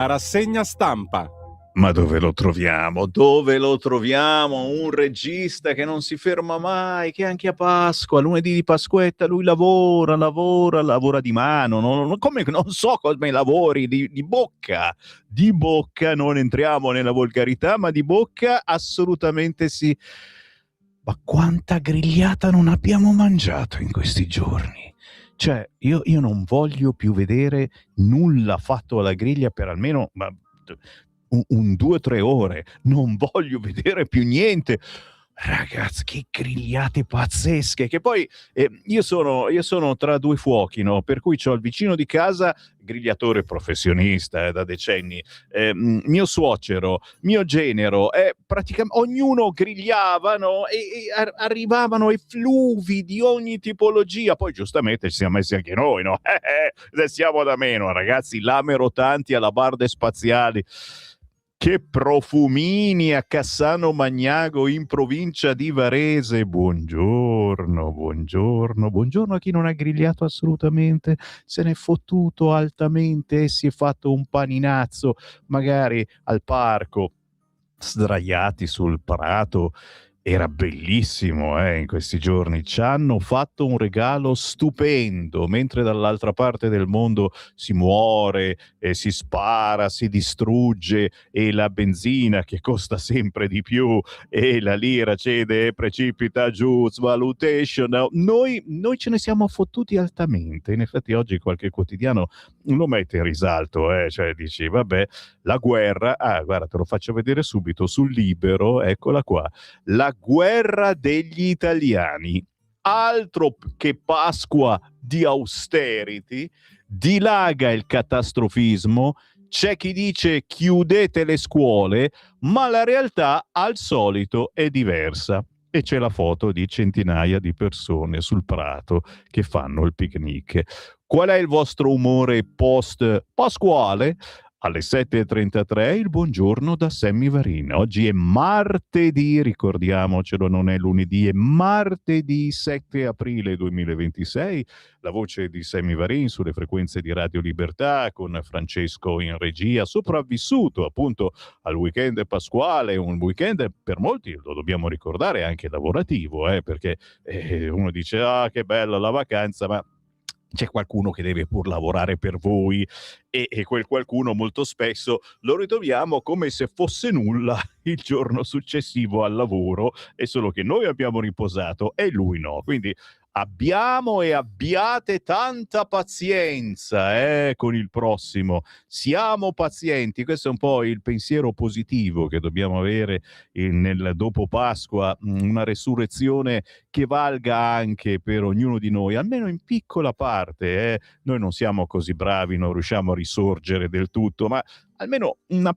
La rassegna stampa. Ma dove lo troviamo? Dove lo troviamo? Un regista che non si ferma mai, che anche a Pasqua, lunedì di Pasquetta, lui lavora di mano, come, non so come lavori, di bocca, non entriamo nella volgarità, ma di bocca assolutamente sì. Ma quanta grigliata non abbiamo mangiato in questi giorni? Cioè, io non voglio più vedere nulla fatto alla griglia per almeno un 2-3 ore. Non voglio vedere più niente. Ragazzi, che grigliate pazzesche! Che poi io sono tra due fuochi, no? Per cui c'ho il vicino di casa, grigliatore professionista da decenni, mio suocero, mio genero, praticamente ognuno grigliava, no? E arrivavano effluvi di ogni tipologia. Poi giustamente ci siamo messi anche noi, no? Siamo da meno, ragazzi, lame rotanti alla barde spaziali. Che profumini a Cassano Magnago in provincia di Varese. Buongiorno, buongiorno, buongiorno a chi non ha grigliato assolutamente, se n'è fottuto altamente e si è fatto un paninazzo, magari al parco, sdraiati sul prato. Era bellissimo, in questi giorni. Ci hanno fatto un regalo stupendo, mentre dall'altra parte del mondo si muore, si spara, si distrugge, e la benzina che costa sempre di più, e la lira cede e precipita giù, svalutation. Noi ce ne siamo fottuti altamente. In effetti oggi qualche quotidiano lo mette in risalto, cioè dici, vabbè, la guerra, guarda, te lo faccio vedere subito, sul Libero, eccola qua. La guerra degli italiani, altro che Pasqua di austerity, dilaga il catastrofismo, c'è chi dice chiudete le scuole, ma la realtà al solito è diversa. E c'è la foto di centinaia di persone sul prato che fanno il picnic. Qual è il vostro umore post-pasquale? Alle 7.33 il buongiorno da Sammy Varin. Oggi è martedì, ricordiamocelo, non è lunedì, è martedì 7 aprile 2026. La voce di Sammy Varin sulle frequenze di Radio Libertà, con Francesco in regia, sopravvissuto appunto al weekend pasquale, un weekend per molti, lo dobbiamo ricordare, anche lavorativo, perché uno dice che bella la vacanza, ma c'è qualcuno che deve pur lavorare per voi, e quel qualcuno molto spesso lo ritroviamo come se fosse nulla il giorno successivo al lavoro, è solo che noi abbiamo riposato e lui no. Quindi abbiamo e abbiate tanta pazienza con il prossimo. Siamo pazienti, questo è un po' il pensiero positivo che dobbiamo avere nel dopo Pasqua, una resurrezione che valga anche per ognuno di noi, almeno in piccola parte. Noi non siamo così bravi, non riusciamo a risorgere del tutto, ma almeno una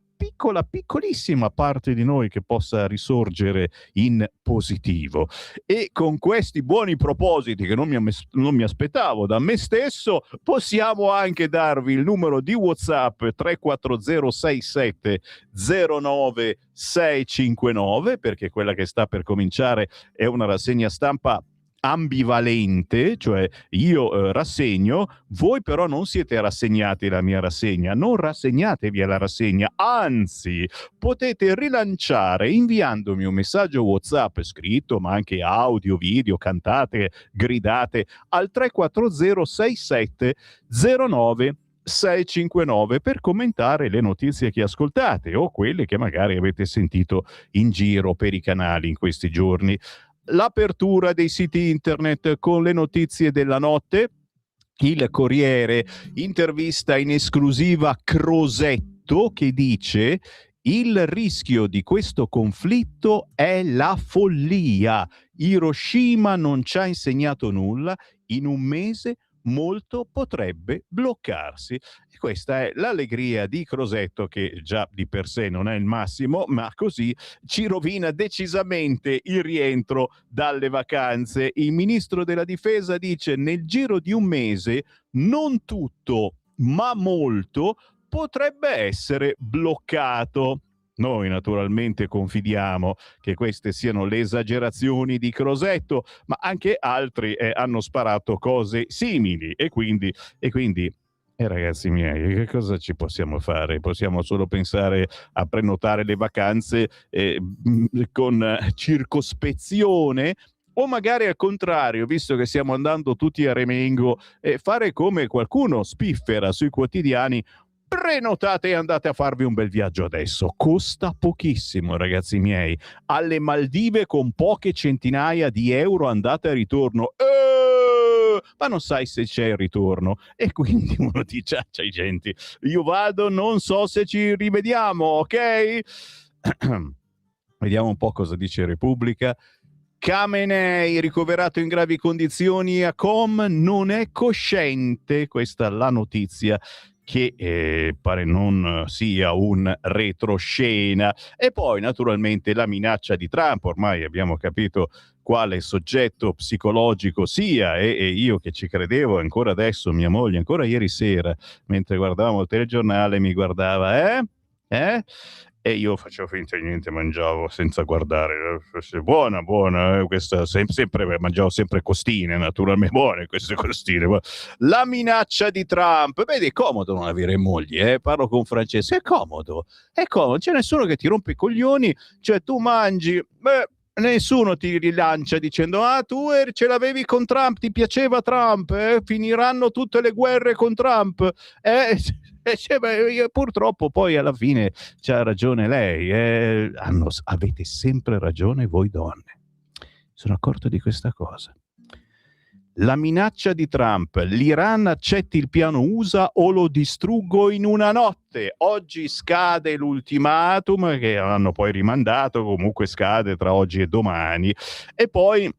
piccolissima parte di noi che possa risorgere in positivo. E con questi buoni propositi che non mi aspettavo da me stesso, possiamo anche darvi il numero di WhatsApp 3406709 perché quella che sta per cominciare è una rassegna stampa ambivalente, cioè io rassegno, voi però non siete rassegnati alla mia rassegna, non rassegnatevi alla rassegna, anzi potete rilanciare inviandomi un messaggio WhatsApp scritto, ma anche audio, video, cantate, gridate al 340 6709 659 per commentare le notizie che ascoltate o quelle che magari avete sentito in giro per i canali in questi giorni. L'apertura dei siti internet con le notizie della notte. Il Corriere intervista in esclusiva Crosetto che dice: il rischio di questo conflitto è la follia. Hiroshima non ci ha insegnato nulla, in un mese molto potrebbe bloccarsi. E questa è l'allegria di Crosetto, che già di per sé non è il massimo, ma così ci rovina decisamente il rientro dalle vacanze. Il ministro della difesa dice: nel giro di un mese non tutto, ma molto potrebbe essere bloccato. Noi naturalmente confidiamo che queste siano le esagerazioni di Crosetto, ma anche altri hanno sparato cose simili, e quindi Ragazzi miei, che cosa ci possiamo fare? Possiamo solo pensare a prenotare le vacanze con circospezione, o magari al contrario, visto che stiamo andando tutti a remengo, fare come qualcuno spiffera sui quotidiani: prenotate e andate a farvi un bel viaggio adesso. Costa pochissimo, ragazzi miei. Alle Maldive con poche centinaia di euro andata e ritorno. Ma non sai se c'è il ritorno, e quindi uno dice: ah, c'hai gente, io vado, non so se ci rivediamo, ok? Vediamo un po' cosa dice Repubblica. Khamenei, ricoverato in gravi condizioni a Qom, non è cosciente. Questa è la notizia, che pare non sia un retroscena. E poi naturalmente la minaccia di Trump. Ormai abbiamo capito quale soggetto psicologico sia, e io che ci credevo, ancora adesso mia moglie, ancora ieri sera mentre guardavamo il telegiornale, mi guardava, e io facevo finta di niente, mangiavo senza guardare. Buona, questa sempre mangiavo sempre costine, naturalmente buone queste costine. La minaccia di Trump, vedi, è comodo non avere moglie, parlo con Francesco, è comodo, c'è nessuno che ti rompe i coglioni, cioè tu mangi, nessuno ti rilancia dicendo: ah, tu ce l'avevi con Trump, ti piaceva Trump, finiranno tutte le guerre con Trump, purtroppo poi alla fine c'ha ragione lei, avete sempre ragione voi donne. Sono accorto di questa cosa. La minaccia di Trump: l'Iran accetti il piano USA o lo distruggo in una notte. Oggi scade l'ultimatum, che hanno poi rimandato, comunque scade tra oggi e domani. E poi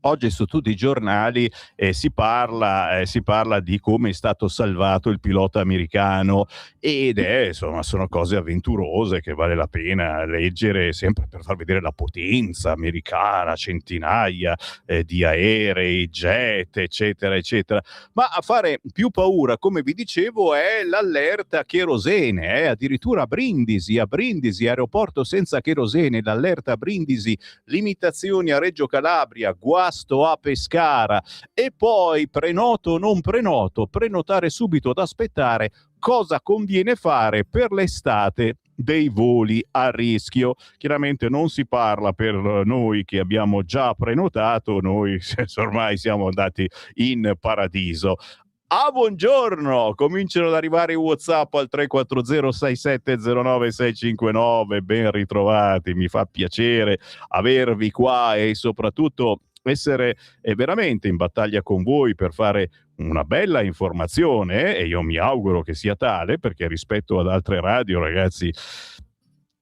oggi su tutti i giornali si parla di come è stato salvato il pilota americano, ed insomma sono cose avventurose che vale la pena leggere, sempre per far vedere la potenza americana, centinaia di aerei, jet, eccetera eccetera. Ma a fare più paura, come vi dicevo, è l'allerta cherosene, addirittura a Brindisi, aeroporto senza cherosene, l'allerta a Brindisi, limitazioni a Reggio Calabria, guasto a Pescara. E poi prenoto o non prenoto, prenotare subito ad aspettare. Cosa conviene fare per l'estate dei voli a rischio? Chiaramente non si parla per noi che abbiamo già prenotato, noi ormai siamo andati in paradiso. Buongiorno, cominciano ad arrivare i WhatsApp al 340 6709 659. Ben ritrovati, mi fa piacere avervi qua e soprattutto essere veramente in battaglia con voi per fare una bella informazione, e io mi auguro che sia tale, perché rispetto ad altre radio, ragazzi,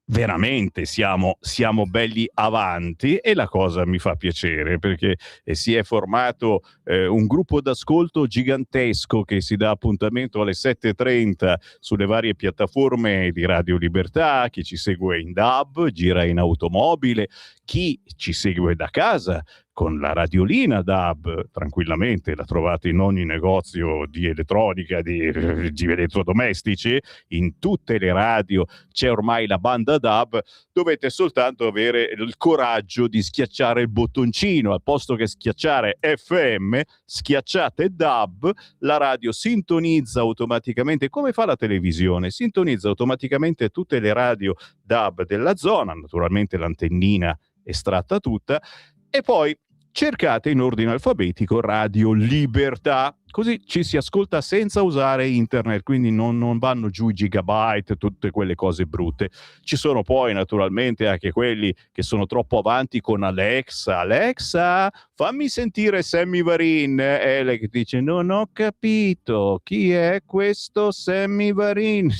veramente siamo belli avanti, e la cosa mi fa piacere perché si è formato un gruppo d'ascolto gigantesco che si dà appuntamento alle 7:30 sulle varie piattaforme di Radio Libertà. Chi ci segue in DAB, gira in automobile, chi ci segue da casa con la radiolina DAB, tranquillamente la trovate in ogni negozio di elettronica, di elettrodomestici, in tutte le radio c'è ormai la banda DAB. Dovete soltanto avere il coraggio di schiacciare il bottoncino, al posto che schiacciare FM, schiacciate DAB, la radio sintonizza automaticamente, come fa la televisione, sintonizza automaticamente tutte le radio DAB della zona, naturalmente l'antennina estratta tutta, e poi cercate in ordine alfabetico Radio Libertà, così ci si ascolta senza usare internet, quindi non vanno giù i gigabyte, tutte quelle cose brutte. Ci sono poi naturalmente anche quelli che sono troppo avanti con Alexa, fammi sentire Sammy Varin, e lei che dice: non ho capito, chi è questo Sammy Varin?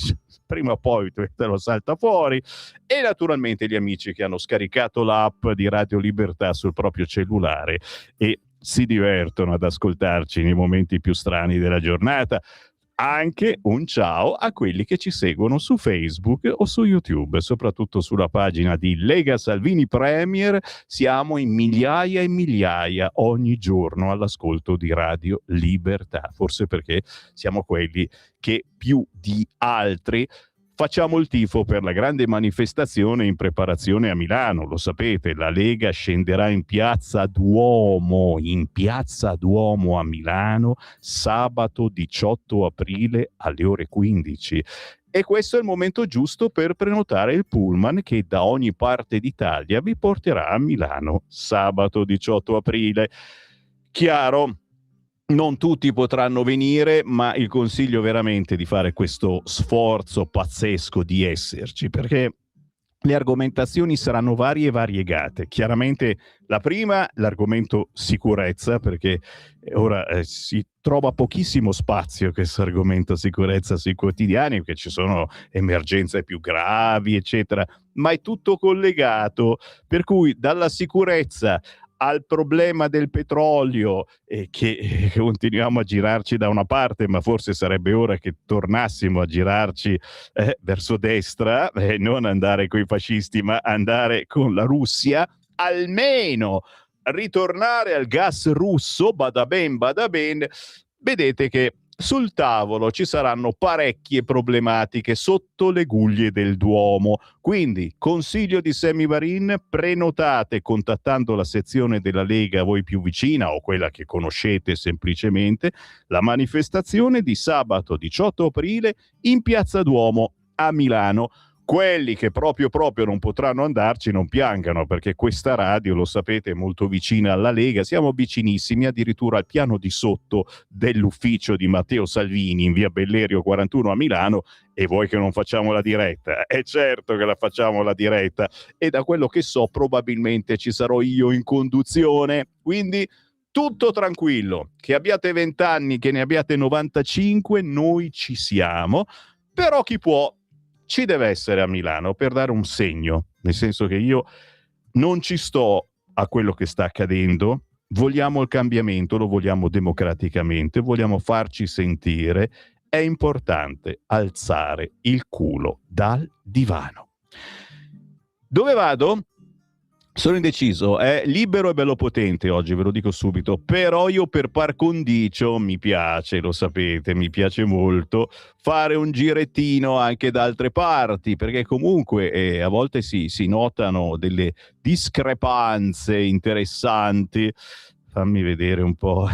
Prima o poi te lo salta fuori. E naturalmente gli amici che hanno scaricato l'app di Radio Libertà sul proprio cellulare e si divertono ad ascoltarci nei momenti più strani della giornata. Anche un ciao a quelli che ci seguono su Facebook o su YouTube, soprattutto sulla pagina di Lega Salvini Premier. Siamo in migliaia e migliaia ogni giorno all'ascolto di Radio Libertà, forse perché siamo quelli che più di altri facciamo il tifo per la grande manifestazione in preparazione a Milano, lo sapete, la Lega scenderà in Piazza Duomo a Milano sabato 18 aprile alle ore 15. E questo è il momento giusto per prenotare il pullman che da ogni parte d'Italia vi porterà a Milano sabato 18 aprile. Chiaro, non tutti potranno venire, ma il consiglio veramente di fare questo sforzo pazzesco di esserci, perché le argomentazioni saranno varie e variegate. Chiaramente la prima, l'argomento sicurezza, perché ora si trova pochissimo spazio questo argomento sicurezza sui quotidiani, perché ci sono emergenze più gravi, eccetera, ma è tutto collegato, per cui dalla sicurezza al problema del petrolio, che continuiamo a girarci da una parte, ma forse sarebbe ora che tornassimo a girarci verso destra, non andare con i fascisti, ma andare con la Russia, almeno ritornare al gas russo, bada ben, vedete che sul tavolo ci saranno parecchie problematiche sotto le guglie del Duomo. Quindi, consiglio di Sammy Varin, prenotate contattando la sezione della Lega a voi più vicina o quella che conoscete semplicemente, la manifestazione di sabato 18 aprile in Piazza Duomo a Milano. Quelli che proprio non potranno andarci non piangano, perché questa radio, lo sapete, è molto vicina alla Lega, siamo vicinissimi, addirittura al piano di sotto dell'ufficio di Matteo Salvini in via Bellerio 41 a Milano, e voi che non facciamo la diretta? È certo che la facciamo la diretta, e da quello che so probabilmente ci sarò io in conduzione, quindi tutto tranquillo, che abbiate 20 anni, che ne abbiate 95, noi ci siamo, però chi può ci deve essere a Milano per dare un segno, nel senso che io non ci sto a quello che sta accadendo, vogliamo il cambiamento, lo vogliamo democraticamente, vogliamo farci sentire, è importante alzare il culo dal divano. Dove vado? Sono indeciso, è libero e bello potente oggi, ve lo dico subito, però io per par condicio mi piace, lo sapete, mi piace molto fare un girettino anche da altre parti, perché comunque a volte si notano delle discrepanze interessanti. Fammi vedere un po',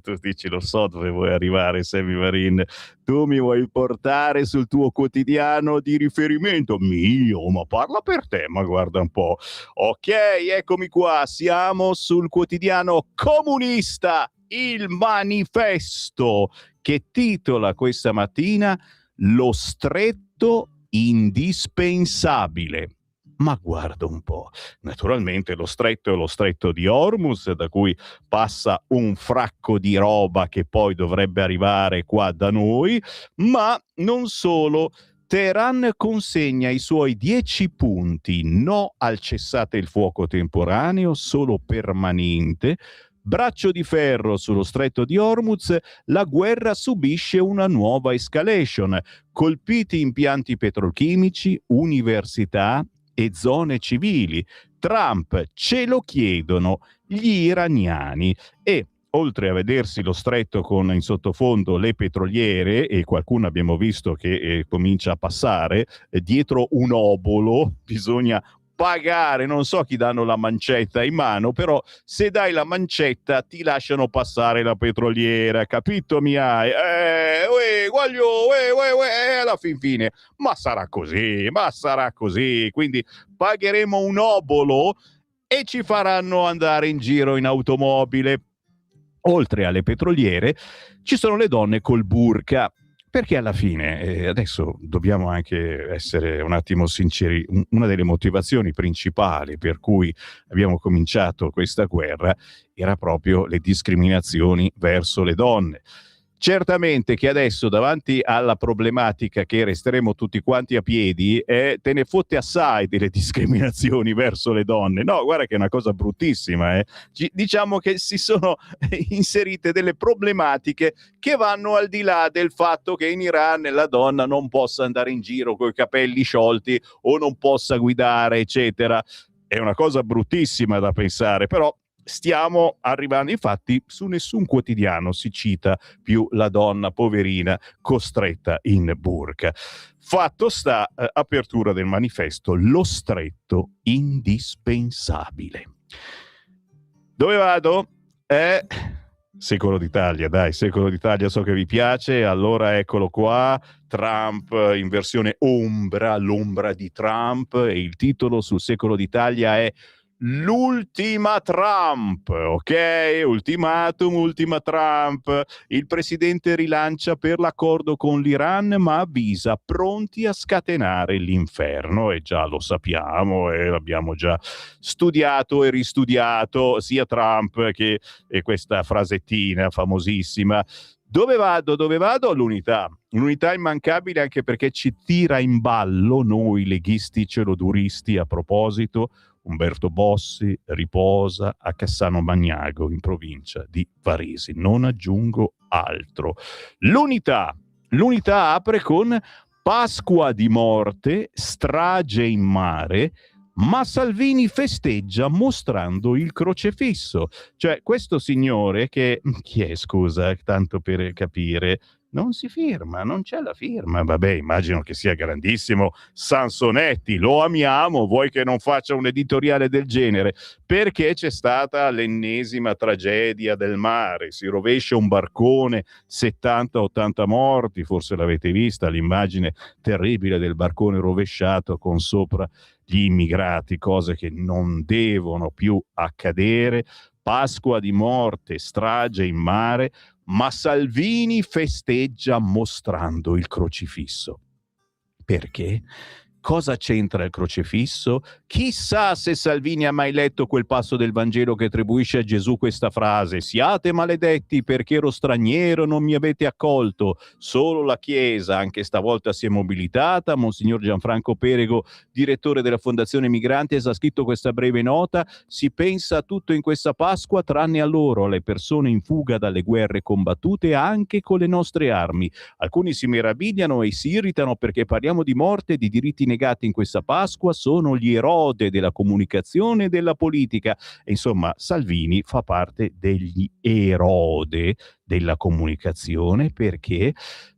tu dici lo so dove vuoi arrivare, Sammy Varin, tu mi vuoi portare sul tuo quotidiano di riferimento mio, ma parla per te, ma guarda un po'. Ok, eccomi qua, siamo sul quotidiano comunista, Il Manifesto, che titola questa mattina Lo stretto indispensabile. Ma guarda un po', naturalmente lo stretto è lo stretto di Hormuz, da cui passa un fracco di roba che poi dovrebbe arrivare qua da noi, ma non solo. Teheran consegna i suoi 10 punti, no al cessate il fuoco temporaneo, solo permanente. Braccio di ferro sullo stretto di Hormuz, la guerra subisce una nuova escalation. Colpiti impianti petrolchimici, università e zone civili. Trump ce lo chiedono gli iraniani. E oltre a vedersi lo stretto con in sottofondo le petroliere, e qualcuno abbiamo visto che comincia a passare dietro un obolo, bisogna pagare, non so chi danno la mancetta in mano, però se dai la mancetta ti lasciano passare la petroliera, capito mi hai? Alla fin fine, ma sarà così, quindi pagheremo un obolo e ci faranno andare in giro in automobile. Oltre alle petroliere ci sono le donne col burqa, perché alla fine, adesso dobbiamo anche essere un attimo sinceri, una delle motivazioni principali per cui abbiamo cominciato questa guerra era proprio le discriminazioni verso le donne. Certamente che adesso davanti alla problematica che resteremo tutti quanti a piedi, te ne fotte assai delle discriminazioni verso le donne. No, guarda che è una cosa bruttissima. Diciamo che si sono inserite delle problematiche che vanno al di là del fatto che in Iran la donna non possa andare in giro coi capelli sciolti o non possa guidare, eccetera. È una cosa bruttissima da pensare, però stiamo arrivando, infatti su nessun quotidiano si cita più la donna poverina costretta in burqa. Fatto sta, apertura del manifesto, lo stretto indispensabile. Dove vado? Secolo d'Italia, dai, Secolo d'Italia, so che vi piace, allora eccolo qua, Trump in versione ombra, l'ombra di Trump, e il titolo sul Secolo d'Italia è L'ultima Trump, ok? Ultimatum, ultima Trump. Il presidente rilancia per l'accordo con l'Iran, ma avvisa pronti a scatenare l'inferno, e già lo sappiamo e l'abbiamo già studiato e ristudiato, sia Trump che questa frasettina famosissima. Dove vado? Dove vado? L'unità. L'unità immancabile, anche perché ci tira in ballo noi leghisti celoduristi. A proposito, Umberto Bossi riposa a Cassano Magnago in provincia di Varese. Non aggiungo altro. L'unità apre con Pasqua di morte, strage in mare, ma Salvini festeggia mostrando il crocefisso. Cioè, questo signore che, chi è, scusa, tanto per capire, non si firma, non c'è la firma. Vabbè, immagino che sia grandissimo Sansonetti, lo amiamo, vuoi che non faccia un editoriale del genere? Perché c'è stata l'ennesima tragedia del mare, si rovescia un barcone, 70-80 morti, forse l'avete vista, l'immagine terribile del barcone rovesciato con sopra gli immigrati, cose che non devono più accadere. Pasqua di morte, strage in mare, ma Salvini festeggia mostrando il crocifisso. Perché? Cosa c'entra il crocifisso? Chissà se Salvini ha mai letto quel passo del Vangelo che attribuisce a Gesù questa frase: siate maledetti perché ero straniero e non mi avete accolto. Solo la Chiesa, anche stavolta, si è mobilitata. Monsignor Gianfranco Perego, direttore della Fondazione Migrantes, ha scritto questa breve nota: si pensa a tutto in questa Pasqua tranne a loro, alle persone in fuga dalle guerre combattute anche con le nostre armi. Alcuni si meravigliano e si irritano perché parliamo di morte e di diritti negati in questa Pasqua. Sono gli erode della comunicazione e della politica. E insomma, Salvini fa parte degli erode della comunicazione, perché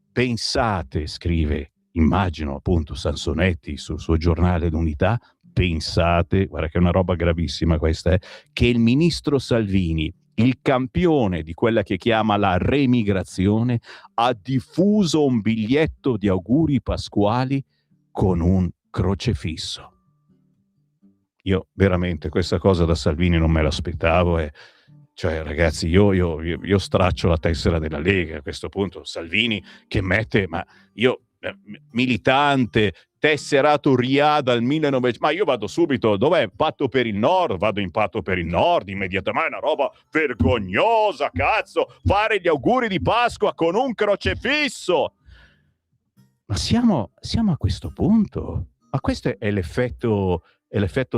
pensate, scrive, immagino appunto Sansonetti sul suo giornale L'Unità, pensate, guarda che è una roba gravissima questa, che il ministro Salvini, il campione di quella che chiama la remigrazione, ha diffuso un biglietto di auguri pasquali con un crocefisso. Io veramente questa cosa da Salvini non me l'aspettavo, e cioè ragazzi, io straccio la tessera della Lega a questo punto. Salvini che mette, ma io militante, tesserato RIA dal 1900, ma io vado subito, dov'è Patto per il Nord? Vado in Patto per il Nord immediatamente. È una roba vergognosa, cazzo, fare gli auguri di Pasqua con un crocefisso. Ma siamo a questo punto. Ma questo è l'effetto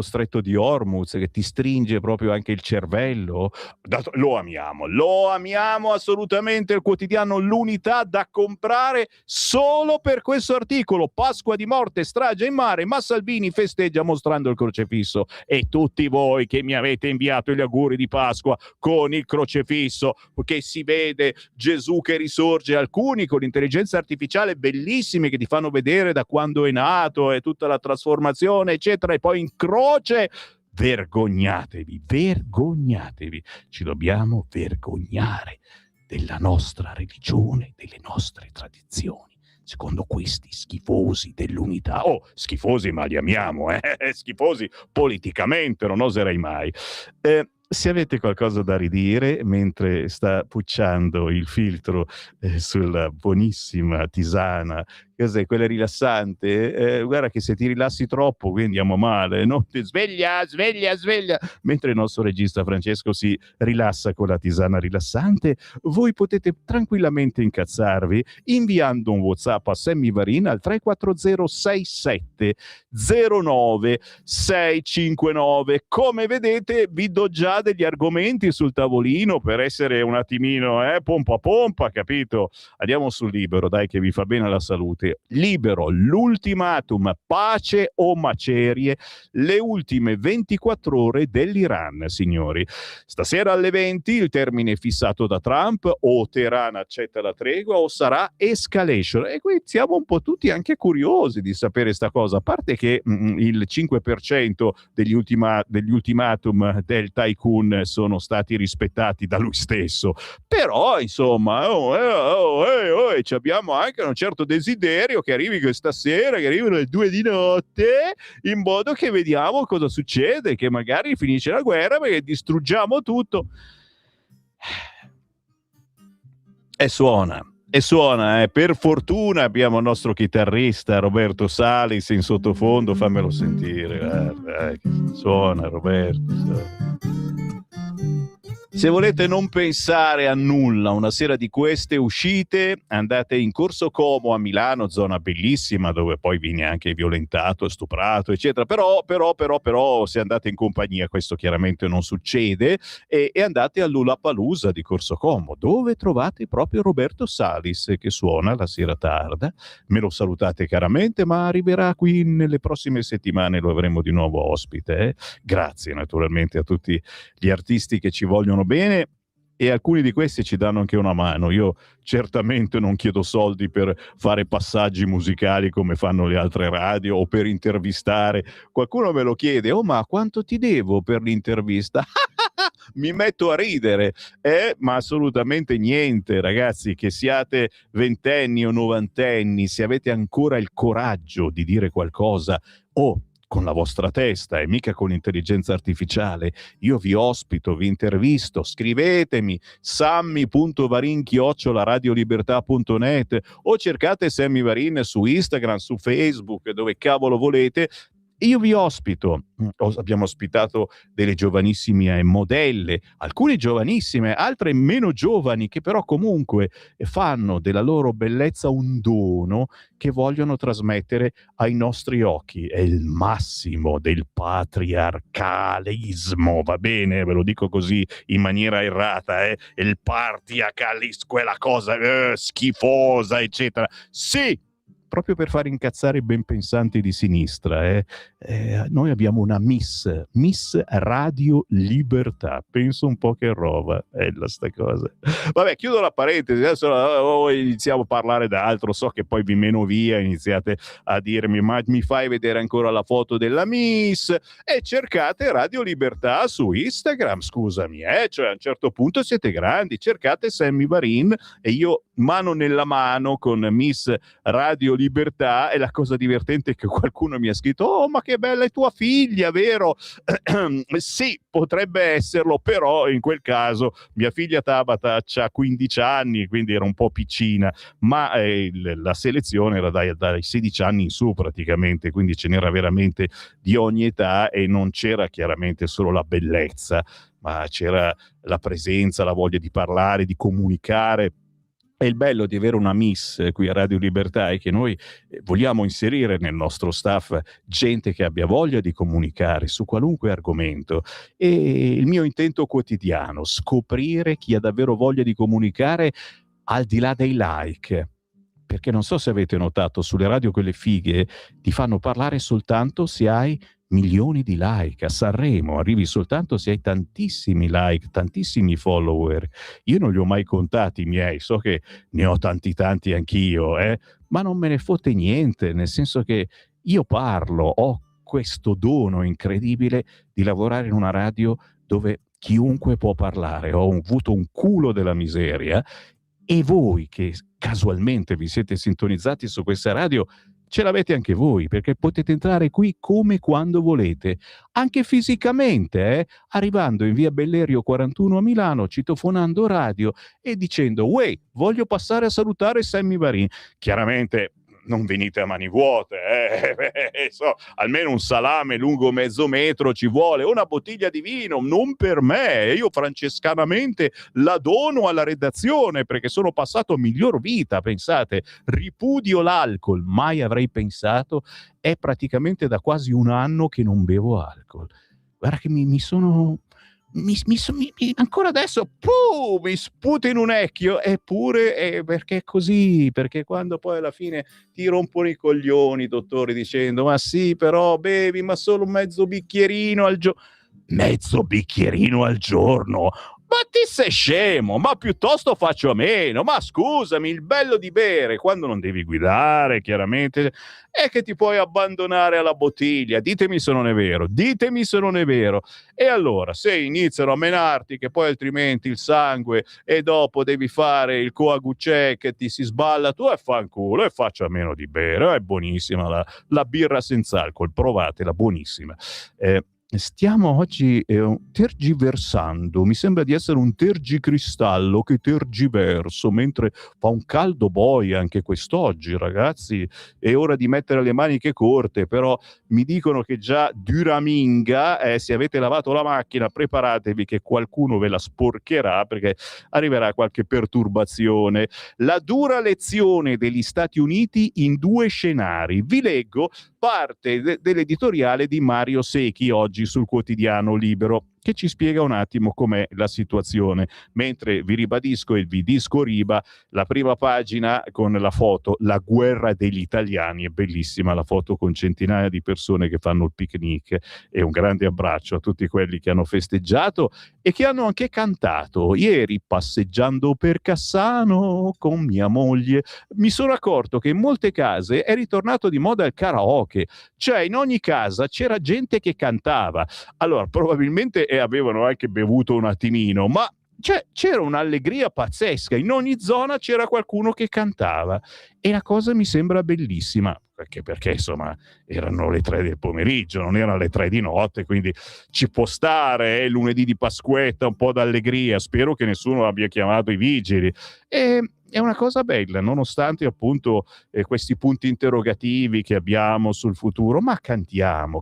stretto di Hormuz, che ti stringe proprio anche il cervello. Lo amiamo assolutamente, il quotidiano L'Unità, da comprare solo per questo articolo. Pasqua di morte, strage in mare, ma Salvini festeggia mostrando il crocefisso. E tutti voi che mi avete inviato gli auguri di Pasqua con il crocefisso, che si vede Gesù che risorge, alcuni con l'intelligenza artificiale bellissimi che ti fanno vedere da quando è nato e tutta la trasformazione eccetera, e poi in croce. Vergognatevi, ci dobbiamo vergognare della nostra religione, delle nostre tradizioni, secondo questi schifosi dell'Unità. Schifosi, ma li amiamo, schifosi politicamente, non oserei mai. Se avete qualcosa da ridire mentre sta pucciando il filtro sulla buonissima tisana, cos'è, quella rilassante? Guarda che se ti rilassi troppo qui andiamo male, no? Sveglia, mentre il nostro regista Francesco si rilassa con la tisana rilassante, voi potete tranquillamente incazzarvi inviando un WhatsApp a Sammy Varin al 340 67 09 659. Come vedete vi do già degli argomenti sul tavolino per essere un attimino pompa, capito? Andiamo sul Libero, dai, che vi fa bene alla salute. assolutamente libero. L'ultimatum, pace o macerie, le ultime 24 ore dell'Iran, signori. Stasera alle 20 il termine fissato da Trump: o Teheran accetta la tregua o sarà escalation. E qui siamo un po' tutti anche curiosi di sapere sta cosa, a parte che il 5% degli ultimatum del tycoon sono stati rispettati da lui stesso, però insomma ci abbiamo anche un certo desiderio che arrivi questa sera, che arrivino le 2 di notte, in modo che vediamo cosa succede, che magari finisce la guerra perché distruggiamo tutto. E suona. Per fortuna abbiamo il nostro chitarrista Roberto Salis in sottofondo, fammelo sentire, guarda, che suona Roberto. Se volete non pensare a nulla una sera di queste uscite, andate in Corso Como a Milano, zona bellissima dove poi viene anche violentato, stuprato, eccetera. Però se andate in compagnia, questo chiaramente non succede, e andate all'Ullapalooza di Corso Como, dove trovate proprio Roberto Salis che suona la sera tarda. Me lo salutate caramente, ma arriverà qui nelle prossime settimane, lo avremo di nuovo ospite. Grazie naturalmente a tutti gli artisti che ci vogliono bene, e alcuni di questi ci danno anche una mano. Io certamente non chiedo soldi per fare passaggi musicali come fanno le altre radio o per intervistare. Qualcuno me lo chiede: oh, ma quanto ti devo per l'intervista? Mi metto a ridere, ma assolutamente niente, ragazzi. Che siate ventenni o novantenni, se avete ancora il coraggio di dire qualcosa, con la vostra testa e mica con l'intelligenza artificiale, io vi ospito, vi intervisto, scrivetemi sammy.varin@radiolibertà.net o cercate Sammy Varin su Instagram, su Facebook, dove cavolo volete. Io vi ospito. Abbiamo ospitato delle giovanissime modelle, alcune giovanissime, altre meno giovani, che però comunque fanno della loro bellezza un dono che vogliono trasmettere ai nostri occhi. È il massimo del patriarcalismo, va bene? Ve lo dico così in maniera errata, il patriarcalismo, quella cosa schifosa, eccetera. Sì! Proprio per far incazzare i ben pensanti di sinistra, noi abbiamo una Miss Radio Libertà. Penso un po' che roba, bella sta cosa. Vabbè, chiudo la parentesi, adesso iniziamo a parlare d'altro. So che poi vi meno via, iniziate a dirmi: ma mi fai vedere ancora la foto della Miss? E cercate Radio Libertà su Instagram, scusami, cioè a un certo punto siete grandi, cercate Sammy Varin e io mano nella mano con Miss Radio Libertà. E la cosa divertente è che qualcuno mi ha scritto: oh, ma che bella è tua figlia, vero? Sì, potrebbe esserlo, però in quel caso mia figlia Tabata ha 15 anni, quindi era un po' piccina, ma la selezione era dai 16 anni in su praticamente, quindi ce n'era veramente di ogni età, e non c'era chiaramente solo la bellezza, ma c'era la presenza, la voglia di parlare, di comunicare. E il bello di avere una Miss qui a Radio Libertà è che noi vogliamo inserire nel nostro staff gente che abbia voglia di comunicare su qualunque argomento. E il mio intento quotidiano: scoprire chi ha davvero voglia di comunicare al di là dei like. Perché non so se avete notato, sulle radio quelle fighe ti fanno parlare soltanto se hai milioni di like. A Sanremo arrivi soltanto se hai tantissimi like, tantissimi follower. Io non li ho mai contati i miei, so che ne ho tanti anch'io, ma non me ne fotte niente, nel senso che io parlo, ho questo dono incredibile di lavorare in una radio dove chiunque può parlare. Ho avuto un culo della miseria, e voi che casualmente vi siete sintonizzati su questa radio ce l'avete anche voi, perché potete entrare qui come quando volete, anche fisicamente, arrivando in via Bellerio 41 a Milano, citofonando radio e dicendo: uè, voglio passare a salutare Sammy Varin. Chiaramente non venite a mani vuote, almeno un salame lungo mezzo metro ci vuole, una bottiglia di vino, non per me, io francescanamente la dono alla redazione perché sono passato miglior vita, pensate, ripudio l'alcol, mai avrei pensato. È praticamente da quasi un anno che non bevo alcol. Guarda che mi sono ancora adesso mi sputa in un ecchio, eppure perché è così, perché quando poi alla fine ti rompono i coglioni i dottori dicendo ma sì però bevi ma solo mezzo bicchierino al giorno. Mezzo bicchierino al giorno? Ma ti sei scemo? Ma piuttosto faccio a meno. Ma scusami, il bello di bere quando non devi guidare, chiaramente, è che ti puoi abbandonare alla bottiglia. Ditemi se non è vero, ditemi se non è vero. E allora, se iniziano a menarti che poi altrimenti il sangue e dopo devi fare il coagucec e ti si sballa, tu e fanculo e faccio a meno di bere. È buonissima la birra senza alcol, provatela, buonissima. Stiamo oggi tergiversando, mi sembra di essere un tergicristallo che tergiverso, mentre fa un caldo boia anche quest'oggi, ragazzi, è ora di mettere le maniche corte, però mi dicono che già duraminga, se avete lavato la macchina preparatevi che qualcuno ve la sporcherà perché arriverà qualche perturbazione. La dura lezione degli Stati Uniti in due scenari. Vi leggo parte dell'editoriale di Mario Secchi oggi sul quotidiano Libero, che ci spiega un attimo com'è la situazione. Mentre vi ribadisco e vi disco riba, la prima pagina con la foto, la guerra degli italiani, è bellissima la foto con centinaia di persone che fanno il picnic, e un grande abbraccio a tutti quelli che hanno festeggiato e che hanno anche cantato. Ieri, passeggiando per Cassano con mia moglie, mi sono accorto che in molte case è ritornato di moda il karaoke, cioè in ogni casa c'era gente che cantava. Allora, probabilmente avevano anche bevuto un attimino, ma c'era un'allegria pazzesca, in ogni zona c'era qualcuno che cantava e la cosa mi sembra bellissima, perché insomma erano le 3 del pomeriggio, non erano le 3 di notte, quindi ci può stare lunedì di Pasquetta un po' d'allegria, spero che nessuno abbia chiamato i vigili. E è una cosa bella, nonostante appunto questi punti interrogativi che abbiamo sul futuro, ma cantiamo.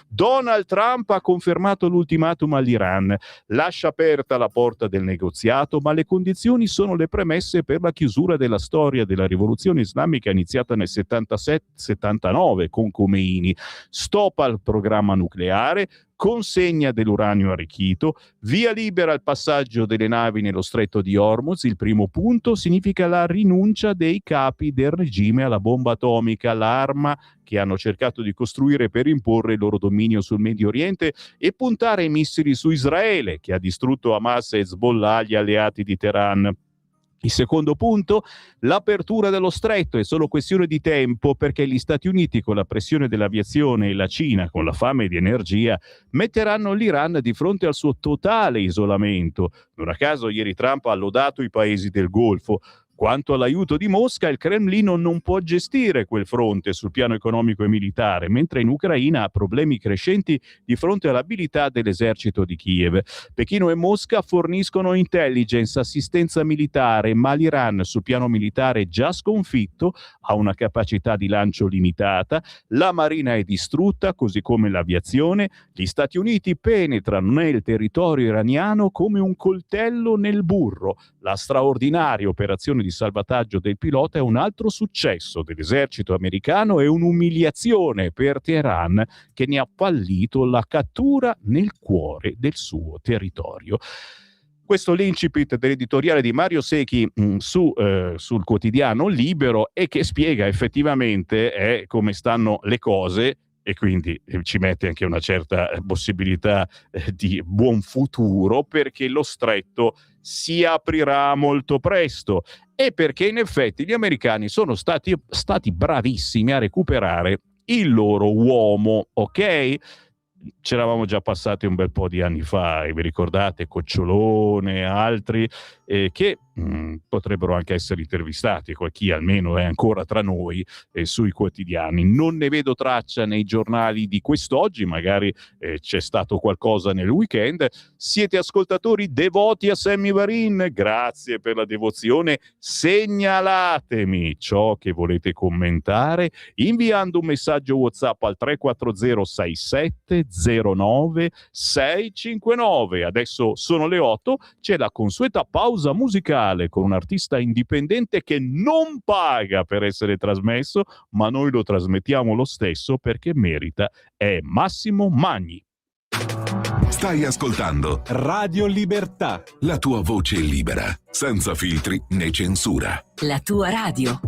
Donald Trump ha confermato l'ultimatum all'Iran, lascia aperta la porta del negoziato, ma le condizioni sono le premesse per la chiusura della storia della rivoluzione islamica iniziata nel 77-79 con Khomeini. Stop al programma nucleare, consegna dell'uranio arricchito, via libera al passaggio delle navi nello stretto di Hormuz. Il primo punto significa la rinuncia dei capi del regime alla bomba atomica, l'arma che hanno cercato di costruire per imporre il loro dominio sul Medio Oriente e puntare i missili su Israele, che ha distrutto Hamas e Hezbollah, gli alleati di Teheran. Il secondo punto, l'apertura dello stretto è solo questione di tempo perché gli Stati Uniti con la pressione dell'aviazione e la Cina con la fame di energia metteranno l'Iran di fronte al suo totale isolamento. Non a caso ieri Trump ha lodato i paesi del Golfo. Quanto all'aiuto di Mosca, il Cremlino non può gestire quel fronte sul piano economico e militare, mentre in Ucraina ha problemi crescenti di fronte all'abilità dell'esercito di Kiev. Pechino e Mosca forniscono intelligence, assistenza militare, ma l'Iran sul piano militare già sconfitto ha una capacità di lancio limitata, la marina è distrutta, così come l'aviazione. Gli Stati Uniti penetrano nel territorio iraniano come un coltello nel burro. La straordinaria operazione di salvataggio del pilota è un altro successo dell'esercito americano e un'umiliazione per Teheran, che ne ha fallito la cattura nel cuore del suo territorio. Questo l'incipit dell'editoriale di Mario Secchi sul quotidiano Libero, e che spiega effettivamente come stanno le cose, e quindi ci mette anche una certa possibilità di buon futuro, perché lo stretto si aprirà molto presto e perché in effetti gli americani sono stati bravissimi a recuperare il loro uomo, ok? C'eravamo già passati un bel po' di anni fa, e vi ricordate Cocciolone e altri che potrebbero anche essere intervistati, chi almeno è ancora tra noi sui quotidiani. Non ne vedo traccia nei giornali di quest'oggi, magari c'è stato qualcosa nel weekend. Siete ascoltatori devoti a Sammy Varin, grazie per la devozione. Segnalatemi ciò che volete commentare inviando un messaggio WhatsApp al 340 67 09 659. Adesso sono le 8, c'è la consueta pausa musicale con un artista indipendente che non paga per essere trasmesso, ma noi lo trasmettiamo lo stesso perché merita. È Massimo Magni. Stai ascoltando Radio Libertà, la tua voce libera, senza filtri né censura. La tua radio.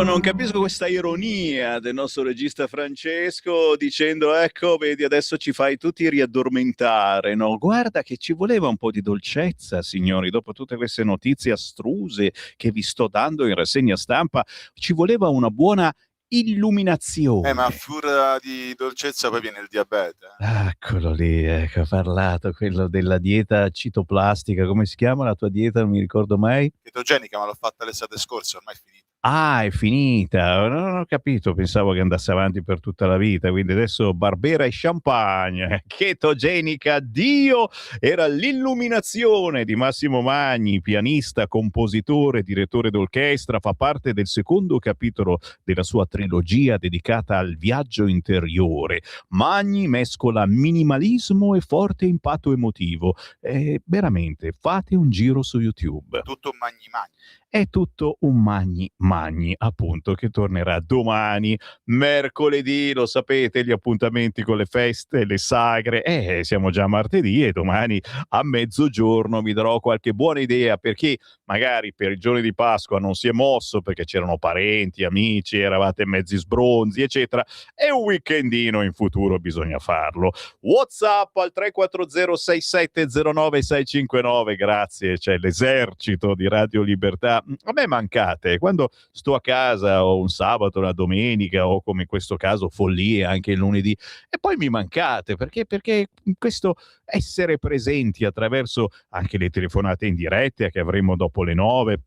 Non capisco questa ironia del nostro regista Francesco dicendo ecco, vedi, adesso ci fai tutti riaddormentare, no? Guarda che ci voleva un po' di dolcezza, signori, dopo tutte queste notizie astruse che vi sto dando in rassegna stampa, ci voleva una buona illuminazione. Ma a furia di dolcezza poi viene il diabete. Eccolo lì, ecco, ha parlato quello della dieta citoplastica, come si chiama la tua dieta? Non mi ricordo mai. Chetogenica, ma l'ho fatta l'estate scorsa, ormai è finita. Ah, è finita, non ho capito, pensavo che andasse avanti per tutta la vita, quindi adesso Barbera e champagne, chetogenica, Dio, era l'illuminazione di Massimo Magni, pianista, compositore, direttore d'orchestra, fa parte del secondo capitolo della sua trilogia dedicata al viaggio interiore. Magni mescola minimalismo e forte impatto emotivo, veramente, fate un giro su YouTube. Tutto un magni magni. È tutto un magni magni, appunto, che tornerà domani, mercoledì, lo sapete, gli appuntamenti con le feste, le sagre, siamo già martedì e domani a mezzogiorno vi darò qualche buona idea perché magari per il giorno di Pasqua non si è mosso perché c'erano parenti, amici, eravate mezzi sbronzi, eccetera, e un weekendino in futuro bisogna farlo. WhatsApp al 3406709659, grazie, c'è l'esercito di Radio Libertà. A me mancate, quando sto a casa o un sabato, la domenica o come in questo caso follie anche il lunedì e poi mi mancate perché questo essere presenti attraverso anche le telefonate in diretta che avremo dopo le 9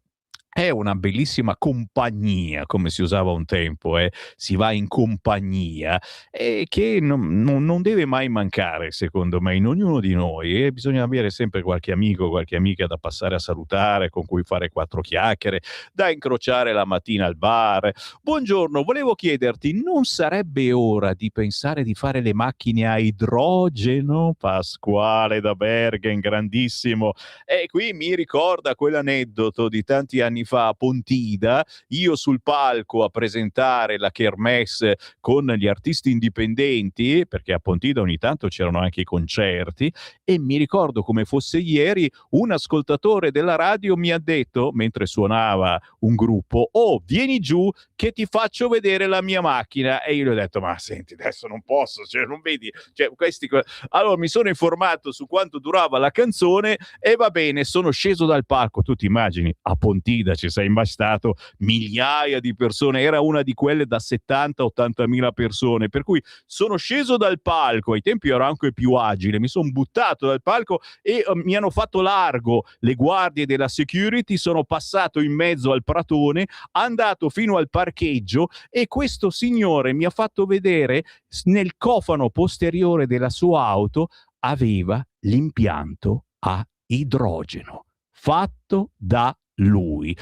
è una bellissima compagnia, come si usava un tempo, si va in compagnia, che non deve mai mancare, secondo me, in ognuno di noi. E bisogna avere sempre qualche amico, qualche amica da passare a salutare, con cui fare 4 chiacchiere, da incrociare la mattina al bar. Buongiorno, volevo chiederti, non sarebbe ora di pensare di fare le macchine a idrogeno? Pasquale da Bergen, grandissimo. E qui mi ricorda quell'aneddoto di tanti anni fa a Pontida, io sul palco a presentare la kermesse con gli artisti indipendenti, perché a Pontida ogni tanto c'erano anche i concerti, e mi ricordo come fosse ieri un ascoltatore della radio mi ha detto, mentre suonava un gruppo, oh vieni giù che ti faccio vedere la mia macchina, e io gli ho detto ma senti adesso non posso, cioè non vedi, cioè questi. Allora mi sono informato su quanto durava la canzone e va bene, sono sceso dal palco, tu ti immagini a Pontida ci sei mai stato, migliaia di persone, era una di quelle da 70-80 mila persone, per cui sono sceso dal palco, ai tempi ero anche più agile, mi sono buttato dal palco e mi hanno fatto largo le guardie della security, sono passato in mezzo al pratone, andato fino al parcheggio e questo signore mi ha fatto vedere nel cofano posteriore della sua auto aveva l'impianto a idrogeno fatto da lui.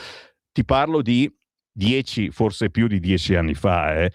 Ti parlo di 10, forse più di 10 anni fa,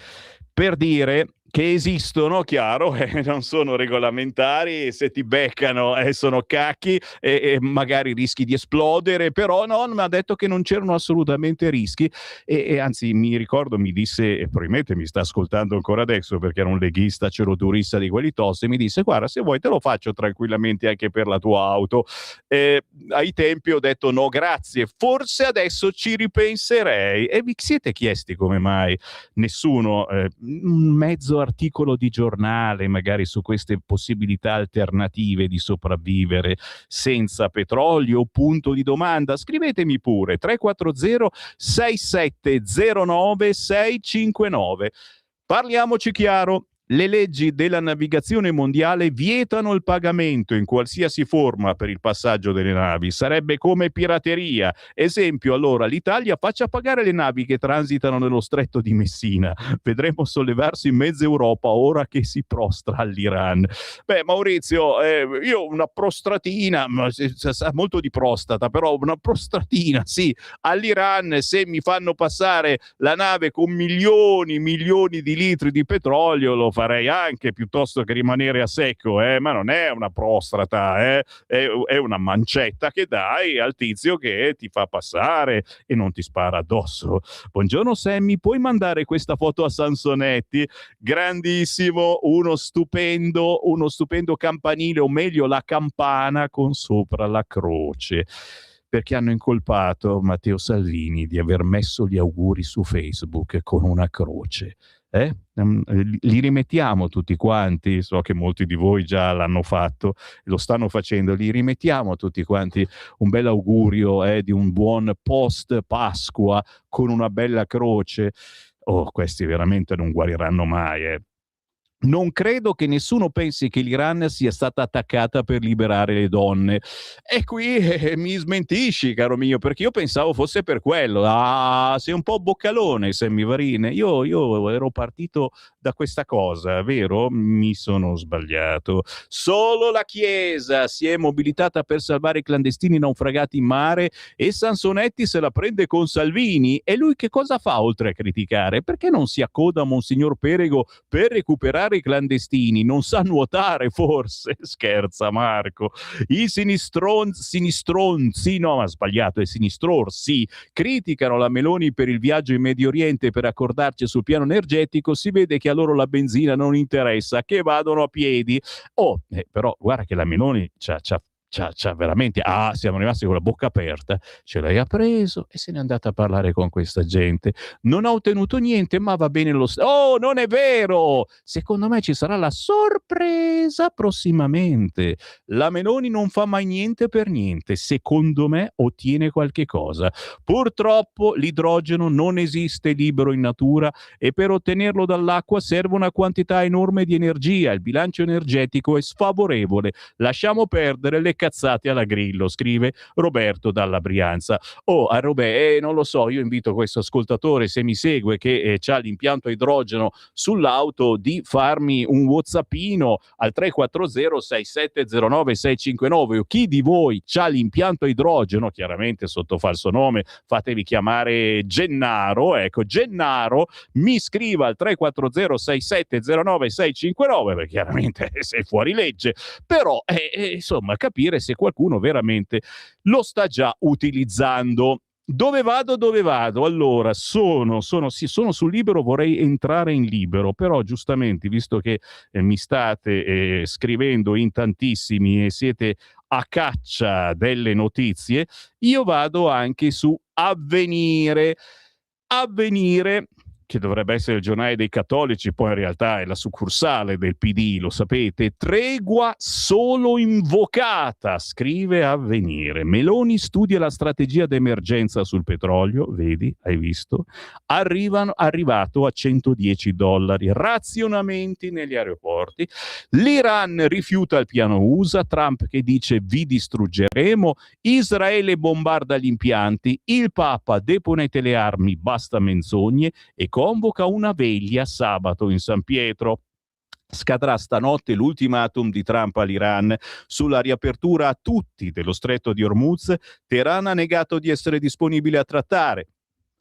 per dire che esistono, chiaro, non sono regolamentari, se ti beccano sono cacchi e magari rischi di esplodere, però no, mi ha detto che non c'erano assolutamente rischi e anzi mi ricordo, mi disse, e probabilmente mi sta ascoltando ancora adesso perché era un leghista cerodurista di quelli tosti, mi disse guarda se vuoi te lo faccio tranquillamente anche per la tua auto. Ai tempi ho detto no grazie, forse adesso ci ripenserei e vi siete chiesti come mai nessuno, un mezzo articolo di giornale magari su queste possibilità alternative di sopravvivere senza petrolio, punto di domanda? Scrivetemi pure 340 6709 659. Parliamoci chiaro. Le leggi della navigazione mondiale vietano il pagamento in qualsiasi forma per il passaggio delle navi. Sarebbe come pirateria. Esempio, allora, l'Italia faccia pagare le navi che transitano nello stretto di Messina. Vedremo sollevarsi mezza Europa ora che si prostra all'Iran. Beh, Maurizio, io una prostratina, sa molto di prostata, però una prostratina, sì, all'Iran se mi fanno passare la nave con milioni di litri di petrolio lo farei anche piuttosto che rimanere a secco, ma non è una prostata, è una mancetta che dai al tizio che ti fa passare e non ti spara addosso. Buongiorno Sammy, puoi mandare questa foto a Sansonetti? Grandissimo, uno stupendo campanile, o meglio la campana con sopra la croce, perché hanno incolpato Matteo Salvini di aver messo gli auguri su Facebook con una croce. Li rimettiamo tutti quanti, so che molti di voi già l'hanno fatto, lo stanno facendo, li rimettiamo tutti quanti un bel augurio di un buon post Pasqua con una bella croce. Oh, questi veramente non guariranno mai. Non credo che nessuno pensi che l'Iran sia stata attaccata per liberare le donne. E qui mi smentisci, caro mio, perché io pensavo fosse per quello. Ah, sei un po' boccalone, Sammy Varin. Io ero partito da questa cosa, vero? Mi sono sbagliato. Solo la Chiesa si è mobilitata per salvare i clandestini naufragati in mare e Sansonetti se la prende con Salvini. E lui che cosa fa oltre a criticare? Perché non si accoda a Monsignor Perego per recuperare i clandestini? Non sa nuotare forse? Scherza Marco. I sinistronzi, no, ha sbagliato, è sinistrorsi, criticano la Meloni per il viaggio in Medio Oriente per accordarci sul piano energetico. Si vede che a loro la benzina non interessa, che vadano a piedi. Però guarda che la Meloni c'ha veramente, siamo rimasti con la bocca aperta, ce l'hai preso e se n'è andata a parlare con questa gente. Non ha ottenuto niente, ma va bene oh, non è vero! Secondo me ci sarà la sorpresa prossimamente. La Meloni non fa mai niente per niente, secondo me ottiene qualche cosa. Purtroppo l'idrogeno non esiste libero in natura e per ottenerlo dall'acqua serve una quantità enorme di energia. Il bilancio energetico è sfavorevole. Lasciamo perdere le cazzate alla Grillo, scrive Roberto dalla Brianza. A Robè, non lo so, io invito questo ascoltatore, se mi segue, che ha l'impianto a idrogeno sull'auto, di farmi un whatsappino al 340 6709 659, o chi di voi ha l'impianto a idrogeno, chiaramente sotto falso nome, fatevi chiamare Gennaro, ecco, Gennaro, mi scriva al 340 6709 659, perché chiaramente sei fuori legge, però insomma capire se qualcuno veramente lo sta già utilizzando. Dove vado? Allora, sono sul Libero, vorrei entrare in Libero, però giustamente, visto che mi state scrivendo in tantissimi e siete a caccia delle notizie, io vado anche su Avvenire, che dovrebbe essere il giornale dei cattolici, poi in realtà è la succursale del PD, lo sapete. Tregua solo invocata, scrive Avvenire. Meloni studia la strategia d'emergenza sul petrolio, vedi, hai visto? Arrivato a $110, razionamenti negli aeroporti. L'Iran rifiuta il piano USA, Trump che dice vi distruggeremo, Israele bombarda gli impianti, il Papa deponete le armi, basta menzogne, e convoca una veglia sabato in San Pietro. Scadrà stanotte l'ultimatum di Trump all'Iran sulla riapertura a tutti dello stretto di Hormuz. Teheran ha negato di essere disponibile a trattare,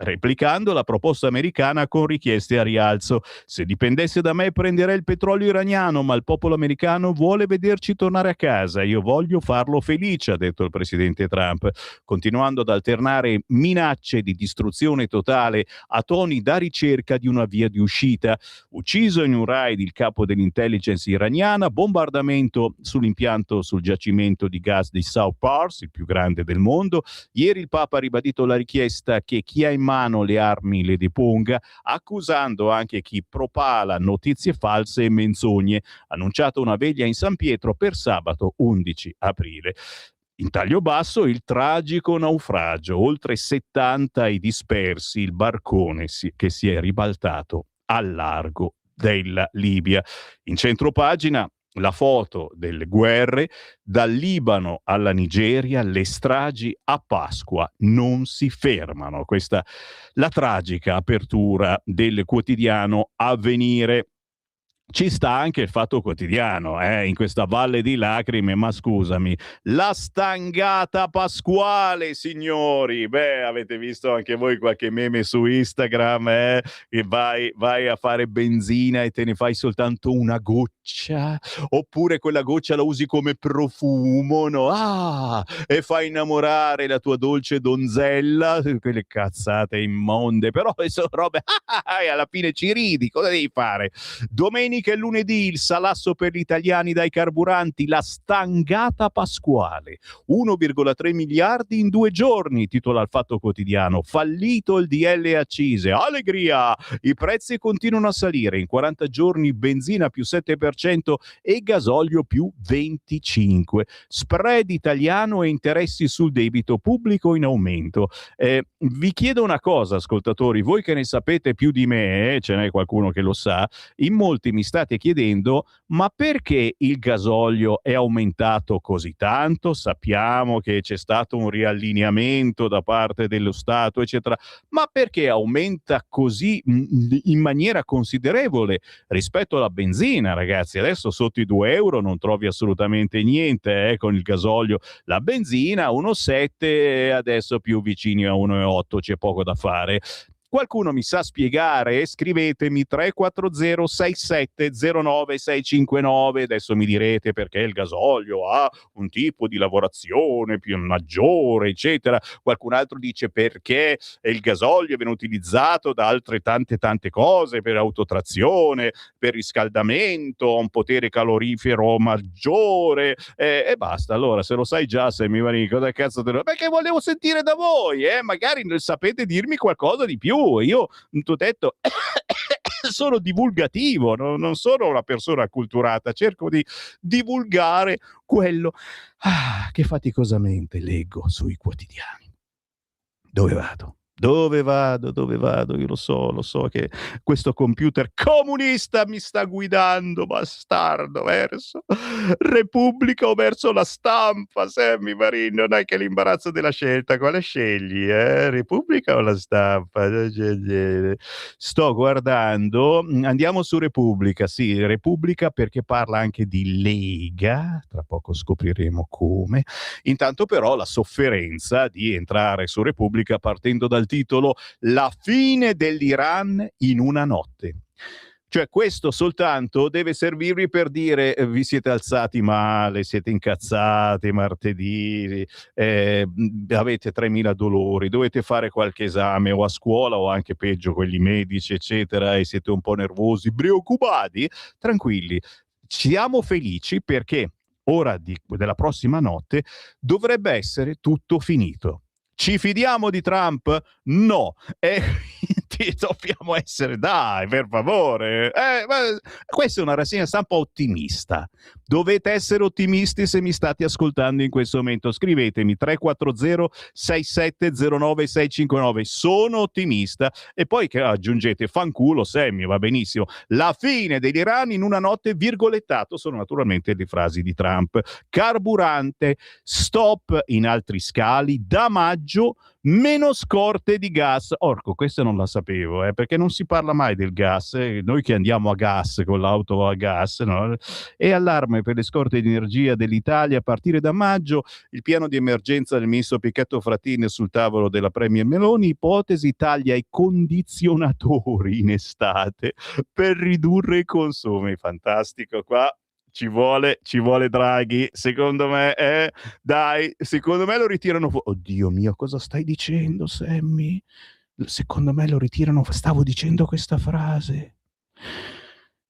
replicando la proposta americana con richieste a rialzo. Se dipendesse da me prenderei il petrolio iraniano, ma il popolo americano vuole vederci tornare a casa. Io voglio farlo felice, ha detto il presidente Trump, continuando ad alternare minacce di distruzione totale a toni da ricerca di una via di uscita. Ucciso in un raid il capo dell'intelligence iraniana, bombardamento sull'impianto sul giacimento di gas di South Pars, il più grande del mondo. Ieri il Papa ha ribadito la richiesta che chi ha in mano le armi le deponga, accusando anche chi propala notizie false e menzogne. Annunciato una veglia in San Pietro per sabato 11 aprile. In taglio basso il tragico naufragio, oltre 70 i dispersi, il barcone che si è ribaltato al largo della Libia. In centropagina la foto delle guerre, dal Libano alla Nigeria, le stragi a Pasqua non si fermano. Questa la tragica apertura del quotidiano Avvenire. Ci sta anche il Fatto Quotidiano, in questa valle di lacrime, ma scusami, la stangata pasquale, signori. Beh, avete visto anche voi qualche meme su Instagram, che vai a fare benzina e te ne fai soltanto una goccia, oppure quella goccia la usi come profumo, no? E fai innamorare la tua dolce donzella, quelle cazzate immonde, però sono robe, e alla fine ci ridi, cosa devi fare? Domenica e lunedì il salasso per gli italiani dai carburanti, la stangata pasquale, 1,3 miliardi in 2 giorni, titola il Fatto Quotidiano. Fallito il DL accise, allegria, i prezzi continuano a salire, in 40 giorni benzina più 7% e gasolio più 25%, spread italiano e interessi sul debito pubblico in aumento. Vi chiedo una cosa, ascoltatori, voi che ne sapete più di me, ce n'è qualcuno che lo sa, in molti mi state chiedendo: ma perché il gasolio è aumentato così tanto? Sappiamo che c'è stato un riallineamento da parte dello Stato, eccetera, ma perché aumenta così in maniera considerevole rispetto alla benzina, ragazzi? Adesso sotto i 2 euro non trovi assolutamente niente, con il gasolio. La benzina 1,7, adesso più vicini a 1,8, c'è poco da fare. Qualcuno mi sa spiegare? Scrivetemi 340 6709 659. Adesso mi direte perché il gasolio ha un tipo di lavorazione più maggiore, eccetera. Qualcun altro dice perché il gasolio viene utilizzato da altre tante cose, per autotrazione, per riscaldamento, ha un potere calorifero maggiore, e basta. Allora, se lo sai già, Sammy Varin, cosa cazzo te lo... Perché volevo sentire da voi, magari sapete dirmi qualcosa di più. Io ti ho detto sono divulgativo, non sono una persona acculturata, cerco di divulgare quello che faticosamente leggo sui quotidiani. Dove vado? Dove vado? Io lo so che questo computer comunista mi sta guidando, bastardo, verso Repubblica o verso la stampa. Sammy Varin, non hai che l'imbarazzo della scelta. Quale scegli, Repubblica o la stampa? Sto guardando, andiamo su Repubblica, sì, Repubblica, perché parla anche di Lega, tra poco scopriremo come. Intanto però la sofferenza di entrare su Repubblica partendo dal titolo "La fine dell'Iran in una notte". Cioè, questo soltanto deve servirvi per dire vi siete alzati male, siete incazzati martedì, avete 3000 dolori, dovete fare qualche esame o a scuola o anche peggio quelli medici eccetera, e siete un po' nervosi, preoccupati. Tranquilli, siamo felici perché ora della prossima notte dovrebbe essere tutto finito. Ci fidiamo di Trump? No. E quindi dobbiamo essere, dai, per favore. Questa è una rassegna stampa ottimista. Dovete essere ottimisti se mi state ascoltando in questo momento. Scrivetemi 340 6709 659. Sono ottimista. E poi che aggiungete fanculo Sammy, va benissimo. La fine degli Iran in una notte, virgolettato, sono naturalmente le frasi di Trump. Carburante, stop in altri scali, da maggio meno scorte di gas. Orco, questa non la sapevo, perché non si parla mai del gas, noi che andiamo a gas con l'auto a gas, no? E allarme per le scorte di energia dell'Italia a partire da maggio, il piano di emergenza del ministro Pichetto Frattini sul tavolo della premier Meloni, ipotesi taglia ai condizionatori in estate per ridurre i consumi. Fantastico, qua ci vuole Draghi, secondo me, dai, secondo me lo ritirano Oddio mio, cosa stai dicendo, Sammy? Secondo me lo ritirano, stavo dicendo questa frase.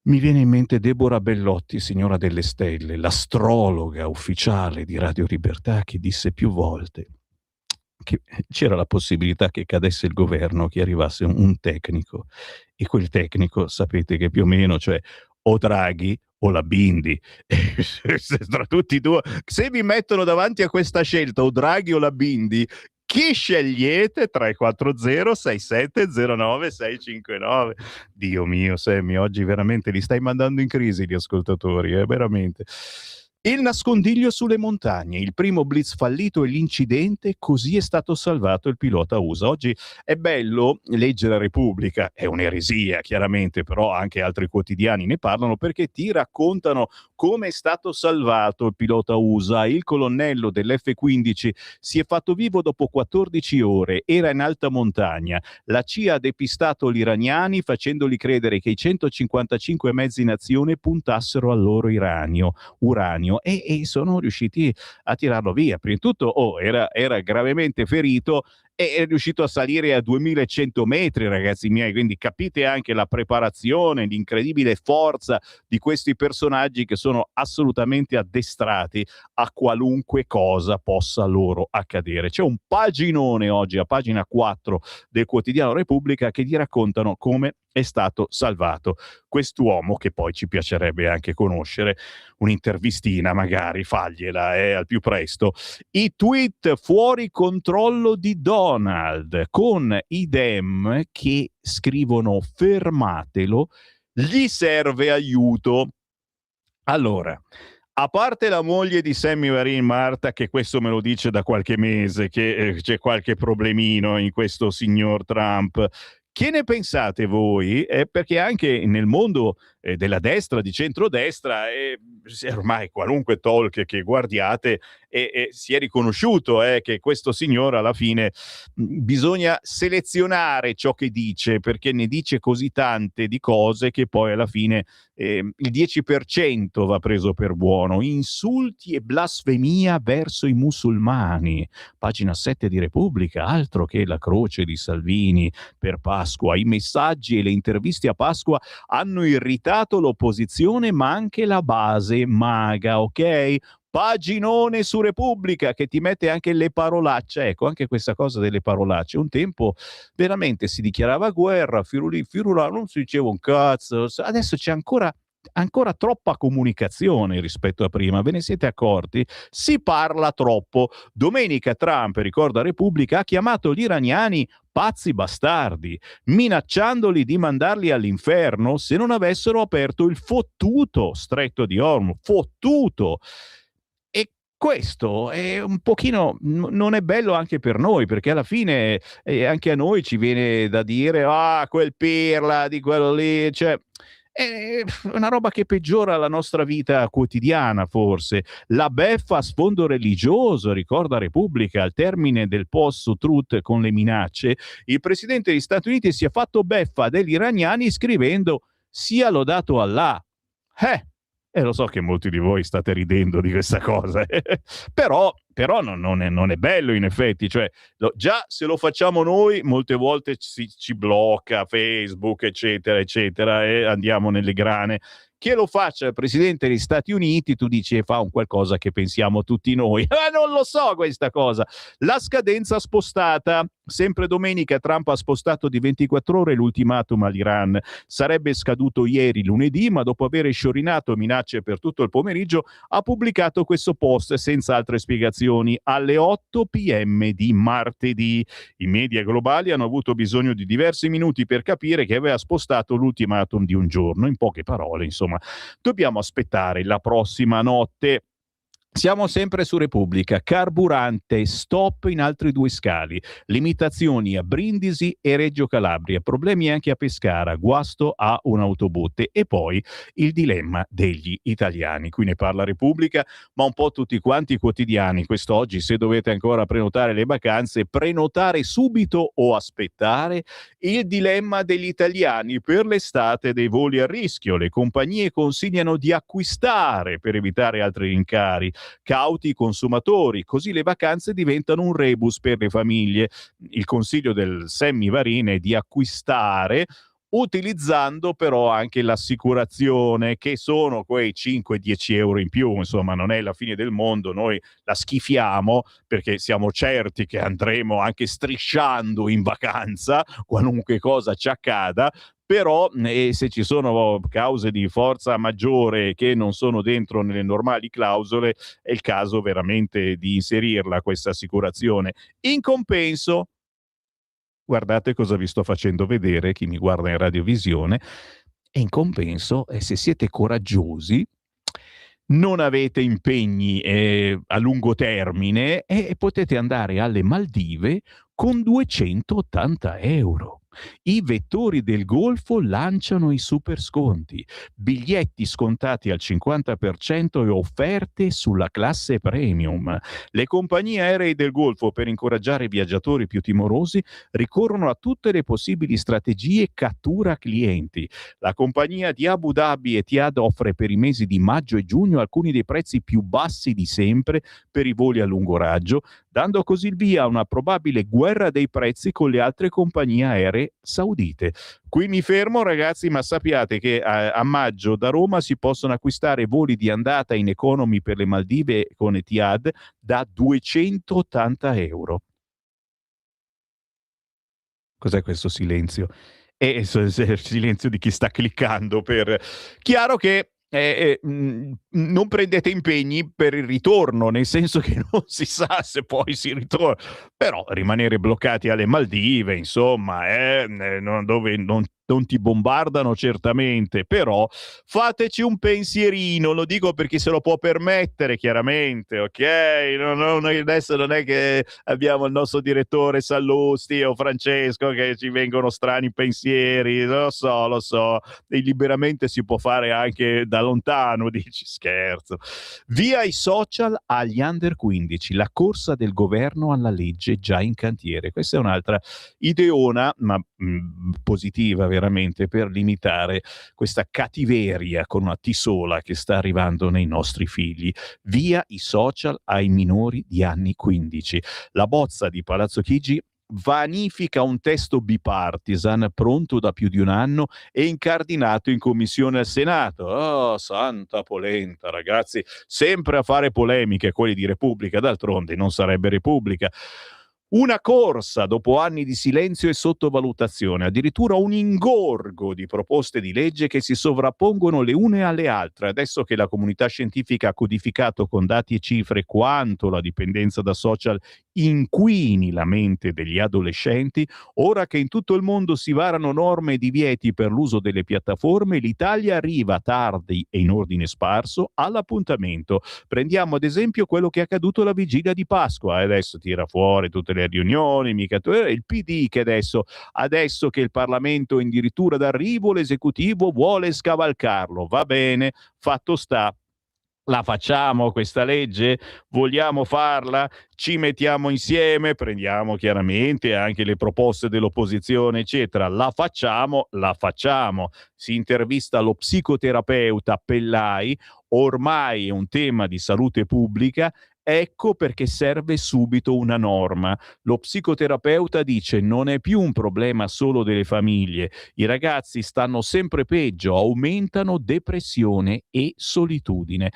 Mi viene in mente Deborah Bellotti, signora delle stelle, l'astrologa ufficiale di Radio Libertà, che disse più volte che c'era la possibilità che cadesse il governo, che arrivasse un tecnico, e quel tecnico sapete che più o meno, cioè, o Draghi o la Bindi. Tra tutti e due, se vi mettono davanti a questa scelta, o Draghi o la Bindi, chi scegliete? 340 6709 659. Dio mio, Sammy, oggi veramente li stai mandando in crisi gli ascoltatori, veramente. Il nascondiglio sulle montagne, il primo blitz fallito e l'incidente, così è stato salvato il pilota USA. Oggi è bello leggere Repubblica, è un'eresia chiaramente, però anche altri quotidiani ne parlano perché ti raccontano come è stato salvato il pilota USA. Il colonnello dell'F-15 si è fatto vivo dopo 14 ore, era in alta montagna. La CIA ha depistato gli iraniani facendoli credere che i 155 mezzi in azione puntassero al loro uranio e sono riusciti a tirarlo via. Prima di tutto era gravemente ferito e è riuscito a salire a 2100 metri, ragazzi miei, quindi capite anche la preparazione, l'incredibile forza di questi personaggi che sono assolutamente addestrati a qualunque cosa possa loro accadere. C'è un paginone oggi a pagina 4 del quotidiano Repubblica che ti raccontano come è stato salvato quest'uomo, che poi ci piacerebbe anche conoscere, un'intervistina magari, fagliela al più presto. I tweet fuori controllo di Donald, con i Dem che scrivono fermatelo, gli serve aiuto. Allora, a parte la moglie di Sammy Varin, Marta, che questo me lo dice da qualche mese, che c'è qualche problemino in questo signor Trump, che ne pensate voi? Perché anche nel mondo della destra, di centrodestra, e ormai qualunque talk che guardiate si è riconosciuto che questo signore alla fine bisogna selezionare ciò che dice, perché ne dice così tante di cose che poi alla fine il 10% va preso per buono. Insulti e blasfemia verso i musulmani, pagina 7 di Repubblica, altro che la croce di Salvini per Pasqua. I messaggi e le interviste a Pasqua hanno irritato l'opposizione ma anche la base maga, ok? Paginone su Repubblica che ti mette anche le parolacce. Ecco, anche questa cosa delle parolacce. Un tempo veramente si dichiarava guerra, firula, non si diceva un cazzo. Adesso c'è ancora troppa comunicazione rispetto a prima. Ve ne siete accorti? Si parla troppo. Domenica Trump, ricorda Repubblica, ha chiamato gli iraniani pazzi bastardi, minacciandoli di mandarli all'inferno se non avessero aperto il fottuto stretto di Hormuz. Fottuto! E questo è un pochino, non è bello anche per noi, perché alla fine anche a noi ci viene da dire quel pirla di quello lì, cioè è una roba che peggiora la nostra vita quotidiana, forse. La beffa a sfondo religioso, ricorda Repubblica, al termine del post su Truth con le minacce, il presidente degli Stati Uniti si è fatto beffa degli iraniani scrivendo sia lodato Allah. E lo so che molti di voi state ridendo di questa cosa, però non è bello in effetti, cioè già se lo facciamo noi molte volte ci blocca Facebook eccetera eccetera e andiamo nelle grane. Che lo faccia il presidente degli Stati Uniti, tu dici fa un qualcosa che pensiamo tutti noi. Non lo so questa cosa. La scadenza spostata. Sempre domenica Trump ha spostato di 24 ore l'ultimatum all'Iran. Sarebbe scaduto ieri lunedì, ma dopo aver sciorinato minacce per tutto il pomeriggio ha pubblicato questo post senza altre spiegazioni alle 8 p.m. di martedì. I media globali hanno avuto bisogno di diversi minuti per capire che aveva spostato l'ultimatum di un giorno. In poche parole, insomma, dobbiamo aspettare la prossima notte. Siamo sempre su Repubblica. Carburante, stop in altri 2 scali, limitazioni a Brindisi e Reggio Calabria, problemi anche a Pescara, guasto a un'autobotte e poi il dilemma degli italiani. Qui ne parla Repubblica, ma un po' tutti quanti i quotidiani. Quest'oggi, se dovete ancora prenotare le vacanze, prenotare subito o aspettare? Il dilemma degli italiani per l'estate, dei voli a rischio. Le compagnie consigliano di acquistare per evitare altri rincari. Cauti i consumatori, così le vacanze diventano un rebus per le famiglie. Il consiglio del Sammy Varin è di acquistare utilizzando però anche l'assicurazione, che sono quei 5-10 euro in più, insomma non è la fine del mondo, noi la schifiamo perché siamo certi che andremo anche strisciando in vacanza, qualunque cosa ci accada. Però se ci sono cause di forza maggiore che non sono dentro nelle normali clausole, è il caso veramente di inserirla questa assicurazione. In compenso, guardate cosa vi sto facendo vedere, chi mi guarda in radiovisione, e in compenso, se siete coraggiosi, non avete impegni a lungo termine e potete andare alle Maldive con 280 euro. I vettori del Golfo lanciano i super sconti, biglietti scontati al 50% e offerte sulla classe premium. Le compagnie aeree del Golfo, per incoraggiare i viaggiatori più timorosi, ricorrono a tutte le possibili strategie cattura clienti. La compagnia di Abu Dhabi Etihad offre per i mesi di maggio e giugno alcuni dei prezzi più bassi di sempre per i voli a lungo raggio, dando così il via a una probabile guerra dei prezzi con le altre compagnie aeree saudite. Qui mi fermo ragazzi, ma sappiate che a maggio da Roma si possono acquistare voli di andata in economy per le Maldive con Etihad da 280 euro. Cos'è questo silenzio? È il silenzio di chi sta cliccando per... Chiaro che non prendete impegni per il ritorno, nel senso che non si sa se poi si ritorna, però rimanere bloccati alle Maldive, insomma, dove non non ti bombardano certamente, però fateci un pensierino, lo dico per chi se lo può permettere, chiaramente, ok? Adesso non è che abbiamo il nostro direttore Sallusti o Francesco che ci vengono strani pensieri, lo so, e liberamente si può fare anche da lontano, dici, scherzo. Via i social agli under 15, la corsa del governo alla legge già in cantiere. Questa è un'altra ideona, ma positiva veramente, per limitare questa cattiveria con una T sola che sta arrivando nei nostri figli. Via i social ai minori di anni 15. La bozza di Palazzo Chigi vanifica un testo bipartisan pronto da più di un anno e incardinato in commissione al Senato. Oh, santa polenta, ragazzi, sempre a fare polemiche quelli di Repubblica, d'altronde non sarebbe Repubblica. Una corsa dopo anni di silenzio e sottovalutazione, addirittura un ingorgo di proposte di legge che si sovrappongono le une alle altre. Adesso che la comunità scientifica ha codificato con dati e cifre quanto la dipendenza da social inquini la mente degli adolescenti, ora che in tutto il mondo si varano norme e divieti per l'uso delle piattaforme, l'Italia arriva tardi e in ordine sparso all'appuntamento. Prendiamo ad esempio quello che è accaduto alla vigilia di Pasqua, e adesso tira fuori tutte le riunioni, il PD che adesso che il Parlamento è addirittura d'arrivo, l'esecutivo vuole scavalcarlo. Va bene, fatto sta. La facciamo questa legge? Vogliamo farla? Ci mettiamo insieme, prendiamo chiaramente anche le proposte dell'opposizione, eccetera. La facciamo. Si intervista lo psicoterapeuta Pellai, ormai è un tema di salute pubblica. Ecco perché serve subito una norma. Lo psicoterapeuta dice: non è più un problema solo delle famiglie, i ragazzi stanno sempre peggio, aumentano depressione e solitudine.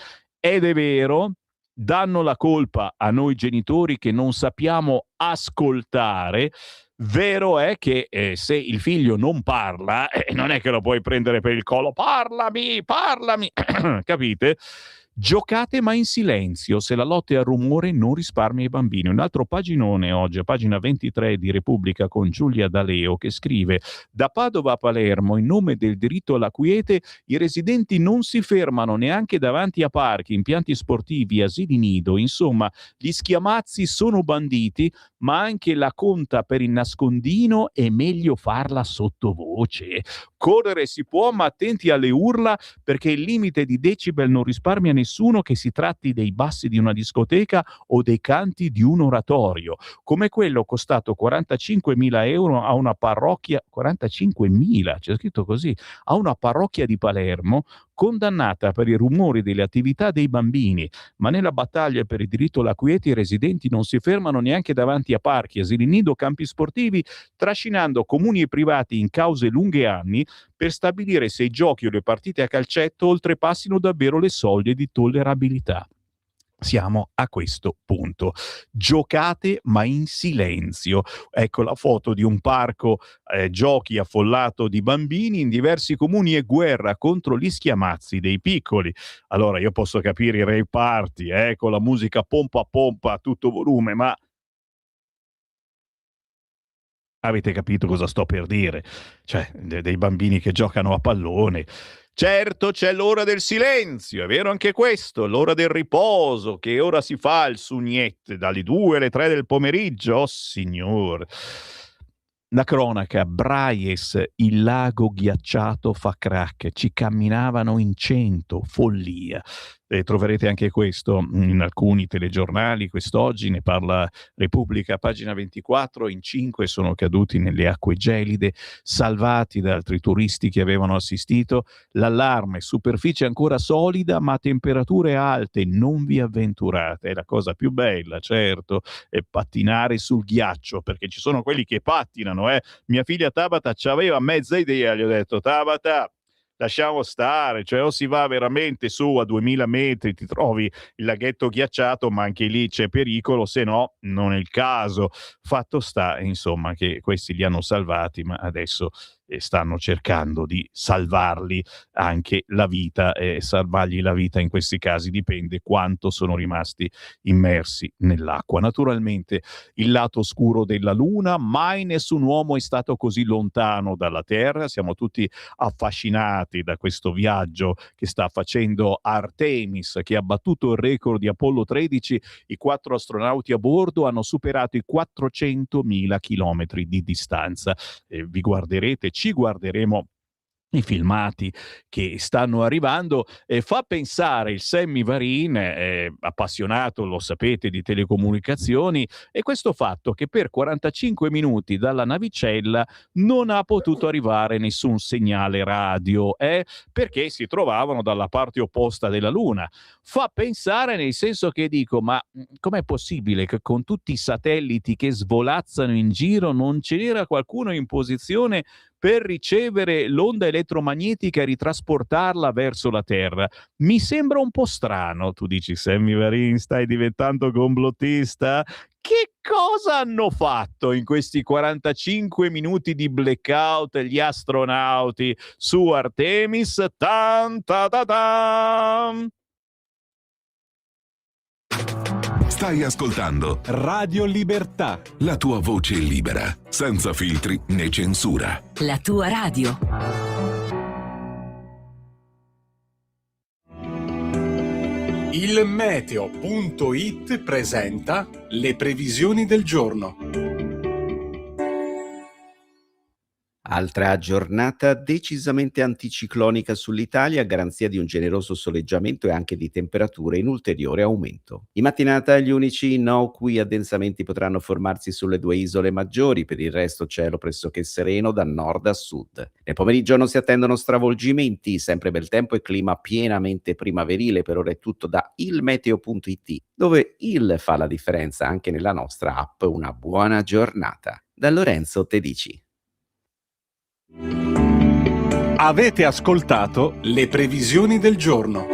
Ed è vero, danno la colpa a noi genitori che non sappiamo ascoltare. Vero è che se il figlio non parla, non è che lo puoi prendere per il collo, parlami, capite? Giocate ma in silenzio, se la lotta è al rumore non risparmia i bambini. Un altro paginone oggi, a pagina 23 di Repubblica, con Giulia D'Aleo, che scrive: da Padova a Palermo, in nome del diritto alla quiete, i residenti non si fermano neanche davanti a parchi, impianti sportivi, asili nido. Insomma, gli schiamazzi sono banditi, ma anche la conta per il nascondino è meglio farla sottovoce. Correre si può, ma attenti alle urla, perché il limite di decibel non risparmia nessuno, che si tratti dei bassi di una discoteca o dei canti di un oratorio, come quello costato 45.000 euro a una parrocchia, 45.000, c'è scritto così, a una parrocchia di Palermo, condannata per i rumori delle attività dei bambini. Ma nella battaglia per il diritto alla quiete i residenti non si fermano neanche davanti a parchi, asili nido, campi sportivi, trascinando comuni e privati in cause lunghe anni per stabilire se i giochi o le partite a calcetto oltrepassino davvero le soglie di tollerabilità. Siamo a questo punto. Giocate ma in silenzio. Ecco la foto di un parco giochi affollato di bambini. In diversi comuni è guerra contro gli schiamazzi dei piccoli. Allora io posso capire i rave party, con la musica pompa pompa a tutto volume, ma avete capito cosa sto per dire? Cioè, dei bambini che giocano a pallone. Certo, c'è l'ora del silenzio, è vero anche questo, l'ora del riposo, che ora si fa il sugnette, dalle 2 alle 3 del pomeriggio, oh signor. La cronaca, Braies, il lago ghiacciato fa crack, ci camminavano in 100, follia. Troverete anche questo in alcuni telegiornali, quest'oggi ne parla Repubblica, pagina 24, in 5 sono caduti nelle acque gelide, salvati da altri turisti che avevano assistito. L'allarme, superficie ancora solida ma temperature alte, non vi avventurate, è la cosa più bella, certo, è pattinare sul ghiaccio, perché ci sono quelli che pattinano, Mia figlia Tabata c'aveva mezza idea, gli ho detto: Tabata, lasciamo stare, cioè o si va veramente su a 2000 metri, ti trovi il laghetto ghiacciato, ma anche lì c'è pericolo, se no non è il caso. Fatto sta, insomma, che questi li hanno salvati, ma adesso stanno cercando di salvargli anche la vita, e salvargli la vita in questi casi dipende quanto sono rimasti immersi nell'acqua. Naturalmente il lato oscuro della Luna: mai nessun uomo è stato così lontano dalla Terra. Siamo tutti affascinati da questo viaggio che sta facendo Artemis, che ha battuto il record di Apollo 13. I 4 astronauti a bordo hanno superato i 400.000 chilometri di distanza. Vi guarderete, ci guarderemo i filmati che stanno arrivando, e fa pensare il Sammy Varin, appassionato, lo sapete, di telecomunicazioni, e questo fatto che per 45 minuti dalla navicella non ha potuto arrivare nessun segnale radio, perché si trovavano dalla parte opposta della Luna. Fa pensare nel senso che dico, ma com'è possibile che con tutti i satelliti che svolazzano in giro non c'era qualcuno in posizione per ricevere l'onda elettromagnetica e ritrasportarla verso la Terra? Mi sembra un po' strano. Tu dici, Sammy Varin, stai diventando complottista? Che cosa hanno fatto in questi 45 minuti di blackout gli astronauti su Artemis? Tan ta ta tam! Stai ascoltando Radio Libertà. la tua voce libera, senza filtri né censura. La tua radio. Il meteo.it presenta le previsioni del giorno. Altra giornata decisamente anticiclonica sull'Italia, a garanzia di un generoso soleggiamento e anche di temperature in ulteriore aumento. In mattinata gli unici innocui addensamenti potranno formarsi sulle 2 isole maggiori, per il resto cielo pressoché sereno da nord a sud. Nel pomeriggio non si attendono stravolgimenti, sempre bel tempo e clima pienamente primaverile. Per ora è tutto da ilmeteo.it, dove il fa la differenza anche nella nostra app. Una buona giornata. Da Lorenzo Tedici. Avete ascoltato le previsioni del giorno.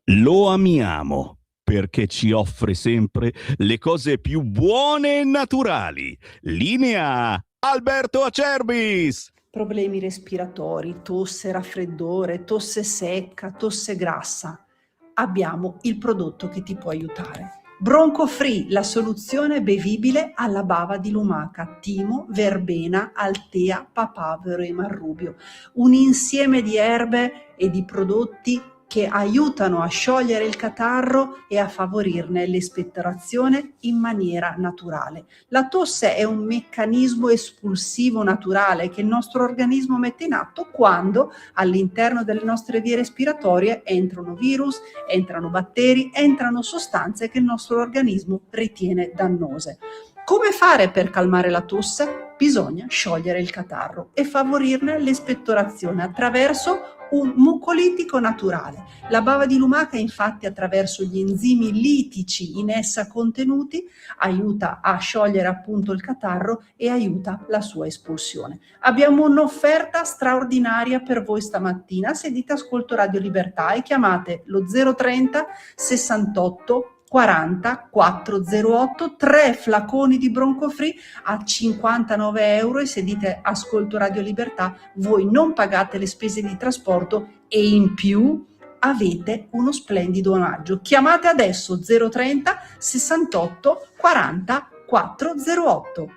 Lo amiamo perché ci offre sempre le cose più buone e naturali. Linea Alberto Acerbis. Problemi respiratori, tosse, raffreddore, tosse secca, tosse grassa. Abbiamo il prodotto che ti può aiutare. Bronco Free, la soluzione bevibile alla bava di lumaca, timo, verbena, altea, papavero e marrubio. Un insieme di erbe e di prodotti che aiutano a sciogliere il catarro e a favorirne l'espettorazione in maniera naturale. La tosse è un meccanismo espulsivo naturale che il nostro organismo mette in atto quando all'interno delle nostre vie respiratorie entrano virus, entrano batteri, entrano sostanze che il nostro organismo ritiene dannose. Come fare per calmare la tosse? Bisogna sciogliere il catarro e favorirne l'espettorazione attraverso un mucolitico naturale. La bava di lumaca, infatti, attraverso gli enzimi litici in essa contenuti, aiuta a sciogliere appunto il catarro e aiuta la sua espulsione. Abbiamo un'offerta straordinaria per voi stamattina. Se dite ascolto Radio Libertà e chiamate lo 030 68 40 408, 3 flaconi di Bronco Free a 59 euro, e se dite ascolto Radio Libertà voi non pagate le spese di trasporto e in più avete uno splendido omaggio. Chiamate adesso 030 68 40 408.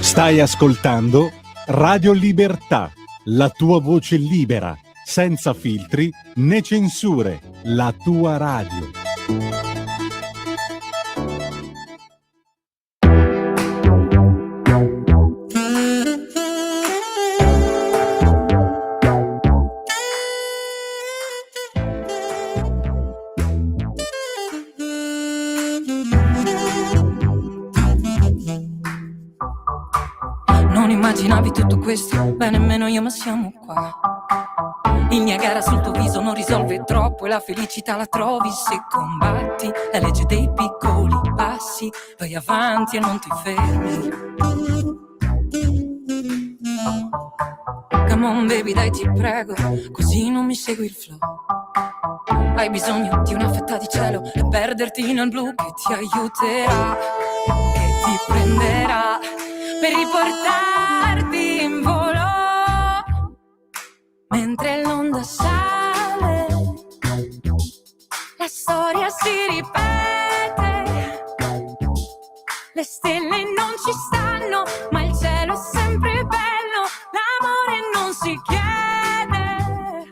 Stai ascoltando Radio Libertà, la tua voce libera, senza filtri né censure, la tua radio. Non immaginavi tutto questo, beh nemmeno io, ma siamo qua. Il Niagara sul tuo viso non risolve troppo e la felicità la trovi se combatti la legge dei piccoli passi, vai avanti e non ti fermi. Come on baby, dai ti prego, così non mi segui il flow. Hai bisogno di una fetta di cielo e perderti nel blu che ti aiuterà, che ti prenderà per riportarti in volo. Mentre l'onda sale, la storia si ripete. Le stelle non ci stanno, ma il cielo è sempre bello. L'amore non si chiede.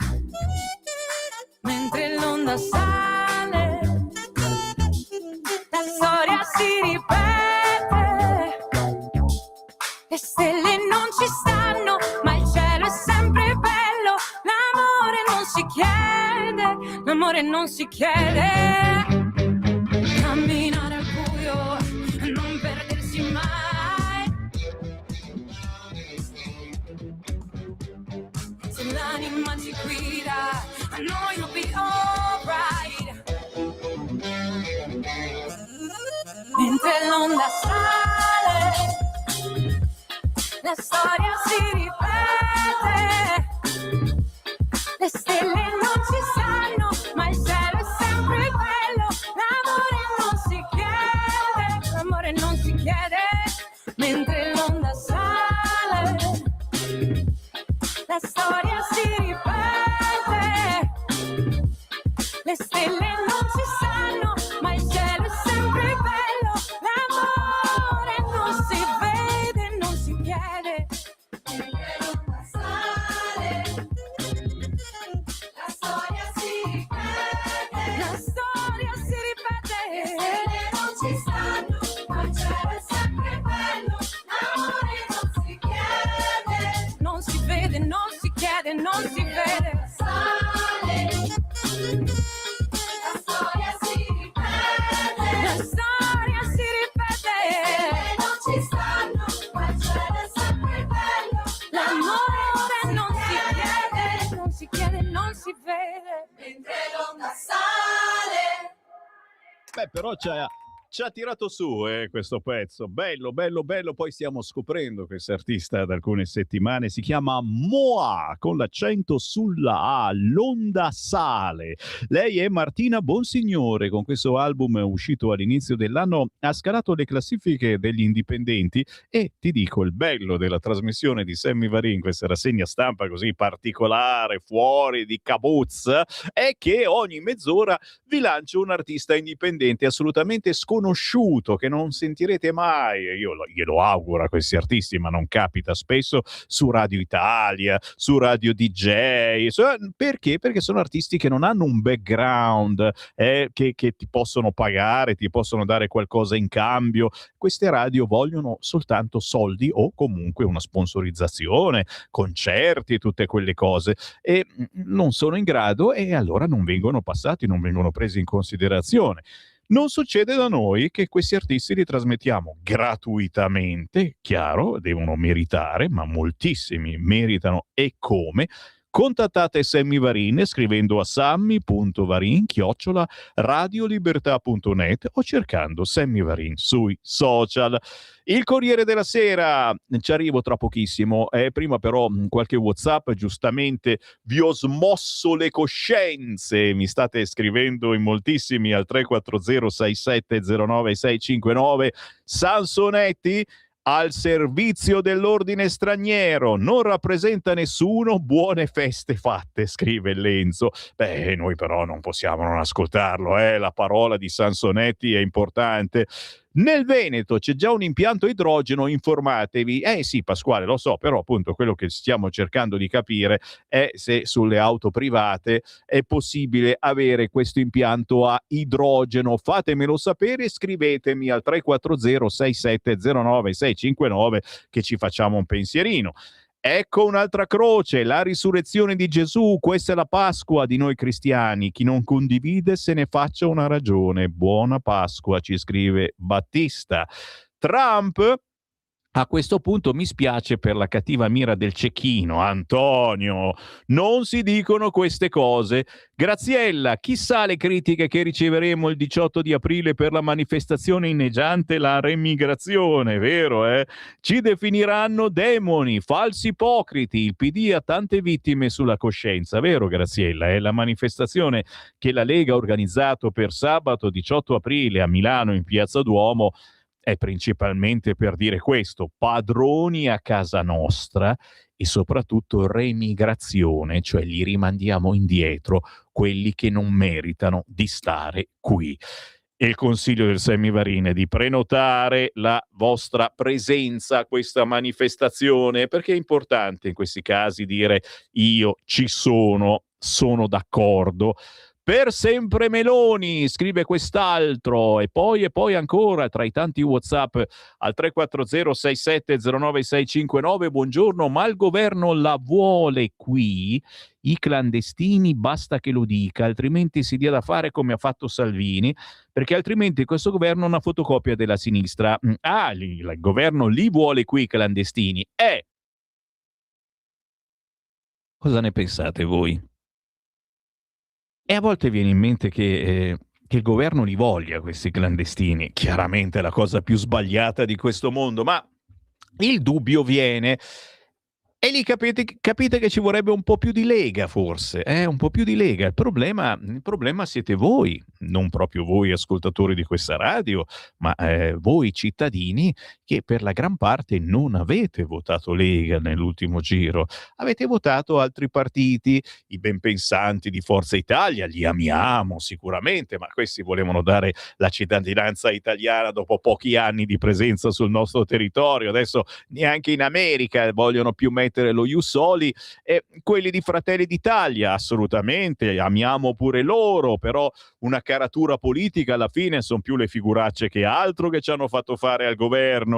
Mentre l'onda sale, la storia si ripete. Le stelle non ci stanno, ma il cielo è sempre bello. L'amore non si chiede, l'amore non si chiede. Camminare al buio, non perdersi mai. Se l'anima ci guida, I know you'll be alright. Mentre l'onda sale, la storia si ripete. Le stelle non ci stanno, ma il cielo è sempre bello. L'amore non si chiede, l'amore non si chiede. Mentre l'onda sale, la storia si ripete. Le stelle non ci stanno, ma il cielo è sempre bello. L'amore non si vede, non si chiede. Mentre l'onda sale, la storia si ripete. La storia si ripete. Le stelle non ci stanno, ma il cielo è sempre bello. L'amore non si chiede. Non si vede, non si chiede, non si vede. Sale. La storia si ripete. La storia si ripete. Non ci stanno, ma il cielo è sempre bello. L'amore non si chiede, non si chiede, non si vede. Mentre l'onda sale. Beh, però ci ha tirato su questo pezzo, bello, bello, bello. Poi stiamo scoprendo questo artista da alcune settimane, si chiama Moa, con l'accento sulla A, l'onda sale. Lei è Martina Bonsignore, con questo album uscito all'inizio dell'anno ha scalato le classifiche degli indipendenti e ti dico, il bello della trasmissione di Sammy Varin, questa rassegna stampa così particolare, fuori di cabuz, è che ogni mezz'ora vi lancio un artista indipendente assolutamente sconosciuto, che non sentirete mai. Io glielo auguro a questi artisti, ma non capita spesso su Radio Italia, su Radio DJ. Perché? Perché sono artisti che non hanno un background, che ti possono pagare, ti possono dare qualcosa in cambio. Queste radio vogliono soltanto soldi o comunque una sponsorizzazione, concerti, tutte quelle cose, e non sono in grado e allora non vengono passati, non vengono presi in considerazione. Non succede da noi, che questi artisti li trasmettiamo gratuitamente, chiaro, devono meritare, ma moltissimi meritano e come. Contattate Sammy Varin scrivendo a sammy.varin@radiolibertà.net o cercando Sammy Varin sui social. Il Corriere della Sera, ci arrivo tra pochissimo, prima però qualche WhatsApp, giustamente vi ho smosso le coscienze, mi state scrivendo in moltissimi al 340 6709 659. Sansonetti al servizio dell'ordine straniero, non rappresenta nessuno, buone feste fatte, scrive Lenzo. Beh, noi però non possiamo non ascoltarlo, la parola di Sansonetti è importante. Nel Veneto c'è già un impianto idrogeno, informatevi. Sì, Pasquale, lo so, però appunto quello che stiamo cercando di capire è se sulle auto private è possibile avere questo impianto a idrogeno. Fatemelo sapere e scrivetemi al 340 6709 659 che ci facciamo un pensierino. Ecco un'altra croce, la risurrezione di Gesù. Questa è la Pasqua di noi cristiani. Chi non condivide se ne faccia una ragione. Buona Pasqua, ci scrive Battista. Trump, a questo punto mi spiace per la cattiva mira del cecchino. Antonio, non si dicono queste cose. Graziella, chissà le critiche che riceveremo il 18 di aprile per la manifestazione inneggiante la remigrazione, vero? Ci definiranno demoni, falsi ipocriti. Il PD ha tante vittime sulla coscienza, vero Graziella? È la manifestazione che la Lega ha organizzato per sabato 18 aprile a Milano in Piazza Duomo. è principalmente per dire questo: padroni a casa nostra e soprattutto remigrazione, cioè li rimandiamo indietro quelli che non meritano di stare qui. E il consiglio del Semivarine è di prenotare la vostra presenza a questa manifestazione, perché è importante in questi casi dire io ci sono d'accordo. Per sempre Meloni, scrive quest'altro, e poi ancora tra i tanti WhatsApp al 340 6709 659. Buongiorno, ma il governo la vuole qui? I clandestini basta che lo dica, altrimenti si dia da fare come ha fatto Salvini, perché altrimenti questo governo è una fotocopia della sinistra. Il governo li vuole qui i clandestini. Cosa ne pensate voi? E a volte viene in mente che il governo li voglia questi clandestini. Chiaramente è la cosa più sbagliata di questo mondo, ma il dubbio viene. E lì capite che ci vorrebbe un po' più di lega, forse, un po' più di lega. Il problema siete voi, non proprio voi ascoltatori di questa radio, ma voi cittadini che per la gran parte non avete votato Lega nell'ultimo giro. Avete votato altri partiti, i ben pensanti di Forza Italia, li amiamo sicuramente, ma questi volevano dare la cittadinanza italiana dopo pochi anni di presenza sul nostro territorio. Adesso neanche in America vogliono più mettere lo Ius Soli. E quelli di Fratelli d'Italia assolutamente amiamo pure loro, però una caratura politica alla fine sono più le figuracce che altro che ci hanno fatto fare al governo.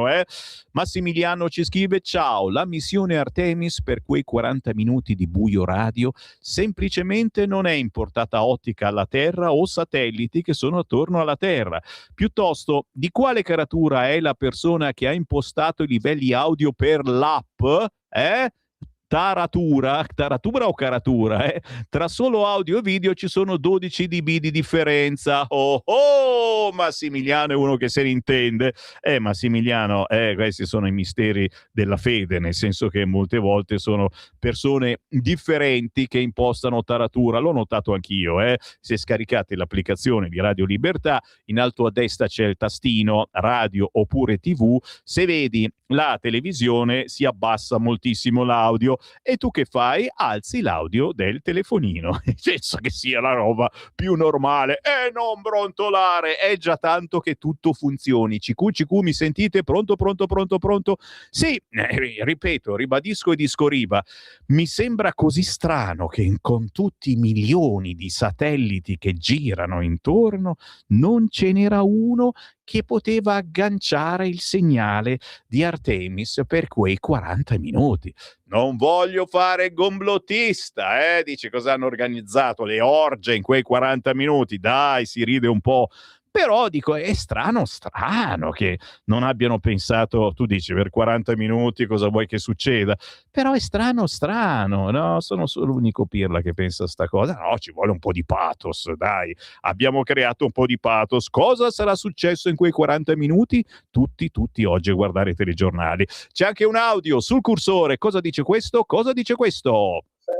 Massimiliano ci scrive: ciao, la missione Artemis per quei 40 minuti di buio radio semplicemente non è in portata ottica alla Terra o satelliti che sono attorno alla Terra. Piuttosto, di quale caratura è la persona che ha impostato i livelli audio per l'app? Taratura o caratura? Tra solo audio e video ci sono 12 dB di differenza. Massimiliano è uno che se ne intende. Massimiliano, questi sono i misteri della fede, nel senso che molte volte sono persone differenti che impostano taratura. L'ho notato anch'io. Se scaricate l'applicazione di Radio Libertà, in alto a destra c'è il tastino radio oppure TV. Se vedi la televisione si abbassa moltissimo l'audio e tu che fai? Alzi l'audio del telefonino, nel senso che sia la roba più normale. E non brontolare, è già tanto che tutto funzioni. CQ, mi sentite? Pronto? Sì, ripeto, ribadisco e discoriba. Mi sembra così strano che con tutti i milioni di satelliti che girano intorno non ce n'era uno che poteva agganciare il segnale di Artemis per quei 40 minuti. Non voglio fare gomblottista, dice cosa hanno organizzato le orge in quei 40 minuti, dai, si ride un po'. Però dico, è strano che non abbiano pensato, tu dici per 40 minuti cosa vuoi che succeda? Però è strano, no? Sono solo l'unico pirla che pensa a sta cosa. No, ci vuole un po' di pathos, dai. Abbiamo creato un po' di pathos. Cosa sarà successo in quei 40 minuti? Tutti oggi a guardare i telegiornali. C'è anche un audio sul cursore. Cosa dice questo?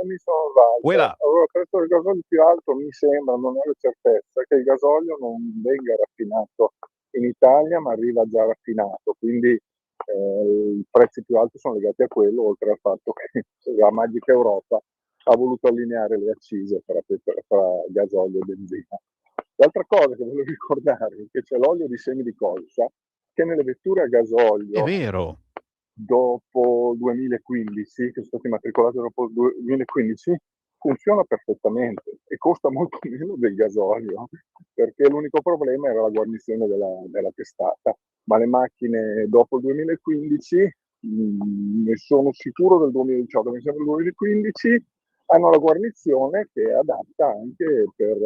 Mi sono sbagliato. Quella. Allora, preso il gasolio più alto, mi sembra, non ho la certezza, che il gasolio non venga raffinato in Italia, ma arriva già raffinato. Quindi i prezzi più alti sono legati a quello, oltre al fatto che la magica Europa ha voluto allineare le accise fra gasolio e benzina. L'altra cosa che volevo ricordare è che c'è l'olio di semi di colza che nelle vetture a gasolio È vero. dopo 2015, che sono stati matricolati dopo il 2015, funziona perfettamente e costa molto meno del gasolio, perché l'unico problema era la guarnizione della testata. Ma le macchine dopo il 2015, ne sono sicuro del 2018, mi sembra il 2015, hanno la guarnizione che è adatta anche per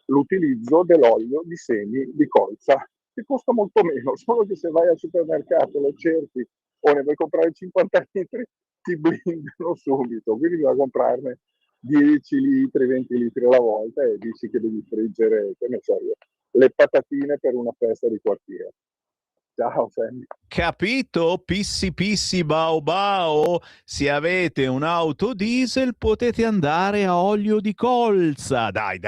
l'utilizzo dell'olio di semi di colza, che costa molto meno, solo che se vai al supermercato lo cerchi o ne vuoi comprare 50 litri, ti blindano subito, quindi bisogna comprarne 10 litri, 20 litri alla volta e dici che devi friggere, che ne so io, le patatine per una festa di quartiere. Ciao Sammy. Capito? Pissi pissi bao bao, se avete un'auto diesel potete andare a olio di colza. Dai,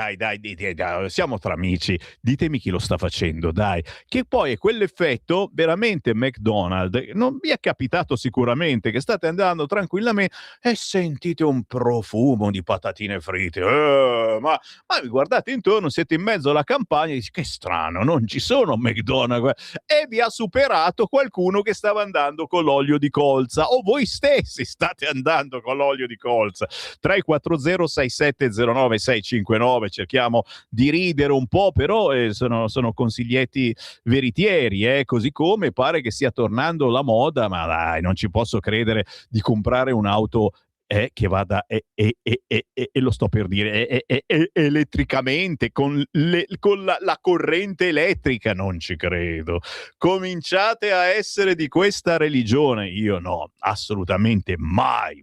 siamo tra amici, ditemi chi lo sta facendo, dai. Che poi è quell'effetto veramente McDonald's, non vi è capitato sicuramente che state andando tranquillamente e sentite un profumo di patatine fritte, ma vi guardate intorno, siete in mezzo alla campagna e dici che strano, non ci sono McDonald's, e vi ha superato qualcuno che stava andando con l'olio di colza, o voi stessi state andando con l'olio di colza. 340 6709 659, cerchiamo di ridere un po', però sono consiglietti veritieri, così come pare che stia tornando la moda, ma dai, non ci posso credere, di comprare un'auto che vada e lo sto per dire elettricamente, con la corrente elettrica. Non ci credo. Cominciate a essere di questa religione. Io no, assolutamente mai.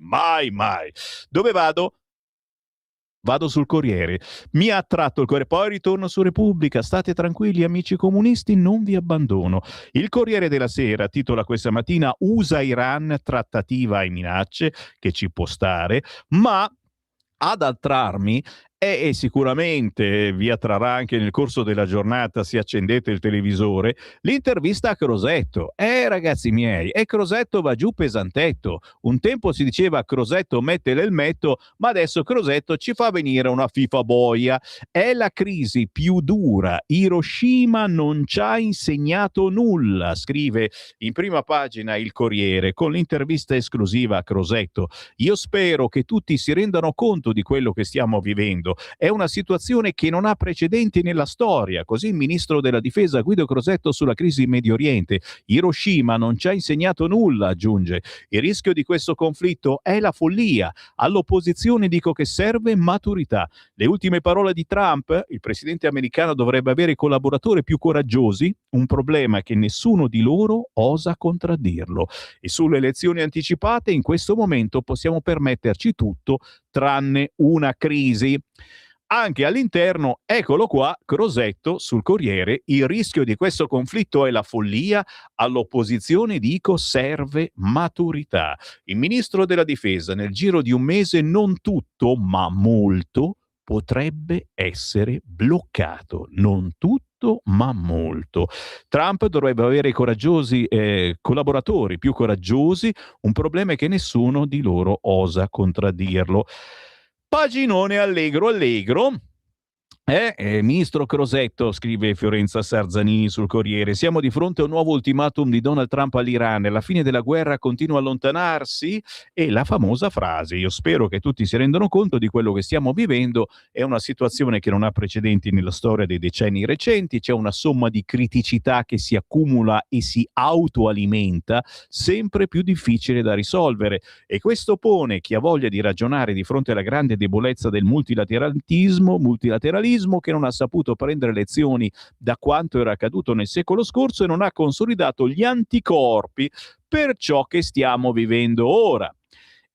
Dove vado? Vado sul Corriere. Mi ha attratto il Corriere, poi ritorno su Repubblica. State tranquilli, amici comunisti, non vi abbandono. Il Corriere della Sera titola questa mattina: USA-Iran, trattativa e minacce, che ci può stare, ma ad attrarmi e sicuramente vi attrarrà anche nel corso della giornata se accendete il televisore, l'intervista a Crosetto. Ragazzi miei, e Crosetto va giù pesantetto. Un tempo si diceva Crosetto mette l'elmetto, ma adesso Crosetto ci fa venire una fifa boia. È la crisi più dura. Hiroshima non ci ha insegnato nulla, scrive in prima pagina il Corriere, con l'intervista esclusiva a Crosetto. Io spero che tutti si rendano conto di quello che stiamo vivendo. È una situazione che non ha precedenti nella storia. Così il ministro della difesa Guido Crosetto sulla crisi in Medio Oriente. Hiroshima non ci ha insegnato nulla, aggiunge. Il rischio di questo conflitto è la follia. All'opposizione dico che serve maturità. Le ultime parole di Trump: il presidente americano dovrebbe avere collaboratori più coraggiosi, un problema che nessuno di loro osa contraddirlo. E sulle elezioni anticipate, in questo momento possiamo permetterci tutto tranne una crisi. Anche all'interno, eccolo qua, Crosetto sul Corriere: il rischio di questo conflitto è la follia, all'opposizione dico serve maturità. Il ministro della difesa: nel giro di un mese non tutto, ma molto potrebbe essere bloccato. Non tutto, ma molto. Trump dovrebbe avere coraggiosi collaboratori, più coraggiosi, un problema è che nessuno di loro osa contraddirlo. Paginone allegro. Ministro Crosetto, scrive Fiorenza Sarzanini sul Corriere: siamo di fronte a un nuovo ultimatum di Donald Trump all'Iran. La fine della guerra continua a allontanarsi, e la famosa frase: io spero che tutti si rendano conto di quello che stiamo vivendo. È una situazione che non ha precedenti nella storia dei decenni recenti. C'è una somma di criticità che si accumula e si autoalimenta, sempre più difficile da risolvere, e questo pone chi ha voglia di ragionare di fronte alla grande debolezza del multilateralismo che non ha saputo prendere lezioni da quanto era accaduto nel secolo scorso e non ha consolidato gli anticorpi per ciò che stiamo vivendo ora.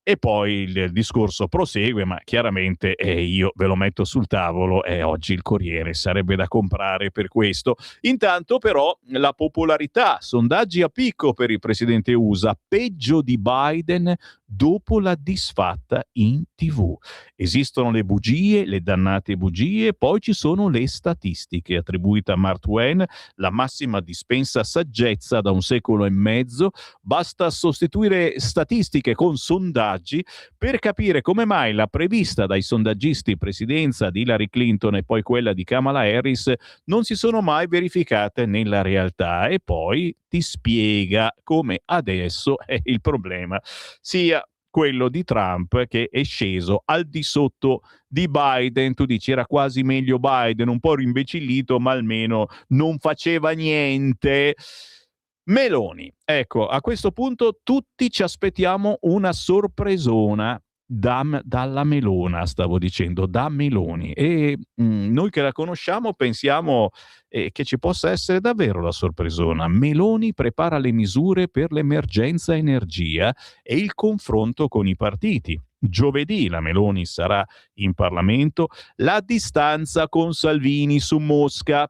E poi il discorso prosegue, ma chiaramente io ve lo metto sul tavolo, e oggi il Corriere sarebbe da comprare per questo. Intanto però la popolarità, sondaggi a picco per il presidente USA, peggio di Biden dopo la disfatta in TV. Esistono le bugie, le dannate bugie, poi ci sono le statistiche, attribuite a Mark Twain, la massima dispensa saggezza da un secolo e mezzo. Basta sostituire statistiche con sondaggi per capire come mai la prevista dai sondaggisti presidenza di Hillary Clinton e poi quella di Kamala Harris non si sono mai verificate nella realtà, e poi ti spiega come adesso il problema sia quello di Trump, che è sceso al di sotto di Biden. Tu dici era quasi meglio Biden, un po' rimbecillito, ma almeno non faceva niente. Meloni, ecco, a questo punto tutti ci aspettiamo una sorpresona dalla Melona, stavo dicendo, da Meloni, e noi che la conosciamo pensiamo che ci possa essere davvero la sorpresona. Meloni prepara le misure per l'emergenza energia e il confronto con i partiti. Giovedì la Meloni sarà in Parlamento. La distanza con Salvini su Mosca.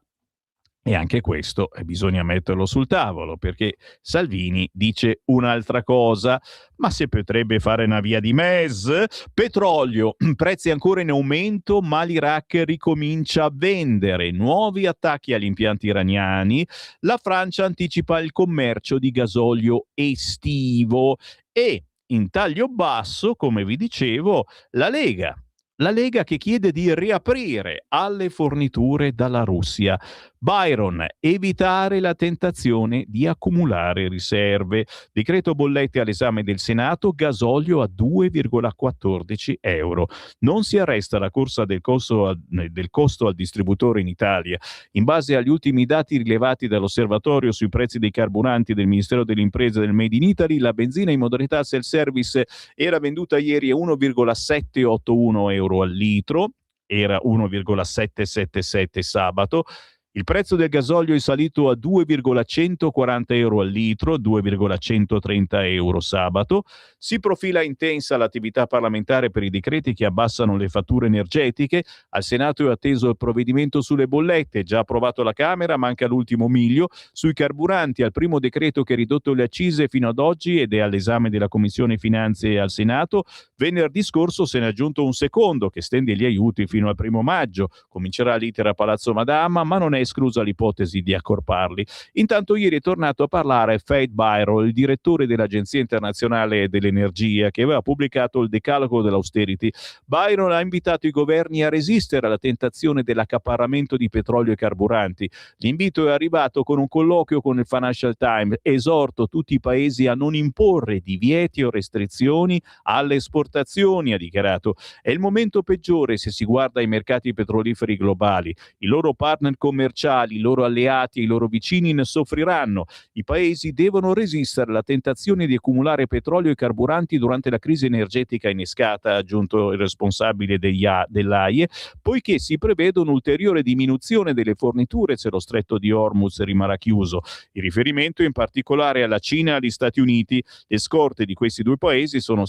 E anche questo bisogna metterlo sul tavolo, perché Salvini dice un'altra cosa, ma si potrebbe fare una via di mezzo. Petrolio, prezzi ancora in aumento, ma l'Iraq ricomincia a vendere. Nuovi attacchi agli impianti iraniani. La Francia anticipa il commercio di gasolio estivo. E in taglio basso, come vi dicevo, la Lega. La Lega che chiede di riaprire alle forniture dalla Russia. Byron, evitare la tentazione di accumulare riserve. Decreto bollette all'esame del Senato, gasolio a 2,14 euro. Non si arresta la corsa del costo al distributore in Italia. In base agli ultimi dati rilevati dall'osservatorio sui prezzi dei carburanti del Ministero delle Imprese del Made in Italy, la benzina in modalità self-service era venduta ieri a 1,781 euro al litro, era 1,777 sabato. Il prezzo del gasolio è salito a 2,140 euro al litro, 2,130 euro sabato. Si profila intensa l'attività parlamentare per i decreti che abbassano le fatture energetiche. Al Senato è atteso il provvedimento sulle bollette, già approvato alla Camera, manca l'ultimo miglio. Sui carburanti, al primo decreto che ha ridotto le accise fino ad oggi ed è all'esame della Commissione Finanze al Senato. Venerdì scorso se ne è aggiunto un secondo che stende gli aiuti fino al 1 maggio. Comincerà l'iter a Palazzo Madama, ma non è esclusa l'ipotesi di accorparli. Intanto ieri è tornato a parlare Fate Byron, il direttore dell'Agenzia Internazionale dell'Energia, che aveva pubblicato il decalogo dell'austerity. Byron ha invitato i governi a resistere alla tentazione dell'accaparramento di petrolio e carburanti. L'invito è arrivato con un colloquio con il Financial Times. Esorto tutti i paesi a non imporre divieti o restrizioni alle esportazioni, ha dichiarato. È il momento peggiore se si guarda ai mercati petroliferi globali. I loro partner commerciali, i loro alleati e i loro vicini ne soffriranno. I paesi devono resistere alla tentazione di accumulare petrolio e carburanti durante la crisi energetica innescata, ha aggiunto il responsabile dell'AIE, poiché si prevede un'ulteriore diminuzione delle forniture se lo stretto di Hormuz rimarrà chiuso. Il riferimento in particolare alla Cina e agli Stati Uniti. Le scorte di questi due paesi sono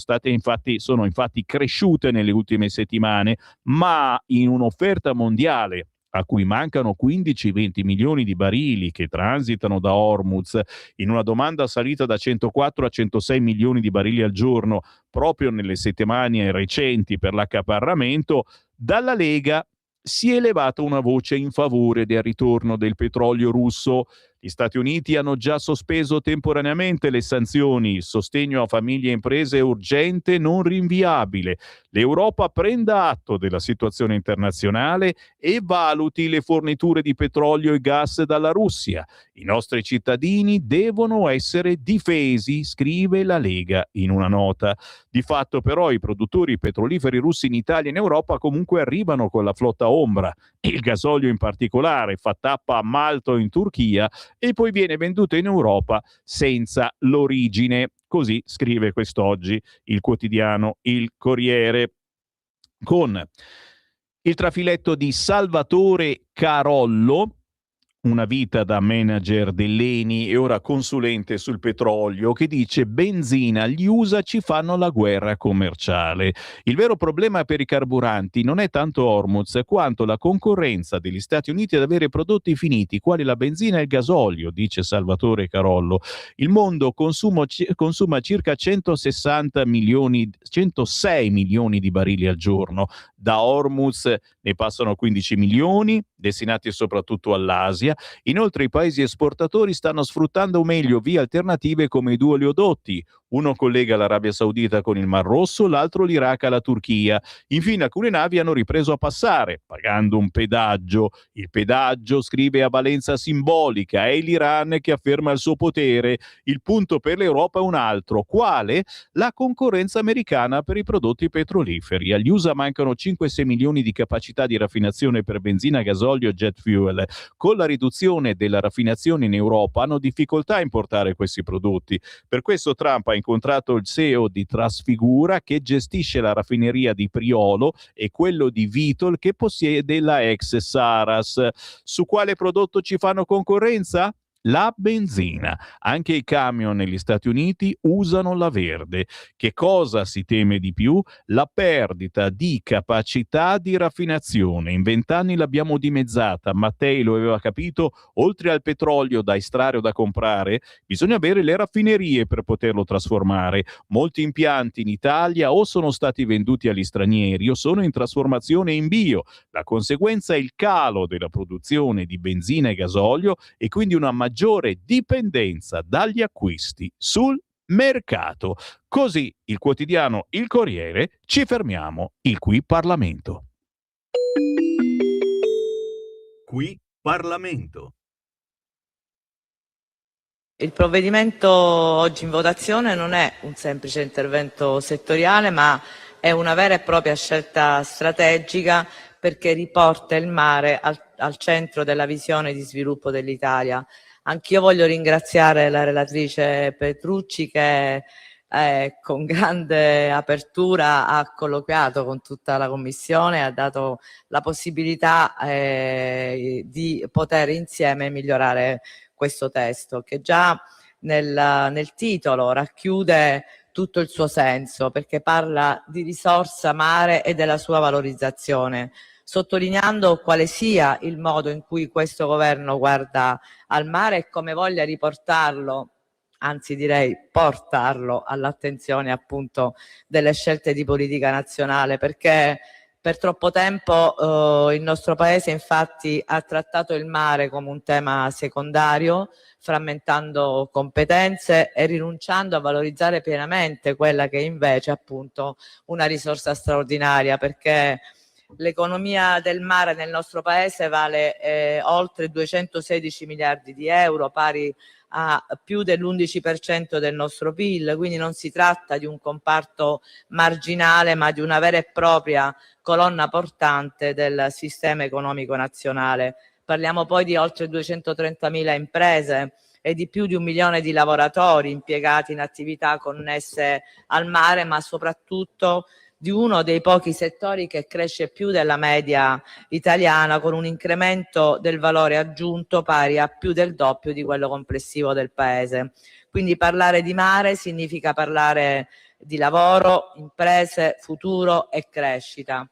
infatti cresciute nelle ultime settimane, ma in un'offerta mondiale a cui mancano 15-20 milioni di barili che transitano da Hormuz, in una domanda salita da 104 a 106 milioni di barili al giorno proprio nelle settimane recenti per l'accaparramento, dalla Lega si è elevata una voce in favore del ritorno del petrolio russo. Gli Stati Uniti hanno già sospeso temporaneamente le sanzioni. Il sostegno a famiglie e imprese è urgente, non rinviabile. L'Europa prenda atto della situazione internazionale e valuti le forniture di petrolio e gas dalla Russia. I nostri cittadini devono essere difesi, scrive la Lega in una nota. Di fatto però i produttori petroliferi russi in Italia e in Europa comunque arrivano con la flotta ombra. Il gasolio in particolare fa tappa a Malta o in Turchia e poi viene venduto in Europa senza l'origine. Così scrive quest'oggi il quotidiano Il Corriere. Con il trafiletto di Salvatore Carollo, una vita da manager dell'Eni e ora consulente sul petrolio, che dice: benzina, gli USA ci fanno la guerra commerciale. Il vero problema per i carburanti non è tanto Hormuz quanto la concorrenza degli Stati Uniti ad avere prodotti finiti quali la benzina e il gasolio, dice Salvatore Carollo. Il mondo consuma circa 106 milioni di barili al giorno. Da Hormuz ne passano 15 milioni, destinati soprattutto all'Asia. Inoltre i paesi esportatori stanno sfruttando meglio vie alternative come i due oleodotti. Uno collega l'Arabia Saudita con il Mar Rosso, l'altro l'Iraq alla Turchia. Infine alcune navi hanno ripreso a passare, pagando un pedaggio. Il pedaggio, scrive, a valenza simbolica. È l'Iran che afferma il suo potere. Il punto per l'Europa è un altro. Quale? La concorrenza americana per i prodotti petroliferi. Agli USA mancano 5-6 milioni di capacità di raffinazione per benzina, gasolio e jet fuel. Con la riduzione della raffinazione in Europa hanno difficoltà a importare questi prodotti. Per questo Trump ha incontrato il CEO di Trasfigura, che gestisce la raffineria di Priolo, e quello di Vitol, che possiede la ex Saras. Su quale prodotto ci fanno concorrenza? La benzina. Anche i camion negli Stati Uniti usano la verde. Che cosa si teme di più? La perdita di capacità di raffinazione. In 20 anni l'abbiamo dimezzata. Mattei lo aveva capito. Oltre al petrolio da estrarre o da comprare, bisogna avere le raffinerie per poterlo trasformare. Molti impianti in Italia o sono stati venduti agli stranieri o sono in trasformazione in bio. La conseguenza è il calo della produzione di benzina e gasolio e quindi una maggiore dipendenza dagli acquisti sul mercato. Così il quotidiano Il Corriere, ci fermiamo, il Qui Parlamento. Qui Parlamento. Il provvedimento oggi in votazione non è un semplice intervento settoriale, ma è una vera e propria scelta strategica perché riporta il mare al centro della visione di sviluppo dell'Italia. Anch'io voglio ringraziare la relatrice Petrucci che con grande apertura ha colloquiato con tutta la Commissione, ha dato la possibilità di poter insieme migliorare questo testo, che già nel titolo racchiude tutto il suo senso, perché parla di risorsa mare e della sua valorizzazione, sottolineando quale sia il modo in cui questo governo guarda al mare e come voglia riportarlo, anzi direi portarlo all'attenzione appunto delle scelte di politica nazionale, perché per troppo tempo il nostro Paese infatti ha trattato il mare come un tema secondario, frammentando competenze e rinunciando a valorizzare pienamente quella che è invece appunto una risorsa straordinaria, perché l'economia del mare nel nostro Paese vale oltre 216 miliardi di euro, pari a più dell'11% del nostro PIL, quindi non si tratta di un comparto marginale, ma di una vera e propria colonna portante del sistema economico nazionale. Parliamo poi di oltre 230.000 imprese e di più di 1 milione di lavoratori impiegati in attività connesse al mare, ma soprattutto di uno dei pochi settori che cresce più della media italiana, con un incremento del valore aggiunto pari a più del doppio di quello complessivo del Paese. Quindi parlare di mare significa parlare di lavoro, imprese, futuro e crescita.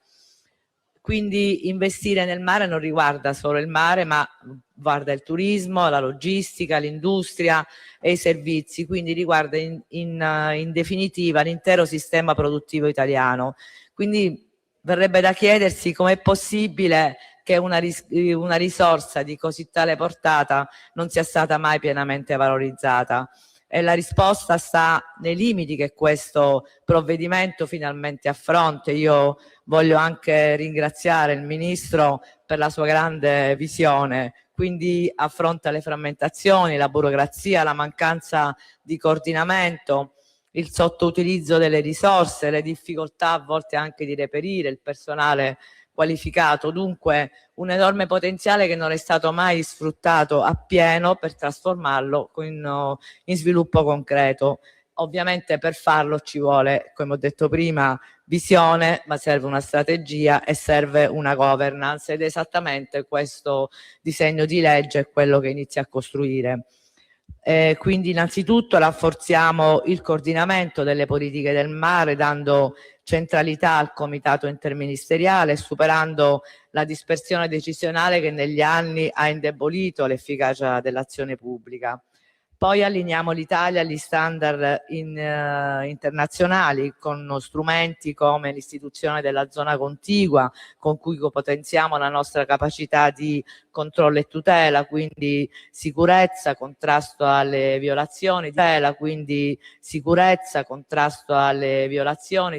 Quindi investire nel mare non riguarda solo il mare, ma guarda il turismo, la logistica, l'industria e i servizi, quindi riguarda in definitiva l'intero sistema produttivo italiano. Quindi verrebbe da chiedersi com'è possibile che una risorsa di così tale portata non sia stata mai pienamente valorizzata. E la risposta sta nei limiti che questo provvedimento finalmente affronta. Io voglio anche ringraziare il Ministro per la sua grande visione, quindi affronta le frammentazioni, la burocrazia, la mancanza di coordinamento, il sottoutilizzo delle risorse, le difficoltà a volte anche di reperire il personale qualificato, dunque un enorme potenziale che non è stato mai sfruttato appieno per trasformarlo in sviluppo concreto. Ovviamente per farlo ci vuole, come ho detto prima, visione, ma serve una strategia e serve una governance, ed esattamente questo disegno di legge è quello che inizia a costruire. Quindi innanzitutto rafforziamo il coordinamento delle politiche del mare, dando centralità al comitato interministeriale, superando la dispersione decisionale che negli anni ha indebolito l'efficacia dell'azione pubblica. Poi allineiamo l'Italia agli standard internazionali con strumenti come l'istituzione della zona contigua, con cui potenziamo la nostra capacità di controllo e tutela, quindi sicurezza, contrasto alle violazioni,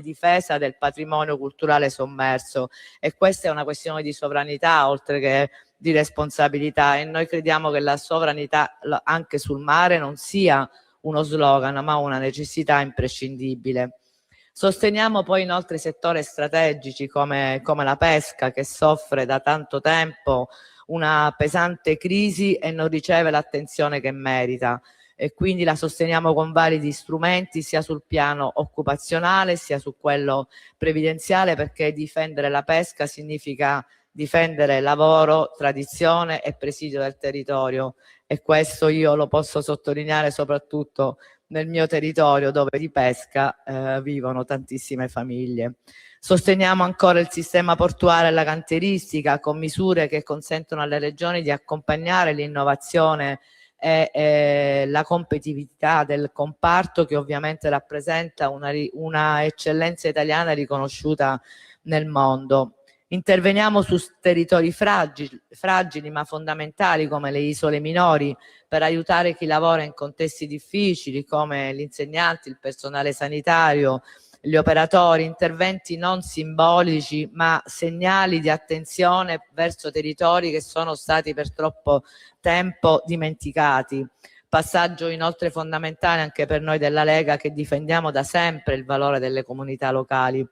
difesa del patrimonio culturale sommerso. E questa è una questione di sovranità oltre che di responsabilità, e noi crediamo che la sovranità anche sul mare non sia uno slogan, ma una necessità imprescindibile. Sosteniamo poi inoltre settori strategici come la pesca, che soffre da tanto tempo una pesante crisi e non riceve l'attenzione che merita, e quindi la sosteniamo con validi strumenti sia sul piano occupazionale sia su quello previdenziale, perché difendere la pesca significa difendere lavoro, tradizione e presidio del territorio, e questo io lo posso sottolineare soprattutto nel mio territorio, dove di pesca vivono tantissime famiglie. Sosteniamo ancora il sistema portuale e la cantieristica con misure che consentono alle regioni di accompagnare l'innovazione e la competitività del comparto, che ovviamente rappresenta una eccellenza italiana riconosciuta nel mondo. Interveniamo su territori fragili ma fondamentali come le isole minori, per aiutare chi lavora in contesti difficili come gli insegnanti, il personale sanitario, gli operatori. Interventi non simbolici ma segnali di attenzione verso territori che sono stati per troppo tempo dimenticati. Passaggio inoltre fondamentale anche per noi della Lega, che difendiamo da sempre il valore delle comunità locali.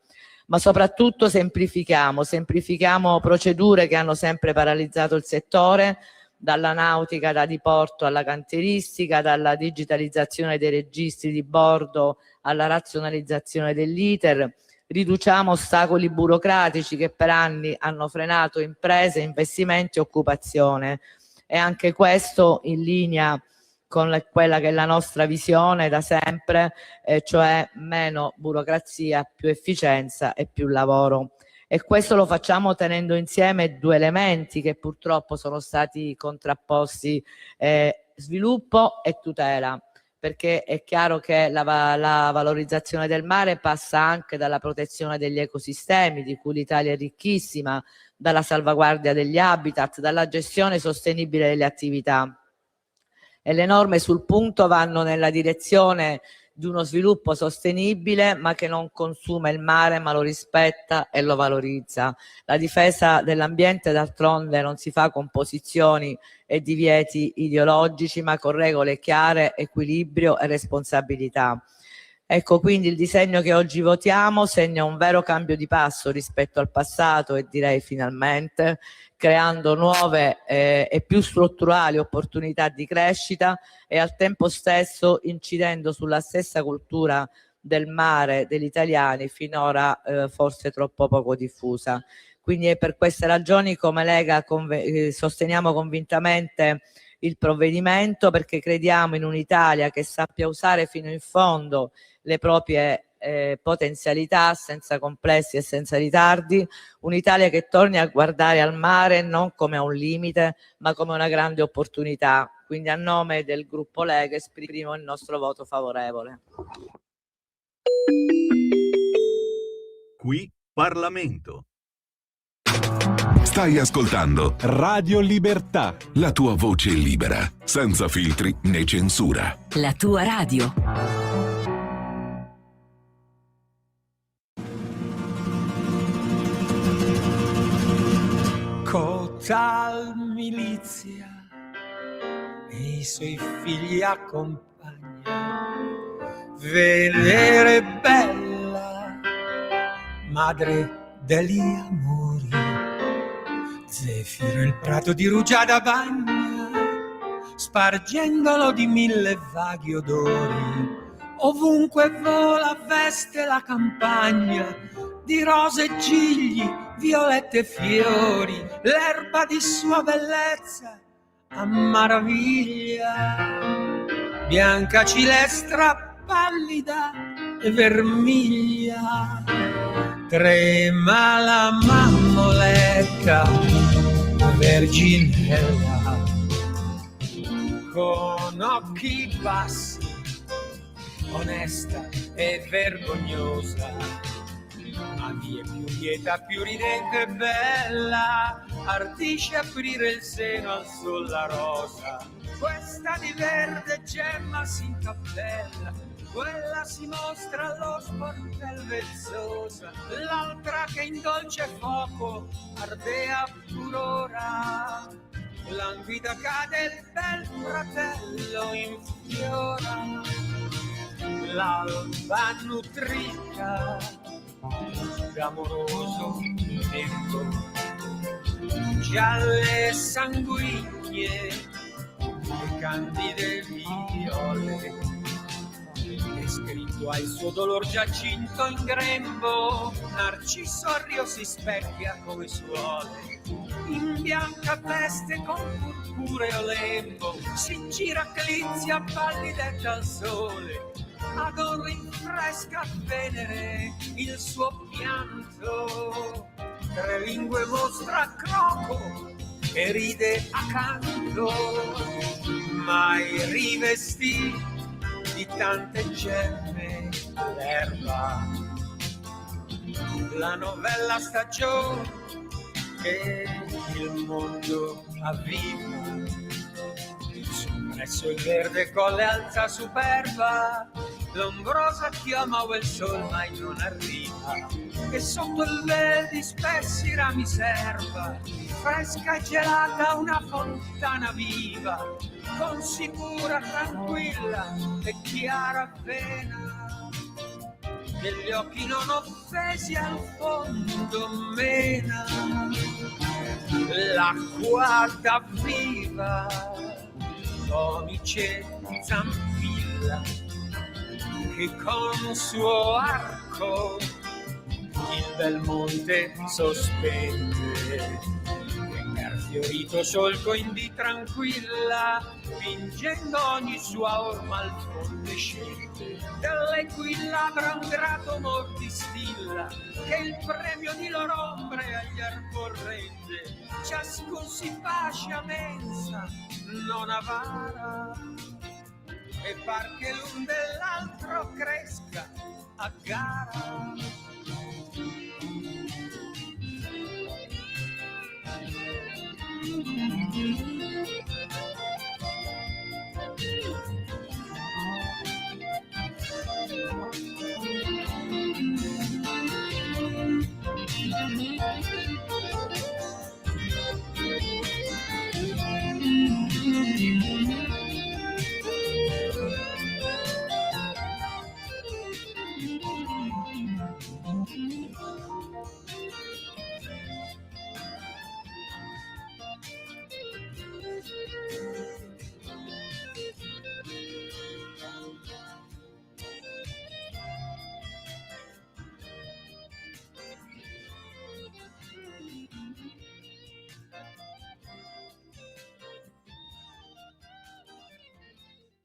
Ma soprattutto semplifichiamo procedure che hanno sempre paralizzato il settore, dalla nautica da diporto alla cantieristica, dalla digitalizzazione dei registri di bordo alla razionalizzazione dell'iter. Riduciamo ostacoli burocratici che per anni hanno frenato imprese, investimenti e occupazione, e anche questo in linea con quella che è la nostra visione da sempre, cioè meno burocrazia, più efficienza e più lavoro. E questo lo facciamo tenendo insieme due elementi che purtroppo sono stati contrapposti, sviluppo e tutela, perché è chiaro che la valorizzazione del mare passa anche dalla protezione degli ecosistemi, di cui l'Italia è ricchissima, dalla salvaguardia degli habitat, dalla gestione sostenibile delle attività. E le norme sul punto vanno nella direzione di uno sviluppo sostenibile, ma che non consuma il mare, ma lo rispetta e lo valorizza. La difesa dell'ambiente d'altronde non si fa con posizioni e divieti ideologici, ma con regole chiare, equilibrio e responsabilità. Ecco, quindi il disegno che oggi votiamo segna un vero cambio di passo rispetto al passato, e direi finalmente, creando nuove e più strutturali opportunità di crescita, e al tempo stesso incidendo sulla stessa cultura del mare degli italiani, finora forse troppo poco diffusa. Quindi è per queste ragioni come Lega sosteniamo convintamente il provvedimento, perché crediamo in un'Italia che sappia usare fino in fondo le proprie potenzialità, senza complessi e senza ritardi, un'Italia che torni a guardare al mare non come a un limite, ma come una grande opportunità. Quindi a nome del gruppo Lega esprimo il nostro voto favorevole. Qui Parlamento. Stai ascoltando Radio Libertà. la tua voce libera, senza filtri né censura. La tua radio. Cotal milizia e i suoi figli accompagna. Venere bella, madre degli amori. Zefiro il prato di rugiada bagna, spargendolo di mille vaghi odori. Ovunque vola veste la campagna di rose e gigli, violette e fiori, l'erba di sua bellezza a maraviglia, bianca cilestra pallida e vermiglia, trema la mammoletta verginella, con occhi bassi, onesta e vergognosa, ma vie più lieta, più ridente e bella, ardisce aprire il seno al sol la rosa. Questa di verde gemma si incappella, quella si mostra allo sportel vezzosa, l'altra che in dolce fuoco ardea furora. Languida cade il bel fratello infiora, l'alba nutrita d'amoroso tempo, gialle sanguigne e candide viole, e scritte Cristo ha il suo dolor giacinto in grembo, Narciso al rio si specchia come suole, in bianca veste con purpureo lembo, si gira Clizia pallidetta al sole, Adoro rinfresca Venere il suo pianto, tre lingue mostra Croco e ride accanto, mai rivestì di tante gemme l'erba, la novella stagione che il mondo avviva, presso il verde colle alta superba, l'ombrosa chiama o il sol mai non arriva, e sotto il vel di spessi rami serva, fresca e gelata una fontana viva, con sicura, tranquilla e chiara vena, degli occhi non offesi al fondo mena, l'acqua da viva, Onice Zampilla, che con suo arco il bel monte sospende, per fiorito solco indì tranquilla, fingendo ogni sua orma al fonte scende, dell'equilabra un grato amor distilla, che il premio di loro ombre agli arbor rende, ciascun si fascia mensa, non avara, e par che l'un dell'altro cresca a gara.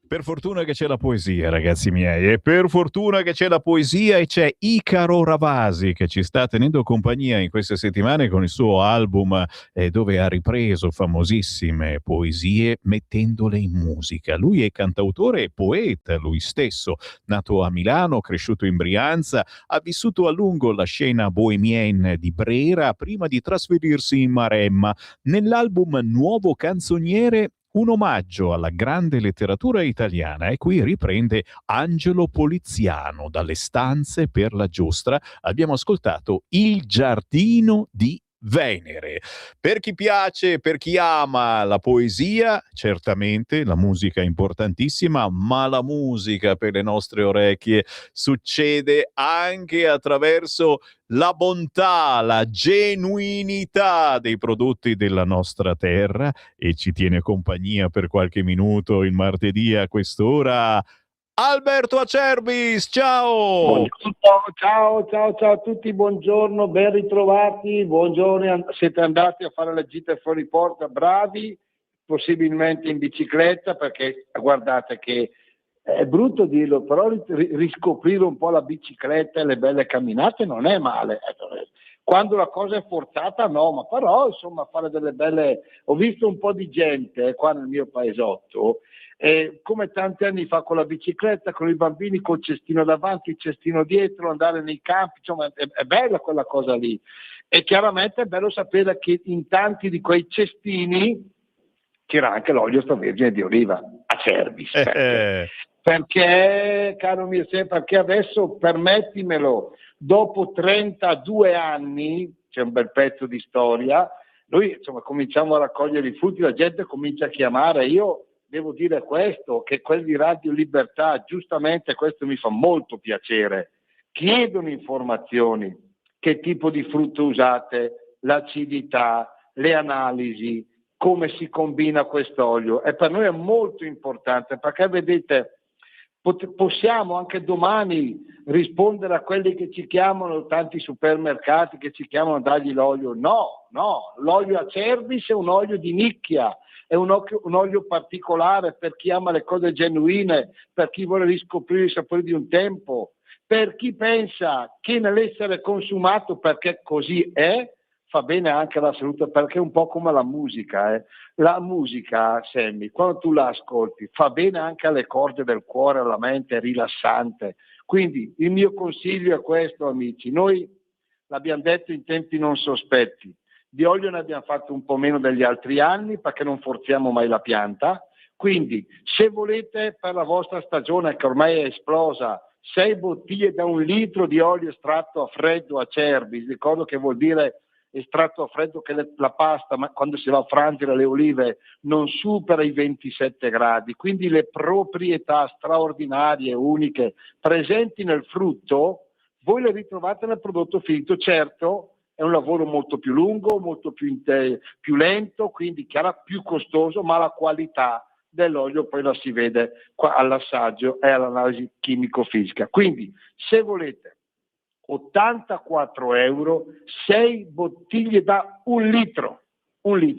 Per fortuna che c'è la poesia, ragazzi miei, e per fortuna che c'è la poesia e c'è Icaro Ravasi che ci sta tenendo compagnia in queste settimane con il suo album dove ha ripreso famosissime poesie mettendole in musica. Lui è cantautore e poeta, lui stesso, nato a Milano, cresciuto in Brianza, ha vissuto a lungo la scena bohemienne di Brera prima di trasferirsi in Maremma. Nell'album Nuovo Canzoniere un omaggio alla grande letteratura italiana, e qui riprende Angelo Poliziano. Dalle stanze per la giostra abbiamo ascoltato Il giardino di Venere. Per chi piace, per chi ama la poesia, certamente la musica è importantissima, ma la musica per le nostre orecchie succede anche attraverso la bontà, la genuinità dei prodotti della nostra terra, e ci tiene compagnia per qualche minuto il martedì a quest'ora Alberto Acerbis. Ciao! Ciao a tutti, buongiorno, ben ritrovati, buongiorno, siete andati a fare la gita fuori porta, bravi, possibilmente in bicicletta, perché guardate che è brutto dirlo, però riscoprire un po' la bicicletta e le belle camminate non è male. Quando la cosa è forzata no, ma però insomma fare delle belle... Ho visto un po' di gente qua nel mio paesotto, come tanti anni fa, con la bicicletta, con i bambini, col cestino davanti, il cestino dietro, andare nei campi, insomma è bella quella cosa lì. E chiaramente è bello sapere che in tanti di quei cestini c'era anche l'olio extravergine di oliva, Acerbis. Perché, caro mio, perché adesso, permettimelo, dopo 32 anni, c'è un bel pezzo di storia, noi insomma cominciamo a raccogliere i frutti, la gente comincia a chiamare. Io devo dire questo, che quelli di Radio Libertà, giustamente, questo mi fa molto piacere, chiedono informazioni, che tipo di frutto usate, l'acidità, le analisi, come si combina quest'olio, e per noi è molto importante, perché vedete, Possiamo anche domani rispondere a quelli che ci chiamano, tanti supermercati che ci chiamano a dargli l'olio? No, l'olio Acerbis è un olio di nicchia, è un olio particolare per chi ama le cose genuine, per chi vuole riscoprire i sapori di un tempo, per chi pensa che nell'essere consumato, perché così è, fa bene anche alla salute, perché è un po' come la musica. La musica, Sammy, quando tu la ascolti, fa bene anche alle corde del cuore, alla mente, è rilassante. Quindi il mio consiglio è questo, amici. Noi l'abbiamo detto in tempi non sospetti. Di olio ne abbiamo fatto un po' meno degli altri anni perché non forziamo mai la pianta. Quindi se volete per la vostra stagione, che ormai è esplosa, 6 bottiglie da 1 litro di olio estratto a freddo Acerbis, ricordo che vuol dire estratto a freddo, che la pasta, ma quando si va a frangere le olive, non supera i 27 gradi, quindi le proprietà straordinarie, uniche, presenti nel frutto, voi le ritrovate nel prodotto finito. Certo, è un lavoro molto più lungo, molto più lento, quindi più costoso, ma la qualità dell'olio poi la si vede all'assaggio e all'analisi chimico-fisica. Quindi, se volete 84 euro, 6 bottiglie da 1 litro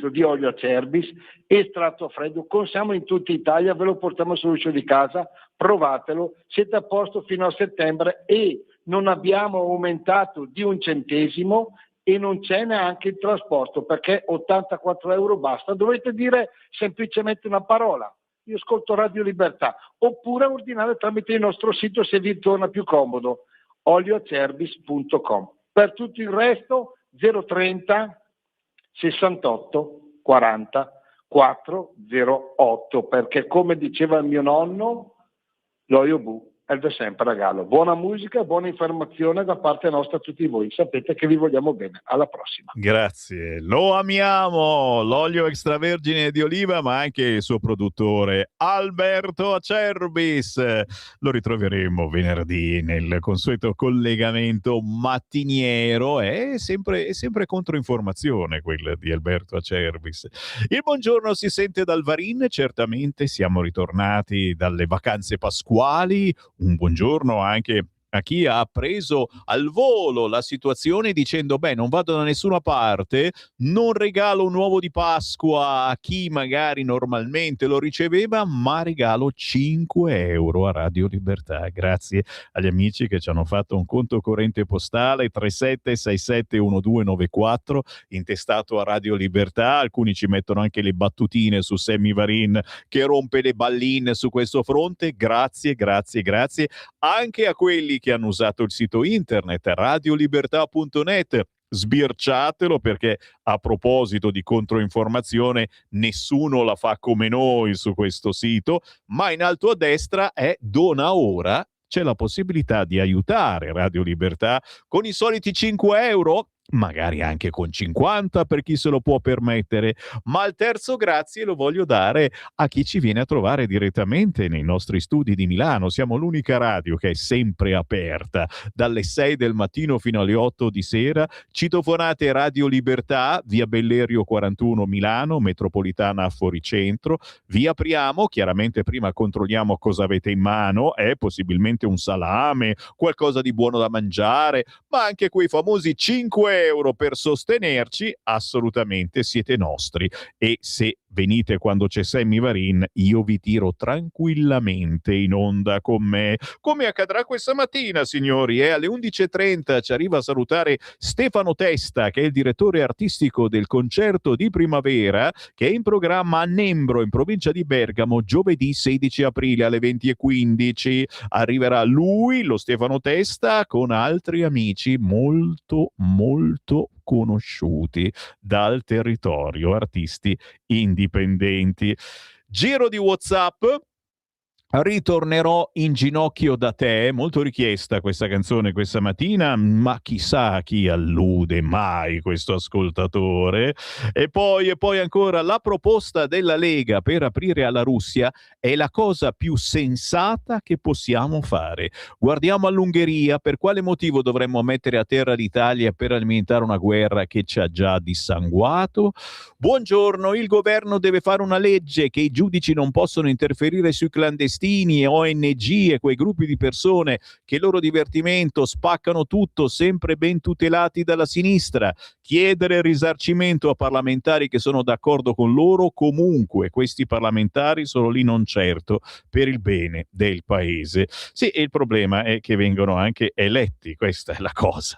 di olio Acerbis estratto a freddo, consiamo in tutta Italia, ve lo portiamo sull'uscio di casa, provatelo, siete a posto fino a settembre e non abbiamo aumentato di 1 centesimo e non c'è neanche il trasporto, perché 84 euro basta. Dovete dire semplicemente una parola: io ascolto Radio Libertà, oppure ordinare tramite il nostro sito, se vi torna più comodo, olioacerbis.com. Per tutto il resto 030 68 40 408, perché come diceva il mio nonno, l'olio Bu è da sempre regalo. Buona musica, buona informazione da parte nostra a tutti voi. Sapete che vi vogliamo bene. Alla prossima. Grazie, lo amiamo, l'olio extravergine di oliva, ma anche il suo produttore Alberto Acerbis. Lo ritroveremo venerdì nel consueto collegamento mattiniero. È sempre controinformazione quella di Alberto Acerbis. Il buongiorno si sente dal Varin, certamente siamo ritornati dalle vacanze pasquali. Un buongiorno anche a chi ha preso al volo la situazione dicendo: beh, non vado da nessuna parte, non regalo un uovo di Pasqua a chi magari normalmente lo riceveva, ma regalo 5 euro a Radio Libertà. Grazie agli amici che ci hanno fatto un conto corrente postale 37671294 intestato a Radio Libertà. Alcuni ci mettono anche le battutine su Sammy Varin che rompe le balline su questo fronte. Grazie anche a quelli che hanno usato il sito internet radiolibertà.net. Sbirciatelo, perché a proposito di controinformazione nessuno la fa come noi su questo sito, ma in alto a destra è Dona Ora. C'è la possibilità di aiutare Radio Libertà con i soliti 5 euro, magari anche con 50 per chi se lo può permettere, ma il terzo grazie lo voglio dare a chi ci viene a trovare direttamente nei nostri studi di Milano. Siamo l'unica radio che è sempre aperta dalle 6 del mattino fino alle 8 di sera. Citofonate Radio Libertà, via Bellerio 41 Milano, metropolitana a Fuoricentro. Vi apriamo, chiaramente prima controlliamo cosa avete in mano, possibilmente un salame, qualcosa di buono da mangiare, ma anche quei famosi 5 euro per sostenerci. Assolutamente siete nostri, e se venite quando c'è Sammy Varin io vi tiro tranquillamente in onda con me, come accadrà questa mattina, signori. Alle 11.30 ci arriva a salutare Stefano Testa, che è il direttore artistico del concerto di primavera che è in programma a Nembro, in provincia di Bergamo, giovedì 16 aprile alle 20.15. Arriverà lui, lo Stefano Testa, con altri amici molto conosciuti dal territorio, artisti indipendenti. Giro di WhatsApp. Ritornerò in ginocchio da te, molto richiesta questa canzone questa mattina, ma chissà a chi allude mai questo ascoltatore. E poi ancora la proposta della Lega per aprire alla Russia è la cosa più sensata che possiamo fare. Guardiamo all'Ungheria, per quale motivo dovremmo mettere a terra l'Italia per alimentare una guerra che ci ha già dissanguato? Buongiorno, il governo deve fare una legge che i giudici non possono interferire sui clandestini libertini e ONG e quei gruppi di persone che il loro divertimento spaccano tutto, sempre ben tutelati dalla sinistra, chiedere risarcimento a parlamentari che sono d'accordo con loro, comunque questi parlamentari sono lì non certo per il bene del paese. Sì, e il problema è che vengono anche eletti, questa è la cosa.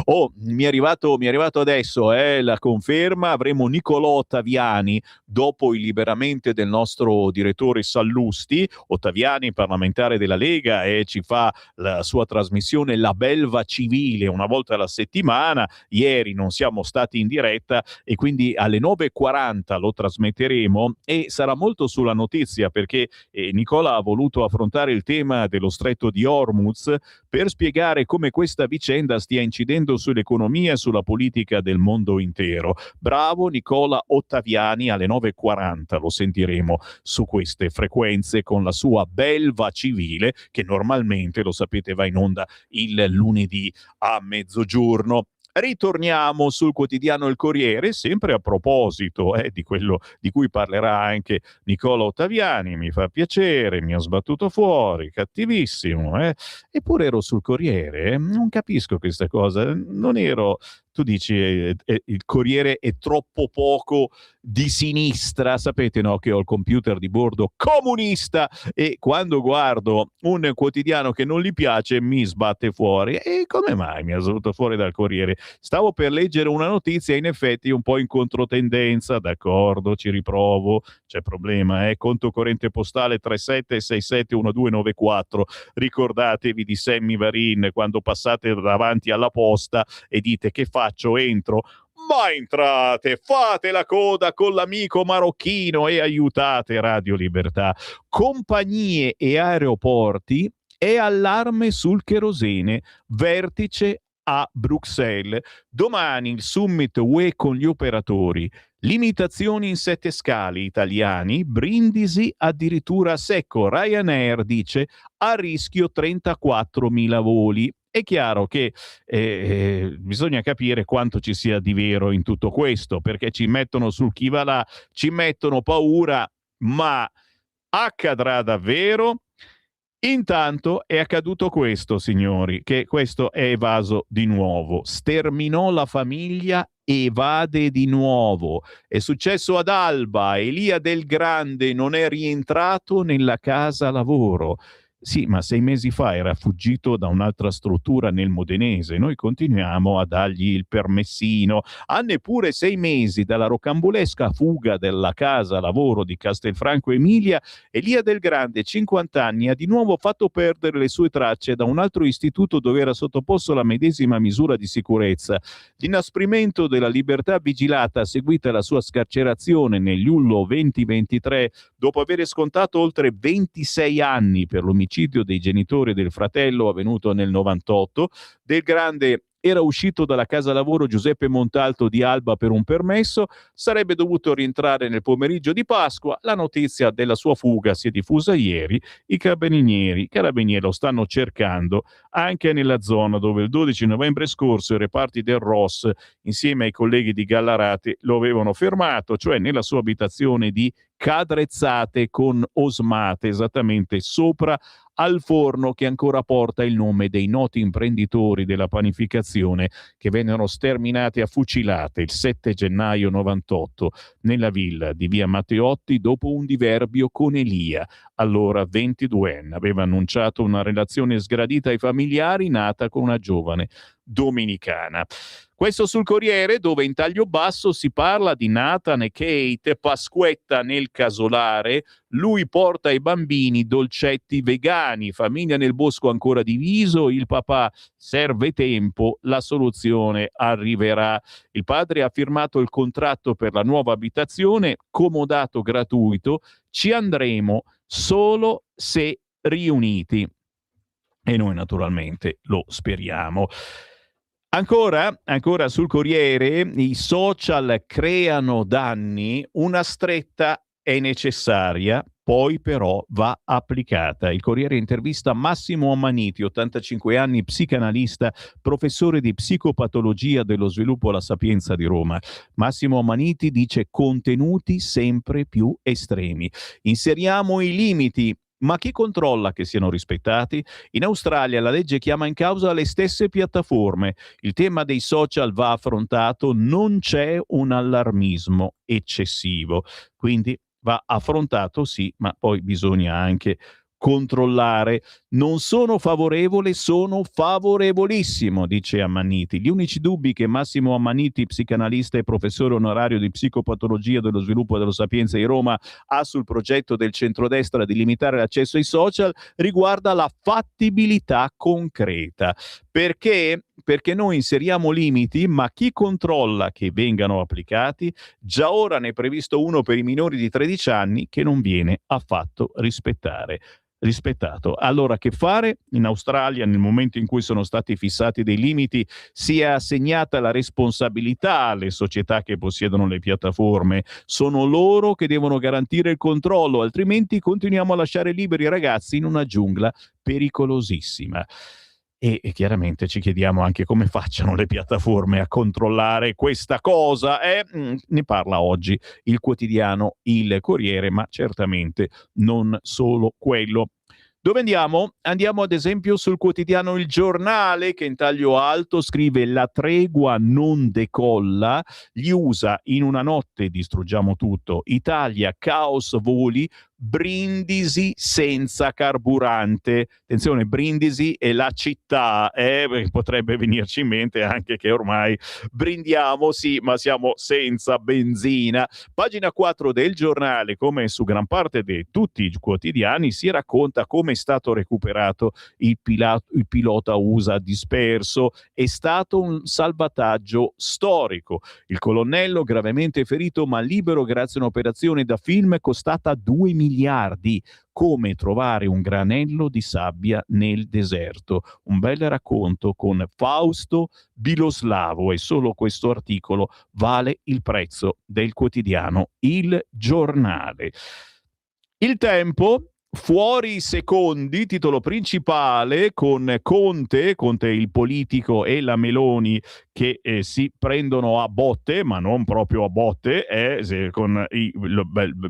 Oh, mi è arrivato adesso la conferma, avremo Nicolò Ottaviani dopo il liberamente del nostro direttore Sallusti. Ottaviani, parlamentare della Lega, e ci fa la sua trasmissione La Belva Civile una volta alla settimana. Ieri non siamo stati in diretta e quindi alle 9:40 lo trasmetteremo e sarà molto sulla notizia, perché Nicola ha voluto affrontare il tema dello stretto di Hormuz per spiegare come questa vicenda stia incidendo sull'economia e sulla politica del mondo intero. Bravo Nicola Ottaviani, alle 9:40 lo sentiremo su queste frequenze con la sua Belva Civile, che normalmente, lo sapete, va in onda il lunedì a mezzogiorno. Ritorniamo sul quotidiano Il Corriere, sempre a proposito di quello di cui parlerà anche Nicola Ottaviani. Mi fa piacere, mi ha sbattuto fuori, cattivissimo. Eppure ero sul Corriere, non capisco questa cosa, non ero... Tu dici il Corriere è troppo poco di sinistra, sapete, no, che ho il computer di bordo comunista e quando guardo un quotidiano che non gli piace mi sbatte fuori. E come mai mi ha sbattuto fuori dal Corriere? Stavo per leggere una notizia, in effetti un po' in controtendenza, d'accordo, ci riprovo, c'è problema, conto corrente postale 37671294, ricordatevi di Sammy Varin quando passate davanti alla posta e dite: che faccio, entro? Ma entrate, fate la coda con l'amico marocchino e aiutate Radio Libertà. Compagnie e aeroporti e allarme sul cherosene, vertice a Bruxelles. Domani il summit UE con gli operatori. Limitazioni in 7 scali italiani, Brindisi addirittura a secco. Ryanair dice a rischio 34.000 voli. È chiaro che bisogna capire quanto ci sia di vero in tutto questo, perché ci mettono sul chi va là, ci mettono paura, ma accadrà davvero? Intanto è accaduto questo, signori, che questo è evaso di nuovo. Sterminò la famiglia, evade di nuovo. È successo ad Alba, Elia Del Grande non è rientrato nella casa lavoro. Sì, ma 6 mesi fa era fuggito da un'altra struttura nel Modenese. Noi continuiamo a dargli il permessino. A neppure 6 mesi dalla rocambolesca fuga della casa lavoro di Castelfranco Emilia, Elia Del Grande, 50 anni, ha di nuovo fatto perdere le sue tracce da un altro istituto dove era sottoposto alla medesima misura di sicurezza. L'inasprimento della libertà vigilata seguita alla sua scarcerazione nel luglio 2023, dopo aver scontato oltre 26 anni per l'omicidio dei genitori del fratello avvenuto nel 98, Del Grande era uscito dalla casa lavoro Giuseppe Montalto di Alba per un permesso, sarebbe dovuto rientrare nel pomeriggio di Pasqua. La notizia della sua fuga si è diffusa ieri. I carabinieri lo stanno cercando anche nella zona dove il 12 novembre scorso i reparti del ROS, insieme ai colleghi di Gallarate, lo avevano fermato, cioè nella sua abitazione di Cadrezzate con Osmate, esattamente sopra al forno che ancora porta il nome dei noti imprenditori della panificazione che vennero sterminati a fucilate il 7 gennaio 98 nella villa di via Matteotti dopo un diverbio con Elia, allora 22enne. Aveva annunciato una relazione sgradita ai familiari nata con una giovane dominicana. Questo sul Corriere, dove in taglio basso si parla di Nathan e Kate, Pasquetta nel casolare, lui porta ai bambini dolcetti vegani, famiglia nel bosco ancora diviso, il papà serve tempo, la soluzione arriverà. Il padre ha firmato il contratto per la nuova abitazione, comodato gratuito, ci andremo solo se riuniti. E noi naturalmente lo speriamo. Ancora sul Corriere, i social creano danni, una stretta è necessaria, poi però va applicata. Il Corriere intervista Massimo Ammaniti, 85 anni, psicanalista, professore di psicopatologia dello sviluppo alla Sapienza di Roma. Massimo Ammaniti dice: contenuti sempre più estremi. Inseriamo i limiti. Ma chi controlla che siano rispettati? In Australia la legge chiama in causa le stesse piattaforme. Il tema dei social va affrontato, non c'è un allarmismo eccessivo. Quindi va affrontato, sì, ma poi bisogna anche controllare. Non sono favorevole, sono favorevolissimo, dice Ammanniti. Gli unici dubbi che Massimo Ammanniti, psicanalista e professore onorario di psicopatologia dello sviluppo e dello Sapienza di Roma, ha sul progetto del centrodestra di limitare l'accesso ai social riguarda la fattibilità concreta. Perché? Perché noi inseriamo limiti, ma chi controlla che vengano applicati? Già ora ne è previsto uno per i minori di 13 anni che non viene affatto rispettato. Allora, che fare? In Australia, nel momento in cui sono stati fissati dei limiti, si è assegnata la responsabilità alle società che possiedono le piattaforme. Sono loro che devono garantire il controllo, altrimenti continuiamo a lasciare liberi i ragazzi in una giungla pericolosissima. E chiaramente ci chiediamo anche come facciano le piattaforme a controllare questa cosa. Ne parla oggi il quotidiano Il Corriere, ma certamente non solo quello. Dove andiamo? Andiamo ad esempio sul quotidiano Il Giornale, che in taglio alto scrive: la tregua non decolla, gli USA in una notte distruggiamo tutto, Italia caos voli, Brindisi senza carburante. Attenzione, Brindisi è la città, potrebbe venirci in mente anche che ormai brindiamo, sì, ma siamo senza benzina. Pagina 4 del Giornale, come su gran parte di tutti i quotidiani, si racconta come è stato recuperato il pilota USA disperso. È stato un salvataggio storico. Il colonnello gravemente ferito ma libero grazie a un'operazione da film costata 2 miliardi. Come trovare un granello di sabbia nel deserto. Un bel racconto con Fausto Biloslavo, e solo questo articolo vale il prezzo del quotidiano Il Giornale. Il Tempo, fuori i secondi, titolo principale, con Conte il politico, e la Meloni che si prendono a botte, ma non proprio a botte, con i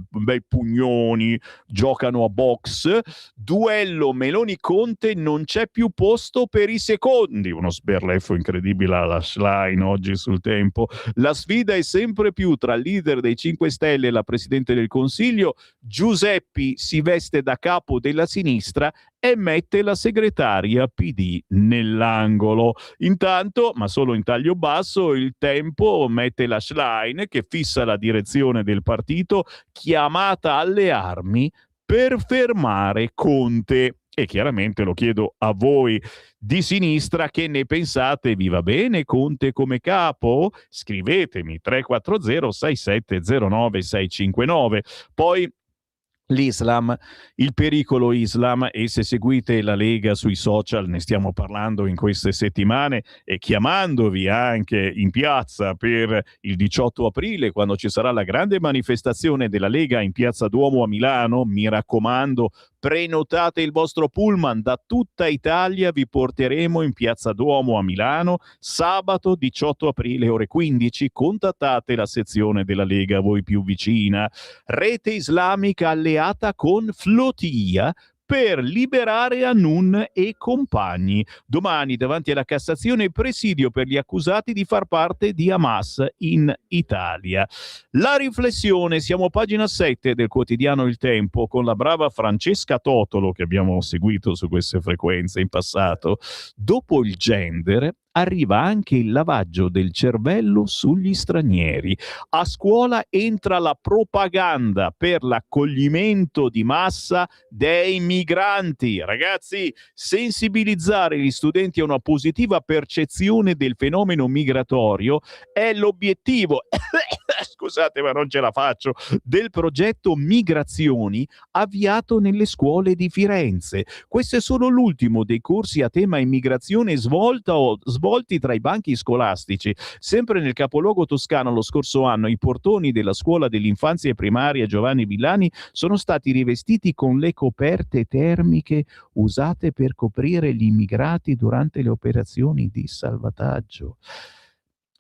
bei pugnoni, giocano a box. Duello Meloni-Conte, non c'è più posto per i secondi. Uno sberleffo incredibile alla Schlein oggi sul Tempo. La sfida è sempre più tra il leader dei 5 Stelle e la Presidente del Consiglio. Giuseppi si veste da capo della sinistra e mette la segretaria PD nell'angolo. Intanto, ma solo in taglio basso, il Tempo mette la Schlein che fissa la direzione del partito, chiamata alle armi per fermare Conte. E chiaramente lo chiedo a voi di sinistra, che ne pensate? Vi va bene Conte come capo? Scrivetemi 340 6709 659. Poi l'Islam, il pericolo Islam, e se seguite la Lega sui social ne stiamo parlando in queste settimane, e chiamandovi anche in piazza per il 18 aprile, quando ci sarà la grande manifestazione della Lega in Piazza Duomo a Milano. Mi raccomando, prenotate il vostro pullman, da tutta Italia vi porteremo in Piazza Duomo a Milano sabato 18 aprile ore 15. Contattate la sezione della Lega a voi più vicina. Rete islamica alleata con Flotilla per liberare Hanun e compagni. Domani davanti alla Cassazione, presidio per gli accusati di far parte di Hamas in Italia. La riflessione, siamo a pagina 7 del quotidiano Il Tempo con la brava Francesca Totolo, che abbiamo seguito su queste frequenze in passato. Dopo il gender arriva anche il lavaggio del cervello sugli stranieri. A scuola entra la propaganda per l'accoglimento di massa dei migranti. Ragazzi, sensibilizzare gli studenti a una positiva percezione del fenomeno migratorio è l'obiettivo scusate ma non ce la faccio, del progetto Migrazioni avviato nelle scuole di Firenze. Questo è solo l'ultimo dei corsi a tema immigrazione svolti tra i banchi scolastici. Sempre nel capoluogo toscano lo scorso anno i portoni della scuola dell'infanzia primaria Giovanni Villani sono stati rivestiti con le coperte termiche usate per coprire gli immigrati durante le operazioni di salvataggio.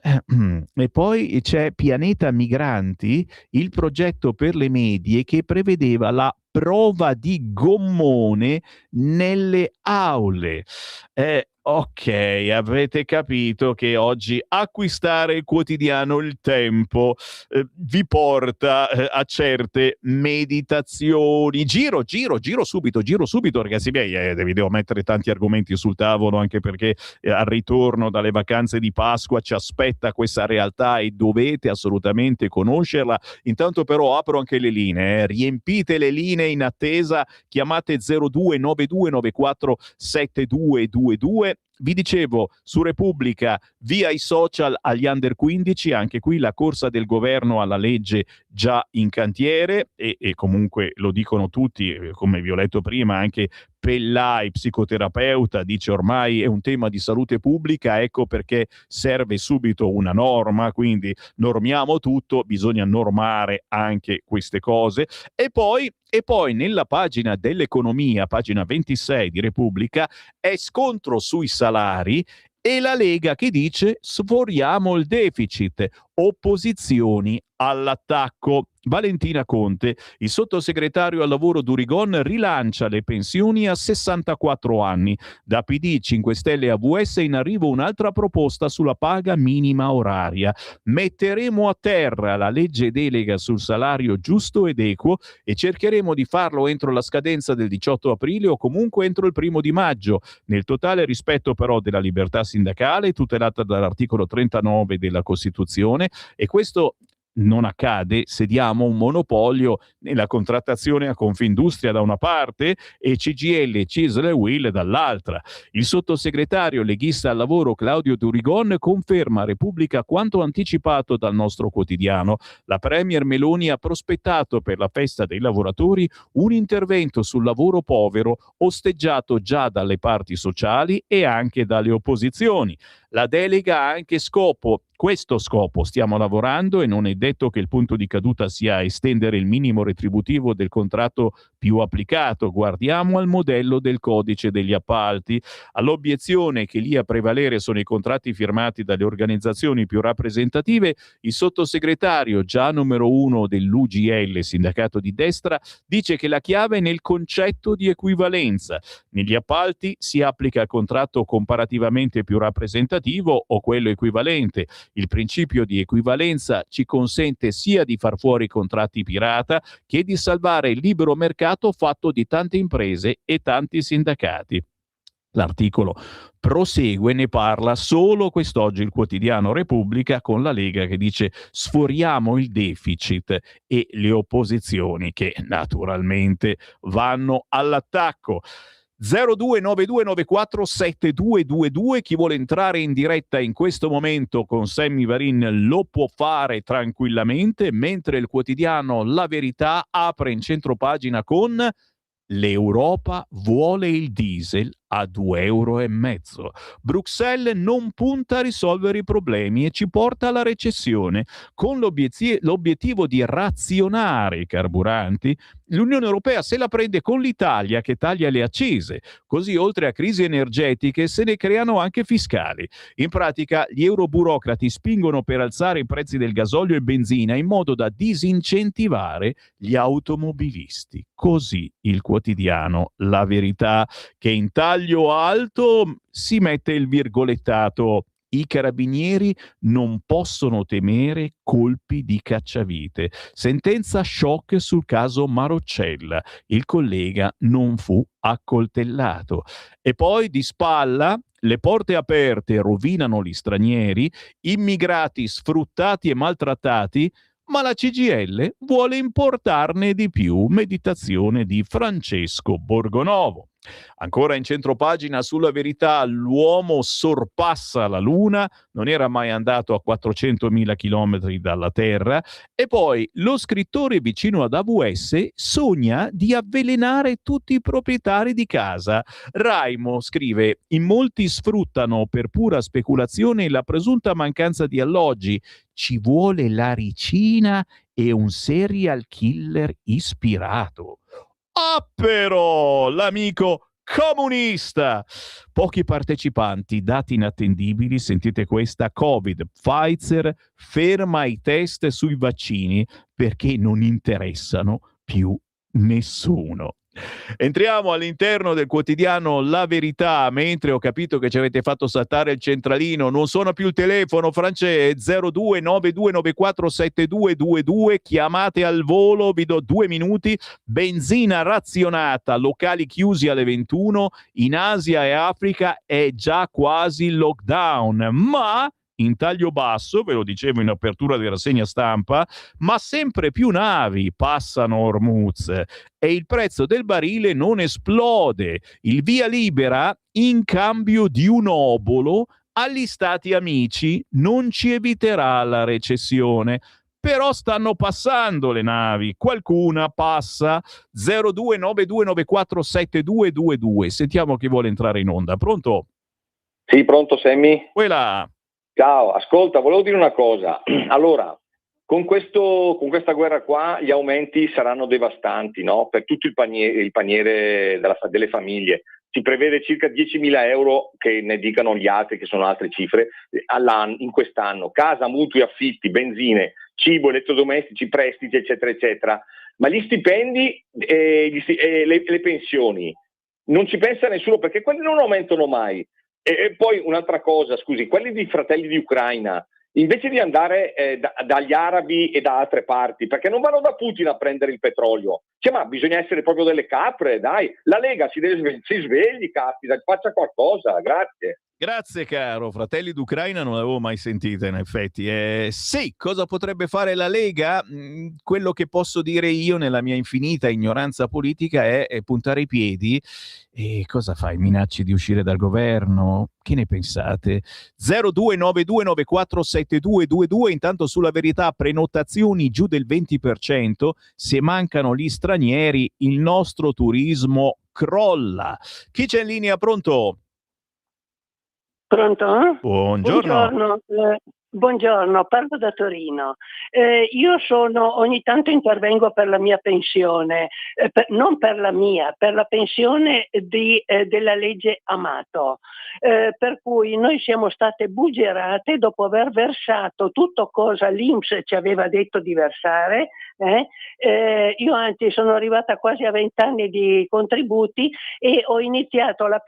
E poi c'è Pianeta Migranti, il progetto per le medie che prevedeva la prova di gommone nelle aule. Ok, avete capito che oggi acquistare il quotidiano Il Tempo vi porta a certe meditazioni. Giro subito, ragazzi miei, vi devo mettere tanti argomenti sul tavolo, anche perché al ritorno dalle vacanze di Pasqua ci aspetta questa realtà e dovete assolutamente conoscerla. Intanto però apro anche le linee, riempite le linee in attesa, chiamate 0292947222. Vi dicevo, su Repubblica, via i social agli under 15, anche qui la corsa del governo alla legge già in cantiere e comunque lo dicono tutti, come vi ho letto prima, anche Pellai, psicoterapeuta, dice ormai è un tema di salute pubblica, ecco perché serve subito una norma, quindi normiamo tutto, bisogna normare anche queste cose. E poi nella pagina dell'economia, pagina 26 di Repubblica, è scontro sui salari e la Lega che dice sforiamo il deficit, opposizioni all'attacco. Valentina Conte, il sottosegretario al lavoro Durigon, rilancia le pensioni a 64 anni. Da PD, 5 Stelle e AVS in arrivo un'altra proposta sulla paga minima oraria. Metteremo a terra la legge delega sul salario giusto ed equo e cercheremo di farlo entro la scadenza del 18 aprile o comunque entro il 1 di maggio, nel totale rispetto però della libertà sindacale tutelata dall'articolo 39 della Costituzione, e questo non accade se diamo un monopolio nella contrattazione a Confindustria da una parte e CGIL, CISL e UIL dall'altra. Il sottosegretario leghista al lavoro Claudio Durigon conferma a Repubblica quanto anticipato dal nostro quotidiano. La premier Meloni ha prospettato per la festa dei lavoratori un intervento sul lavoro povero osteggiato già dalle parti sociali e anche dalle opposizioni. La delega ha anche scopo, questo scopo stiamo lavorando, e non è detto che il punto di caduta sia estendere il minimo retributivo del contratto più applicato. Guardiamo al modello del codice degli appalti. All'obiezione che lì a prevalere sono i contratti firmati dalle organizzazioni più rappresentative, il sottosegretario, già numero 1 dell'UGL, sindacato di destra, dice che la chiave è nel concetto di equivalenza. Negli appalti si applica il contratto comparativamente più rappresentativo o quello equivalente. Il principio di equivalenza ci consente sia di far fuori i contratti pirata che di salvare il libero mercato fatto di tante imprese e tanti sindacati. L'articolo prosegue, ne parla solo quest'oggi il quotidiano Repubblica, con la Lega che dice sforiamo il deficit e le opposizioni che naturalmente vanno all'attacco. 0292947222. Chi vuole entrare in diretta in questo momento con Sammy Varin lo può fare tranquillamente, mentre il quotidiano La Verità apre in centropagina con l'Europa vuole il diesel a 2,5 euro. Bruxelles non punta a risolvere i problemi e ci porta alla recessione. Con l'obiettivo di razionare i carburanti, l'Unione Europea se la prende con l'Italia che taglia le accise. Così, oltre a crisi energetiche, se ne creano anche fiscali. In pratica, gli euroburocrati spingono per alzare i prezzi del gasolio e benzina in modo da disincentivare gli automobilisti. Così il quotidiano La Verità, che in taglio alto si mette il virgolettato: i carabinieri non possono temere colpi di cacciavite. Sentenza shock sul caso Maroccella. Il collega non fu accoltellato. E poi di spalla: le porte aperte rovinano gli stranieri, immigrati sfruttati e maltrattati, ma la CGIL vuole importarne di più. Meditazione di Francesco Borgonovo. Ancora in centropagina sulla Verità, l'uomo sorpassa la Luna, non era mai andato a 400.000 chilometri dalla Terra. E poi lo scrittore vicino ad AVS sogna di avvelenare tutti i proprietari di casa. Raimo scrive: in molti sfruttano per pura speculazione la presunta mancanza di alloggi. Ci vuole la ricina e un serial killer ispirato. Ah, però l'amico comunista. Pochi partecipanti, dati inattendibili. Sentite questa: Covid, Pfizer ferma i test sui vaccini perché non interessano più Nessuno. Entriamo all'interno del quotidiano La Verità, mentre ho capito che ci avete fatto saltare il centralino. Non suona più il telefono, Francesco, 0292947222, chiamate al volo, vi do 2 minuti. Benzina razionata, locali chiusi alle 21, in Asia e Africa è già quasi il lockdown, ma in taglio basso, ve lo dicevo in apertura di rassegna stampa, ma sempre più navi passano Hormuz e il prezzo del barile non esplode. Il via libera in cambio di un obolo agli stati amici non ci eviterà la recessione. Però stanno passando le navi, qualcuna passa. 0292947222. Sentiamo chi vuole entrare in onda. Pronto? Sì, pronto Sammy? Quella. Ciao, ascolta, volevo dire una cosa. Allora, con questa guerra qua gli aumenti saranno devastanti, no? Per tutto il paniere delle famiglie. Si prevede circa 10.000 euro, che ne dicano gli altri, che sono altre cifre, in quest'anno. Casa, mutui, affitti, benzine, cibo, elettrodomestici, prestiti, eccetera, eccetera. Ma gli stipendi e le pensioni non ci pensa nessuno, perché quelli non aumentano mai. E poi un'altra cosa, scusi, quelli di Fratelli di Ucraina, invece di andare dagli arabi e da altre parti, perché non vanno da Putin a prendere il petrolio? Cioè, ma bisogna essere proprio delle capre, dai. La Lega si svegli, caspita, faccia qualcosa, grazie. Grazie caro, Fratelli d'Ucraina non l'avevo mai sentita in effetti. Sì, cosa potrebbe fare la Lega? Quello che posso dire io nella mia infinita ignoranza politica è puntare i piedi. E cosa fai? Minacci di uscire dal governo? Che ne pensate? 0292947222. Intanto sulla Verità, prenotazioni giù del 20%, se mancano gli stranieri il nostro turismo crolla. Chi c'è in linea? Pronto? Pronto? Buongiorno. Buongiorno, parlo da Torino. Io ogni tanto intervengo per la mia pensione, non per la mia, per la pensione della legge Amato, per cui noi siamo state buggerate dopo aver versato tutto cosa l'INPS ci aveva detto di versare. Io anzi sono arrivata quasi a 20 anni di contributi e ho iniziato a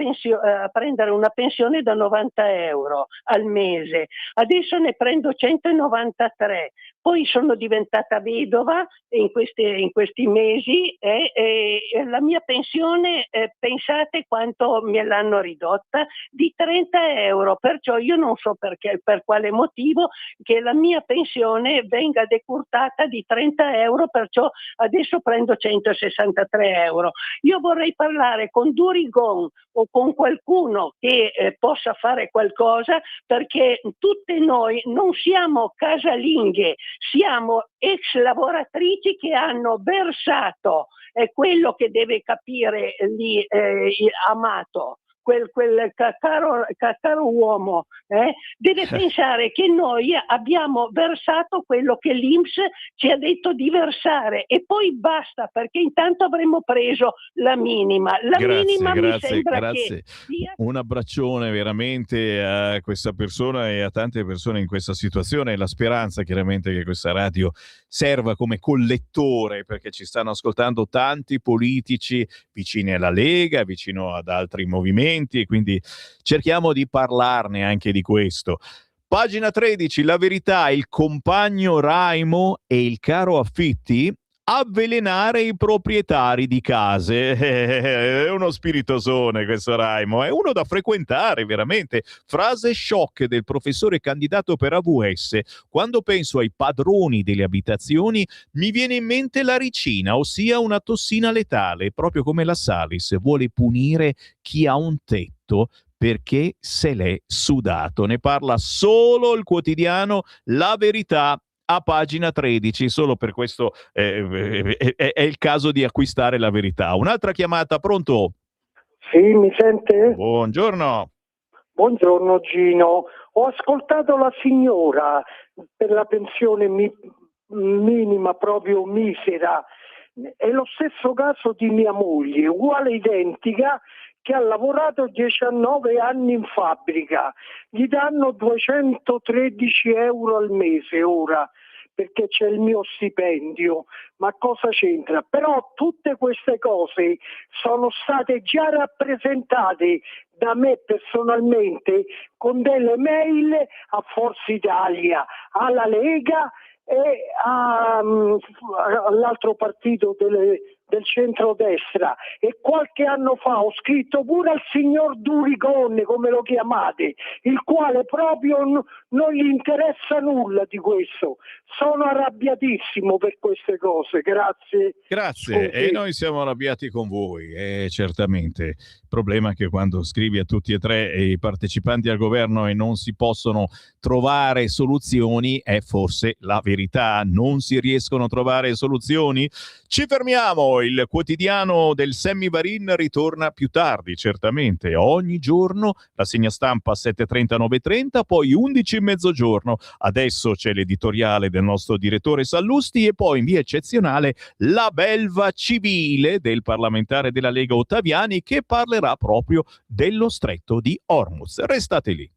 prendere una pensione da 90 euro al mese. Adesso ne prendo 193, poi sono diventata vedova in questi mesi e la mia pensione, pensate quanto me l'hanno ridotta, di 30 euro, perciò io non so perché, per quale motivo, che la mia pensione venga decurtata di 30 euro, perciò adesso prendo 163 euro. Io vorrei parlare con Durigon o con qualcuno che possa fare qualcosa, perché tutte noi non siamo casalinghe, siamo ex lavoratrici che hanno versato, è quello che deve capire lì Amato. Quel caro uomo deve pensare che noi abbiamo versato quello che l'INPS ci ha detto di versare e poi basta, perché intanto avremmo preso la minima. Mi sembra che un abbraccione veramente a questa persona e a tante persone in questa situazione, e la speranza chiaramente che questa radio serva come collettore, perché ci stanno ascoltando tanti politici vicini alla Lega, vicino ad altri movimenti, e quindi cerchiamo di parlarne anche di questo. Pagina 13, La Verità, il compagno Raimo e il caro affitti avvelenare i proprietari di case. È uno spiritosone questo Raimo, è uno da frequentare veramente. Frase shock del professore candidato per AVS: quando penso ai padroni delle abitazioni mi viene in mente la ricina, ossia una tossina letale, proprio come la Salis vuole punire chi ha un tetto perché se l'è sudato. Ne parla solo il quotidiano La Verità a pagina 13, solo per questo è il caso di acquistare La Verità. Un'altra chiamata, pronto? Sì, mi sente? Buongiorno. Buongiorno Gino, ho ascoltato la signora per la pensione minima, proprio misera. È lo stesso caso di mia moglie, uguale identica, che ha lavorato 19 anni in fabbrica, gli danno 213 euro al mese ora, perché c'è il mio stipendio, ma cosa c'entra? Però tutte queste cose sono state già rappresentate da me personalmente con delle mail a Forza Italia, alla Lega e all'altro partito del centrodestra, e qualche anno fa ho scritto pure al signor Durigon, come lo chiamate, il quale proprio non gli interessa nulla di questo. Sono arrabbiatissimo per queste cose. Grazie. Grazie, Scusi. e noi siamo arrabbiati con voi, certamente. Il problema è che quando scrivi a tutti e tre i partecipanti al governo e non si possono trovare soluzioni, è forse la verità, non si riescono a trovare soluzioni. Ci fermiamo, il quotidiano del Semivarin ritorna più tardi, certamente, ogni giorno, rassegna stampa 7:30, 9:30, poi 11 in mezzogiorno. Adesso c'è l'editoriale del nostro direttore Sallusti e poi in via eccezionale la belva civile del parlamentare della Lega Ottaviani, che parlerà proprio dello stretto di Hormuz. Restate lì.